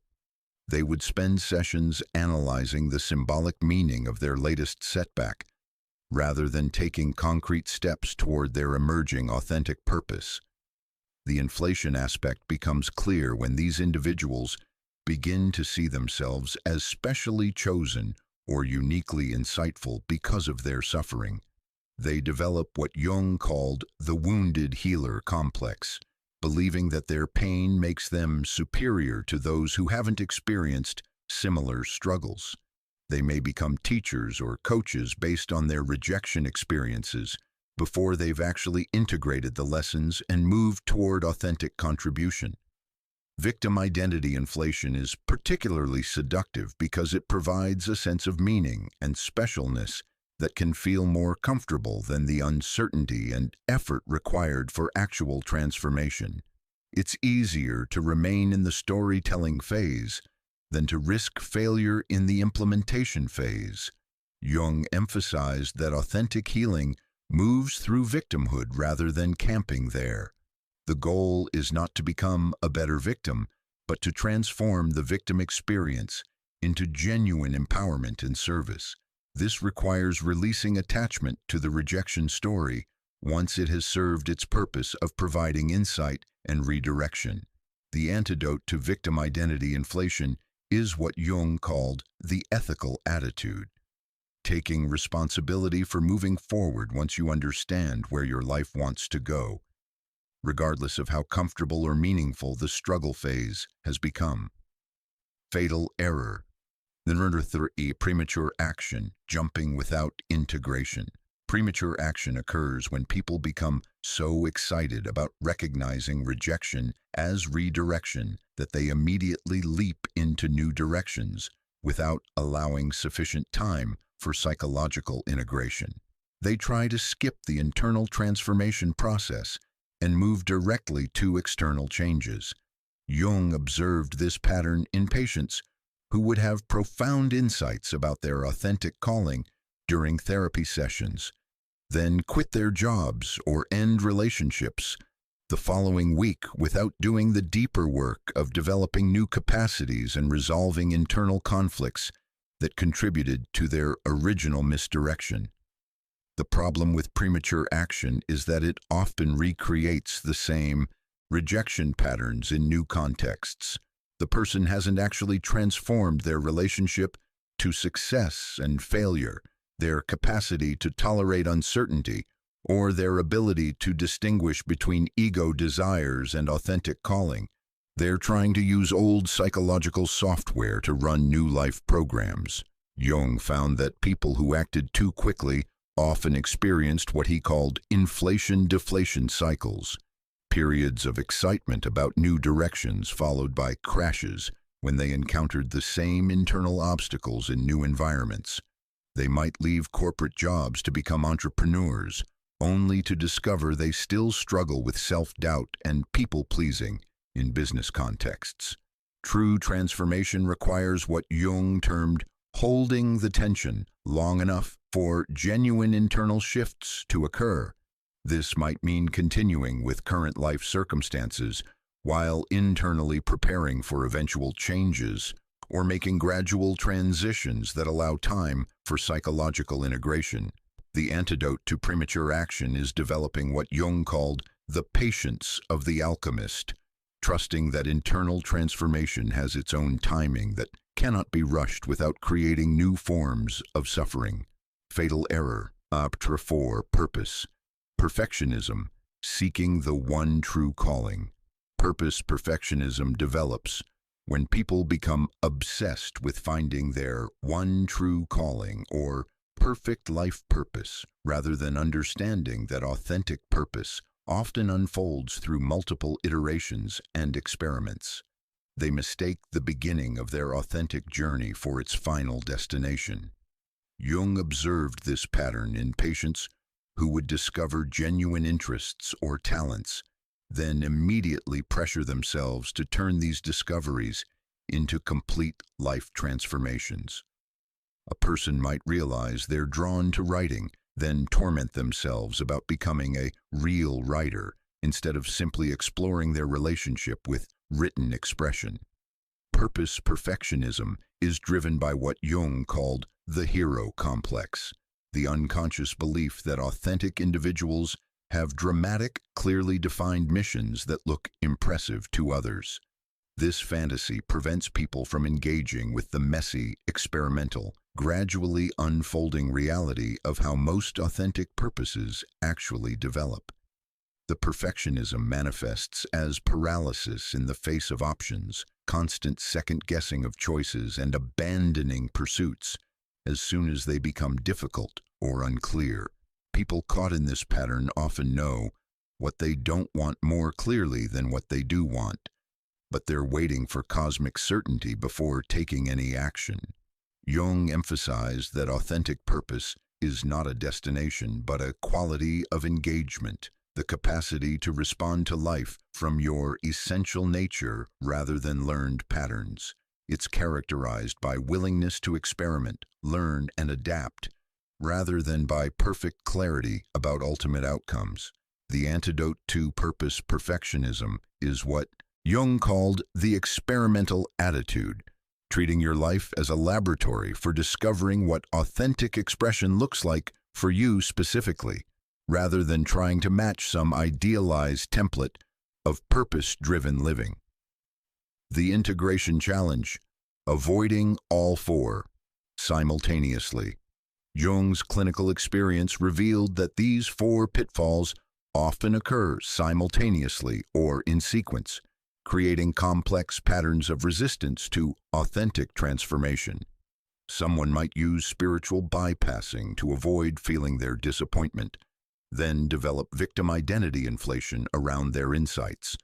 They would spend sessions analyzing the symbolic meaning of their latest setback, rather than taking concrete steps toward their emerging authentic purpose. The inflation aspect becomes clear when these individuals begin to see themselves as specially chosen or uniquely insightful because of their suffering. They develop what Jung called the wounded healer complex, believing that their pain makes them superior to those who haven't experienced similar struggles. They may become teachers or coaches based on their rejection experiences before they've actually integrated the lessons and moved toward authentic contribution. Victim identity inflation is particularly seductive because it provides a sense of meaning and specialness that can feel more comfortable than the uncertainty and effort required for actual transformation. It's easier to remain in the storytelling phase than to risk failure in the implementation phase. Jung emphasized that authentic healing moves through victimhood rather than camping there. The goal is not to become a better victim, but to transform the victim experience into genuine empowerment and service. This requires releasing attachment to the rejection story once it has served its purpose of providing insight and redirection. The antidote to victim identity inflation is what Jung called the ethical attitude, taking responsibility for moving forward once you understand where your life wants to go, regardless of how comfortable or meaningful the struggle phase has become. Fatal error. Number 3, premature action, jumping without integration. Premature action occurs when people become so excited about recognizing rejection as redirection that they immediately leap into new directions without allowing sufficient time for psychological integration. They try to skip the internal transformation process and move directly to external changes. Jung observed this pattern in patients who would have profound insights about their authentic calling during therapy sessions, then quit their jobs or end relationships the following week without doing the deeper work of developing new capacities and resolving internal conflicts that contributed to their original misdirection. The problem with premature action is that it often recreates the same rejection patterns in new contexts. The person hasn't actually transformed their relationship to success and failure, their capacity to tolerate uncertainty, or their ability to distinguish between ego desires and authentic calling. They're trying to use old psychological software to run new life programs. Jung found that people who acted too quickly often experienced what he called inflation-deflation cycles, periods of excitement about new directions followed by crashes when they encountered the same internal obstacles in new environments. They might leave corporate jobs to become entrepreneurs, only to discover they still struggle with self-doubt and people-pleasing in business contexts. True transformation requires what Jung termed holding the tension long enough for genuine internal shifts to occur. This might mean continuing with current life circumstances while internally preparing for eventual changes, or making gradual transitions that allow time for psychological integration. The antidote to premature action is developing what Jung called the patience of the alchemist, trusting that internal transformation has its own timing that cannot be rushed without creating new forms of suffering. Fatal error. Optra 4, purpose. Perfectionism, seeking the one true calling. Purpose perfectionism develops when people become obsessed with finding their one true calling or perfect life purpose, rather than understanding that authentic purpose often unfolds through multiple iterations and experiments. They mistake the beginning of their authentic journey for its final destination. Jung observed this pattern in patients who would discover genuine interests or talents, then immediately pressure themselves to turn these discoveries into complete life transformations. A person might realize they're drawn to writing, then torment themselves about becoming a real writer instead of simply exploring their relationship with written expression. Purpose perfectionism is driven by what Jung called the hero complex, the unconscious belief that authentic individuals have dramatic, clearly defined missions that look impressive to others. This fantasy prevents people from engaging with the messy, experimental, gradually unfolding reality of how most authentic purposes actually develop. The perfectionism manifests as paralysis in the face of options, constant second-guessing of choices, and abandoning pursuits as soon as they become difficult or unclear. People caught in this pattern often know what they don't want more clearly than what they do want, but they're waiting for cosmic certainty before taking any action. Jung emphasized that authentic purpose is not a destination, but a quality of engagement, the capacity to respond to life from your essential nature rather than learned patterns. It's characterized by willingness to experiment, learn, and adapt, rather than by perfect clarity about ultimate outcomes. The antidote to purpose perfectionism is what Jung called the experimental attitude, treating your life as a laboratory for discovering what authentic expression looks like for you specifically. rather than trying to match some idealized template of purpose-driven living. The integration challenge: avoiding all four simultaneously. Jung's clinical experience revealed that these four pitfalls often occur simultaneously or in sequence, creating complex patterns of resistance to authentic transformation. Someone might use spiritual bypassing to avoid feeling their disappointment, then develop victim identity inflation around their insights,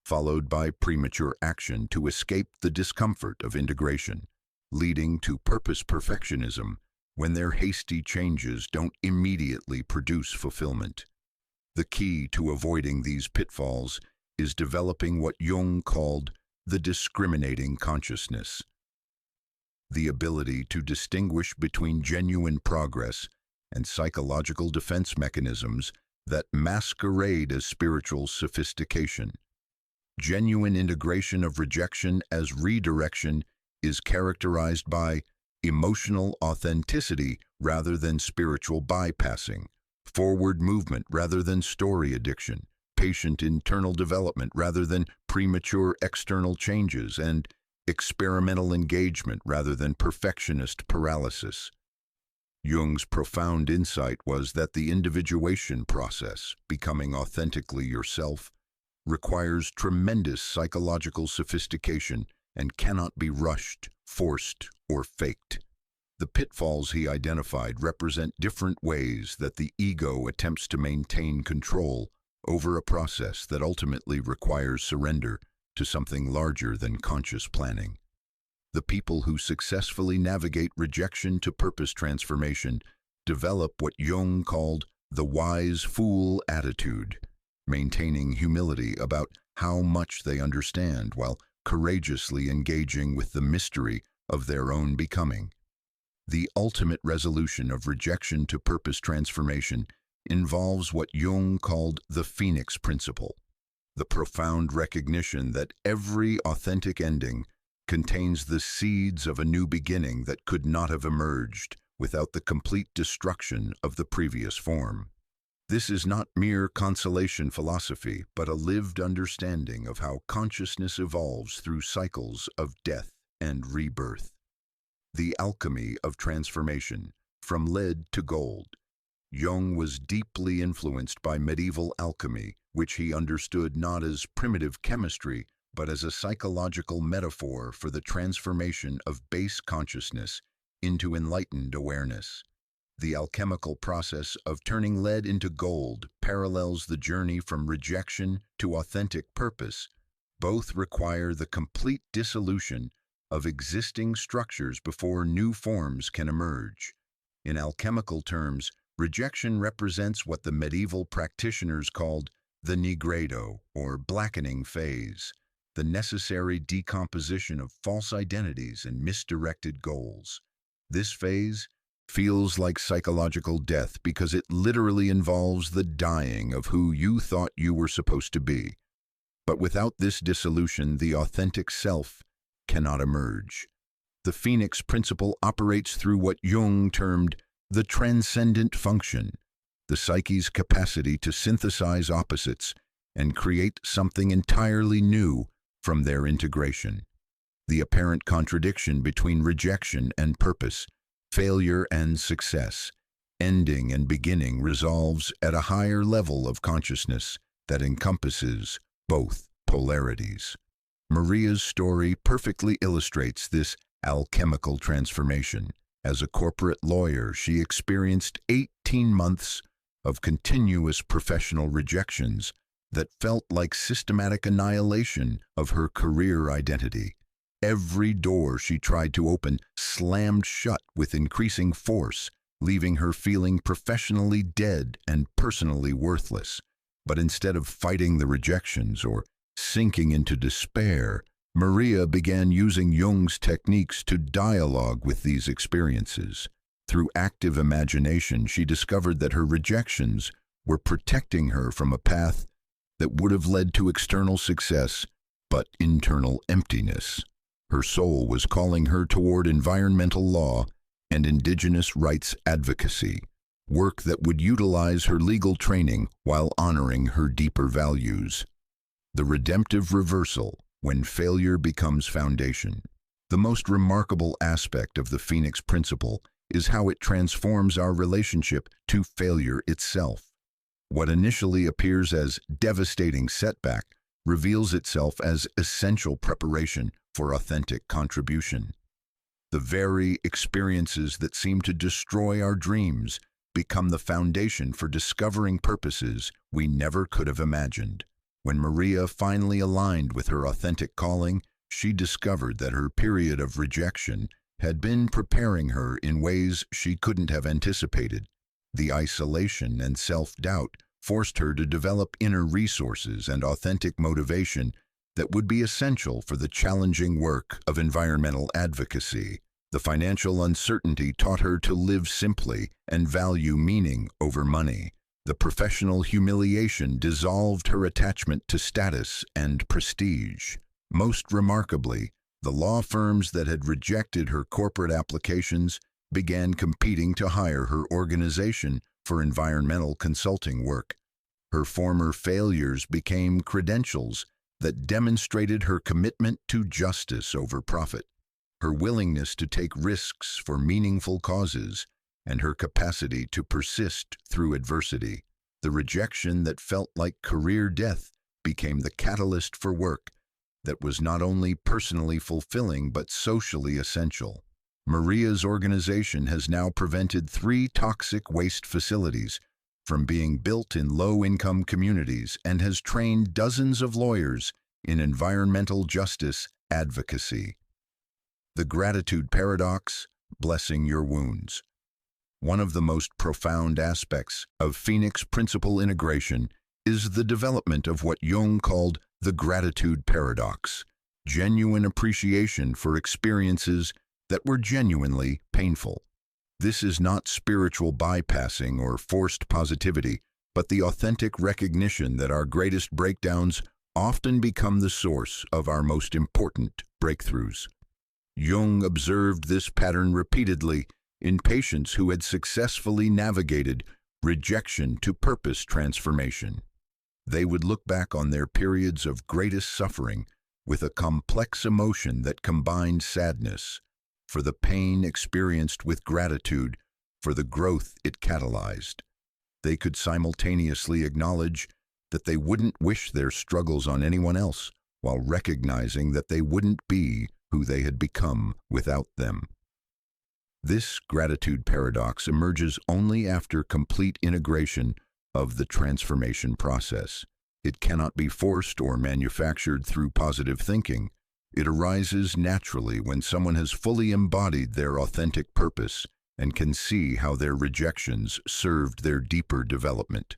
followed by premature action to escape the discomfort of integration, leading to purpose perfectionism when their hasty changes don't immediately produce fulfillment. The key to avoiding these pitfalls is developing what Jung called the discriminating consciousness, the ability to distinguish between genuine progress and psychological defense mechanisms that masquerade as spiritual sophistication. Genuine integration of rejection as redirection is characterized by emotional authenticity rather than spiritual bypassing, forward movement rather than story addiction, patient internal development rather than premature external changes, and experimental engagement rather than perfectionist paralysis. Jung's profound insight was that the individuation process, becoming authentically yourself, requires tremendous psychological sophistication and cannot be rushed, forced, or faked. The pitfalls he identified represent different ways that the ego attempts to maintain control over a process that ultimately requires surrender to something larger than conscious planning. The people who successfully navigate rejection to purpose transformation develop what Jung called the wise fool attitude, maintaining humility about how much they understand while courageously engaging with the mystery of their own becoming. The ultimate resolution of rejection to purpose transformation involves what Jung called the Phoenix Principle, the profound recognition that every authentic ending contains the seeds of a new beginning that could not have emerged without the complete destruction of the previous form. This is not mere consolation philosophy, but a lived understanding of how consciousness evolves through cycles of death and rebirth. The alchemy of transformation, from lead to gold. Jung was deeply influenced by medieval alchemy, which he understood not as primitive chemistry, but as a psychological metaphor for the transformation of base consciousness into enlightened awareness. The alchemical process of turning lead into gold parallels the journey from rejection to authentic purpose. Both require the complete dissolution of existing structures before new forms can emerge. In alchemical terms, rejection represents what the medieval practitioners called the nigredo, or blackening phase, the necessary decomposition of false identities and misdirected goals. This phase feels like psychological death because it literally involves the dying of who you thought you were supposed to be. But without this dissolution, the authentic self cannot emerge. The Phoenix Principle operates through what Jung termed the transcendent function, the psyche's capacity to synthesize opposites and create something entirely new from their integration. The apparent contradiction between rejection and purpose, failure and success, ending and beginning resolves at a higher level of consciousness that encompasses both polarities. Maria's story perfectly illustrates this alchemical transformation. As a corporate lawyer, she experienced 18 months of continuous professional rejections that felt like systematic annihilation of her career identity. Every door she tried to open slammed shut with increasing force, leaving her feeling professionally dead and personally worthless. But instead of fighting the rejections or sinking into despair, Maria began using Jung's techniques to dialogue with these experiences. Through active imagination, she discovered that her rejections were protecting her from a path that would have led to external success, but internal emptiness. Her soul was calling her toward environmental law and indigenous rights advocacy, work that would utilize her legal training while honoring her deeper values. The redemptive reversal, when failure becomes foundation. The most remarkable aspect of the Phoenix Principle is how it transforms our relationship to failure itself. What initially appears as devastating setback reveals itself as essential preparation for authentic contribution. The very experiences that seem to destroy our dreams become the foundation for discovering purposes we never could have imagined. When Maria finally aligned with her authentic calling, she discovered that her period of rejection had been preparing her in ways she couldn't have anticipated. The isolation and self-doubt forced her to develop inner resources and authentic motivation that would be essential for the challenging work of environmental advocacy. The financial uncertainty taught her to live simply and value meaning over money. The professional humiliation dissolved her attachment to status and prestige. Most remarkably, the law firms that had rejected her corporate applications began competing to hire her organization for environmental consulting work. Her former failures became credentials that demonstrated her commitment to justice over profit, her willingness to take risks for meaningful causes, and her capacity to persist through adversity. The rejection that felt like career death became the catalyst for work that was not only personally fulfilling but socially essential. Maria's organization has now prevented 3 toxic waste facilities from being built in low-income communities and has trained dozens of lawyers in environmental justice advocacy. The gratitude paradox, blessing your wounds. One of the most profound aspects of Phoenix Principle integration is the development of what Jung called the gratitude paradox, genuine appreciation for experiences that were genuinely painful. This is not spiritual bypassing or forced positivity, but the authentic recognition that our greatest breakdowns often become the source of our most important breakthroughs. Jung observed this pattern repeatedly in patients who had successfully navigated rejection to purpose transformation. They would look back on their periods of greatest suffering with a complex emotion that combined sadness for the pain experienced with gratitude for the growth it catalyzed. They could simultaneously acknowledge that they wouldn't wish their struggles on anyone else, while recognizing that they wouldn't be who they had become without them. This gratitude paradox emerges only after complete integration of the transformation process. It cannot be forced or manufactured through positive thinking. It arises naturally when someone has fully embodied their authentic purpose and can see how their rejections served their deeper development.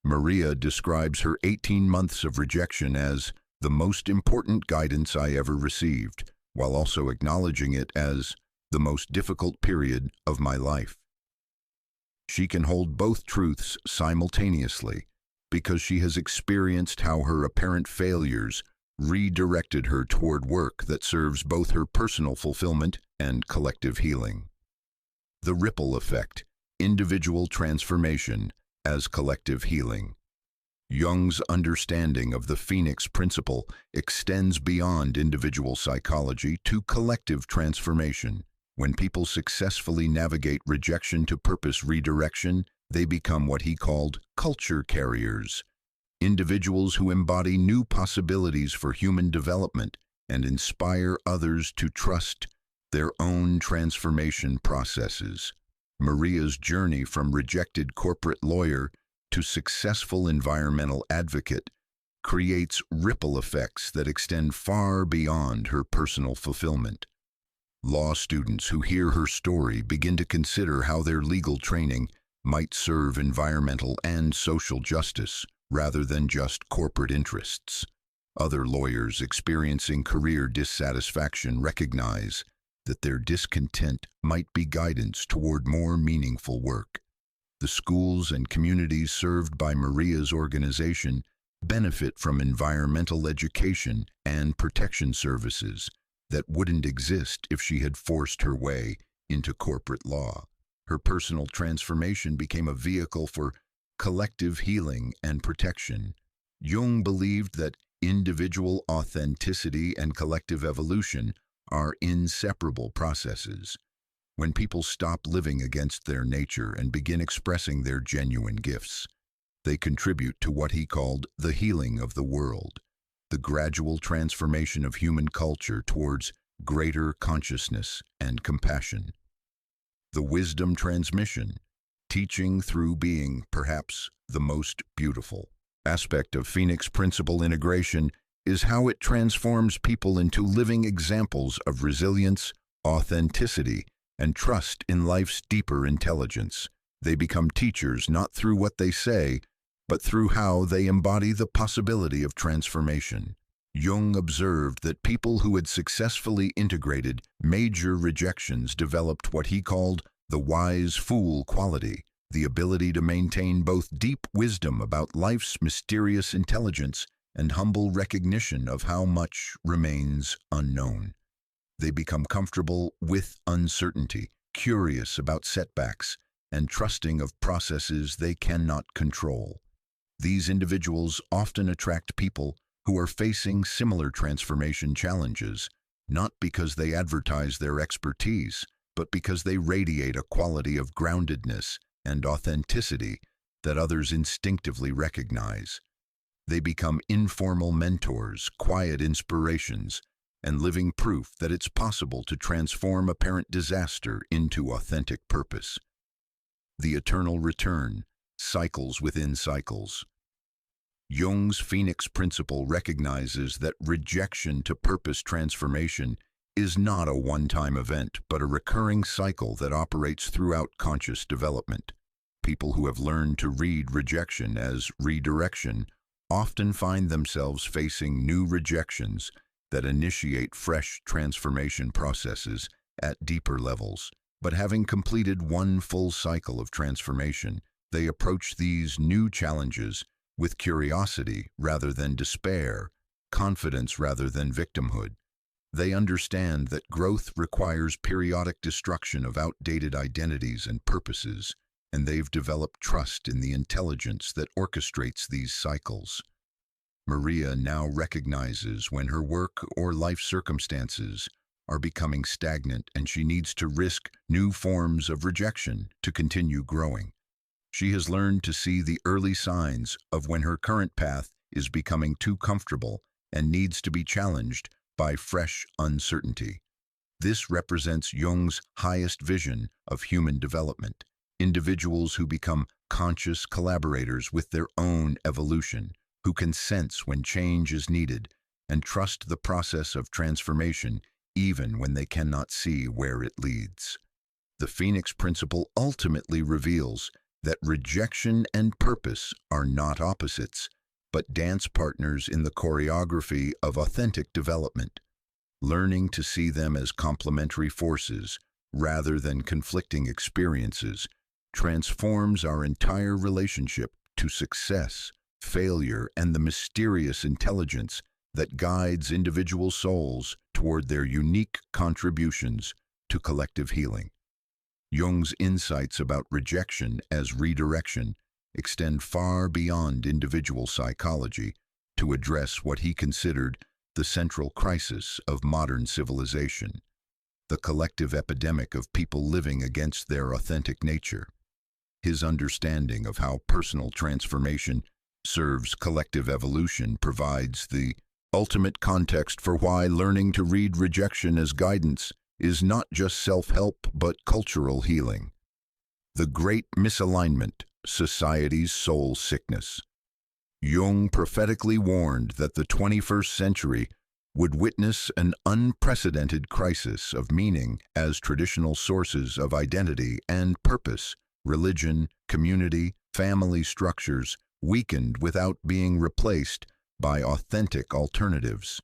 Maria describes her 18 months of rejection as the most important guidance I ever received, while also acknowledging it as the most difficult period of my life. She can hold both truths simultaneously because she has experienced how her apparent failures redirected her toward work that serves both her personal fulfillment and collective healing. The ripple effect, individual transformation as collective healing. Jung's understanding of the Phoenix Principle extends beyond individual psychology to collective transformation. When people successfully navigate rejection to purpose redirection, they become what he called culture carriers, individuals who embody new possibilities for human development and inspire others to trust their own transformation processes. Maria's journey from rejected corporate lawyer to successful environmental advocate creates ripple effects that extend far beyond her personal fulfillment. Law students who hear her story begin to consider how their legal training might serve environmental and social justice rather than just corporate interests. Other lawyers experiencing career dissatisfaction recognize that their discontent might be guidance toward more meaningful work. The schools and communities served by Maria's organization benefit from environmental education and protection services that wouldn't exist if she had forced her way into corporate law. Her personal transformation became a vehicle for collective healing and protection. Jung believed that individual authenticity and collective evolution are inseparable processes. When people stop living against their nature and begin expressing their genuine gifts, they contribute to what he called the healing of the world, the gradual transformation of human culture towards greater consciousness and compassion. The wisdom transmission, teaching through being, perhaps the most beautiful aspect of Phoenix Principle integration, is how it transforms people into living examples of resilience, authenticity, and trust in life's deeper intelligence. They become teachers not through what they say, but through how they embody the possibility of transformation. Jung observed that people who had successfully integrated major rejections developed what he called the wise fool quality, the ability to maintain both deep wisdom about life's mysterious intelligence and humble recognition of how much remains unknown. They become comfortable with uncertainty, curious about setbacks, and trusting of processes they cannot control. These individuals often attract people who are facing similar transformation challenges, not because they advertise their expertise, but because they radiate a quality of groundedness and authenticity that others instinctively recognize. They become informal mentors, quiet inspirations, and living proof that it's possible to transform apparent disaster into authentic purpose. The eternal return, cycles within cycles. Jung's Phoenix Principle recognizes that rejection to purpose transformation is not a one-time event, but a recurring cycle that operates throughout conscious development. People who have learned to read rejection as redirection often find themselves facing new rejections that initiate fresh transformation processes at deeper levels. But having completed one full cycle of transformation, they approach these new challenges with curiosity rather than despair, confidence rather than victimhood. They understand that growth requires periodic destruction of outdated identities and purposes, and they've developed trust in the intelligence that orchestrates these cycles. Maria now recognizes when her work or life circumstances are becoming stagnant and she needs to risk new forms of rejection to continue growing. She has learned to see the early signs of when her current path is becoming too comfortable and needs to be challenged by fresh uncertainty. This represents Jung's highest vision of human development, individuals who become conscious collaborators with their own evolution, who can sense when change is needed and trust the process of transformation even when they cannot see where it leads. The Phoenix Principle ultimately reveals that rejection and purpose are not opposites, but dance partners in the choreography of authentic development. Learning to see them as complementary forces rather than conflicting experiences transforms our entire relationship to success, failure, and the mysterious intelligence that guides individual souls toward their unique contributions to collective healing. Jung's insights about rejection as redirection extend far beyond individual psychology to address what he considered the central crisis of modern civilization, the collective epidemic of people living against their authentic nature. His understanding of how personal transformation serves collective evolution provides the ultimate context for why learning to read rejection as guidance is not just self-help but cultural healing. The Great Misalignment, Society's Soul Sickness. Jung prophetically warned that the 21st century would witness an unprecedented crisis of meaning as traditional sources of identity and purpose, religion, community, family structures, weakened without being replaced by authentic alternatives.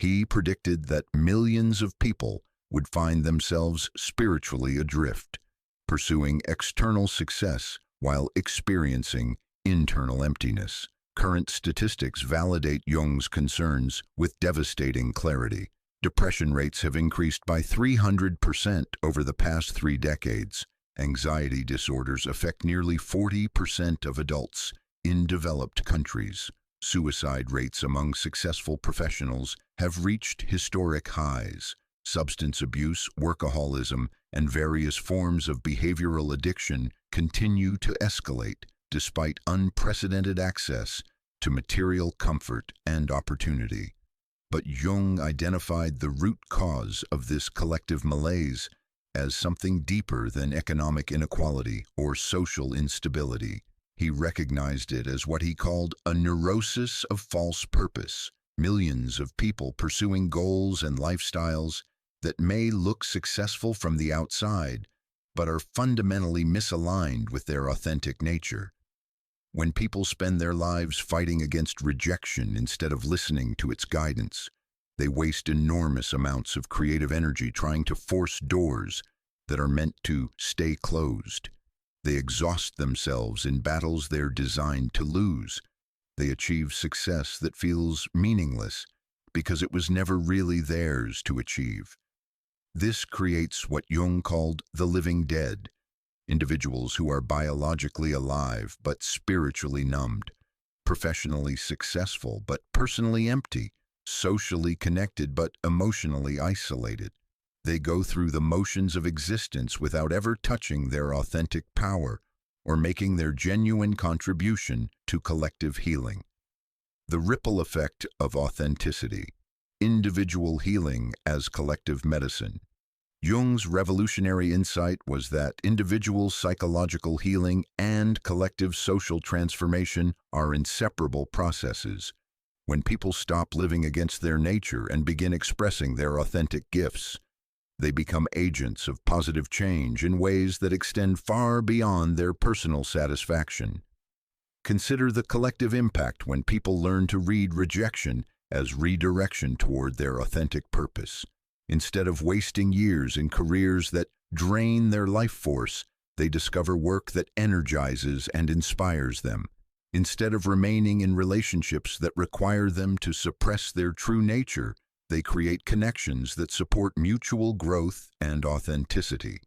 He predicted that millions of people would find themselves spiritually adrift, pursuing external success while experiencing internal emptiness. Current statistics validate Jung's concerns with devastating clarity. Depression rates have increased by 300% over the past 3 decades, Anxiety disorders affect nearly 40% of adults in developed countries. Suicide rates among successful professionals have reached historic highs. Substance abuse, workaholism, and various forms of behavioral addiction continue to escalate despite unprecedented access to material comfort and opportunity. But Jung identified the root cause of this collective malaise as something deeper than economic inequality or social instability. He recognized it as what he called a neurosis of false purpose. Millions of people pursuing goals and lifestyles that may look successful from the outside, but are fundamentally misaligned with their authentic nature. When people spend their lives fighting against rejection instead of listening to its guidance, they waste enormous amounts of creative energy trying to force doors that are meant to stay closed. They exhaust themselves in battles they're designed to lose. They achieve success that feels meaningless because it was never really theirs to achieve. This creates what Jung called the living dead, individuals who are biologically alive but spiritually numbed, professionally successful but personally empty, socially connected but emotionally isolated. They go through the motions of existence without ever touching their authentic power or making their genuine contribution to collective healing. The ripple effect of authenticity. Individual healing as collective medicine. Jung's revolutionary insight was that individual psychological healing and collective social transformation are inseparable processes. When people stop living against their nature and begin expressing their authentic gifts, they become agents of positive change in ways that extend far beyond their personal satisfaction. Consider the collective impact when people learn to read rejection as redirection toward their authentic purpose. Instead of wasting years in careers that drain their life force, they discover work that energizes and inspires them. Instead of remaining in relationships that require them to suppress their true nature, they create connections that support mutual growth and authenticity.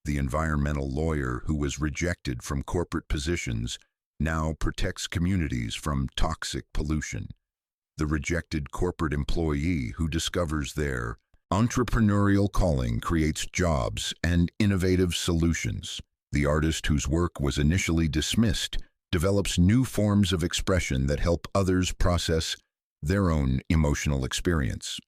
The environmental lawyer who was rejected from corporate positions now protects communities from toxic pollution. The rejected corporate employee who discovers their entrepreneurial calling creates jobs and innovative solutions. The artist whose work was initially dismissed develops new forms of expression that help others process their own emotional experience.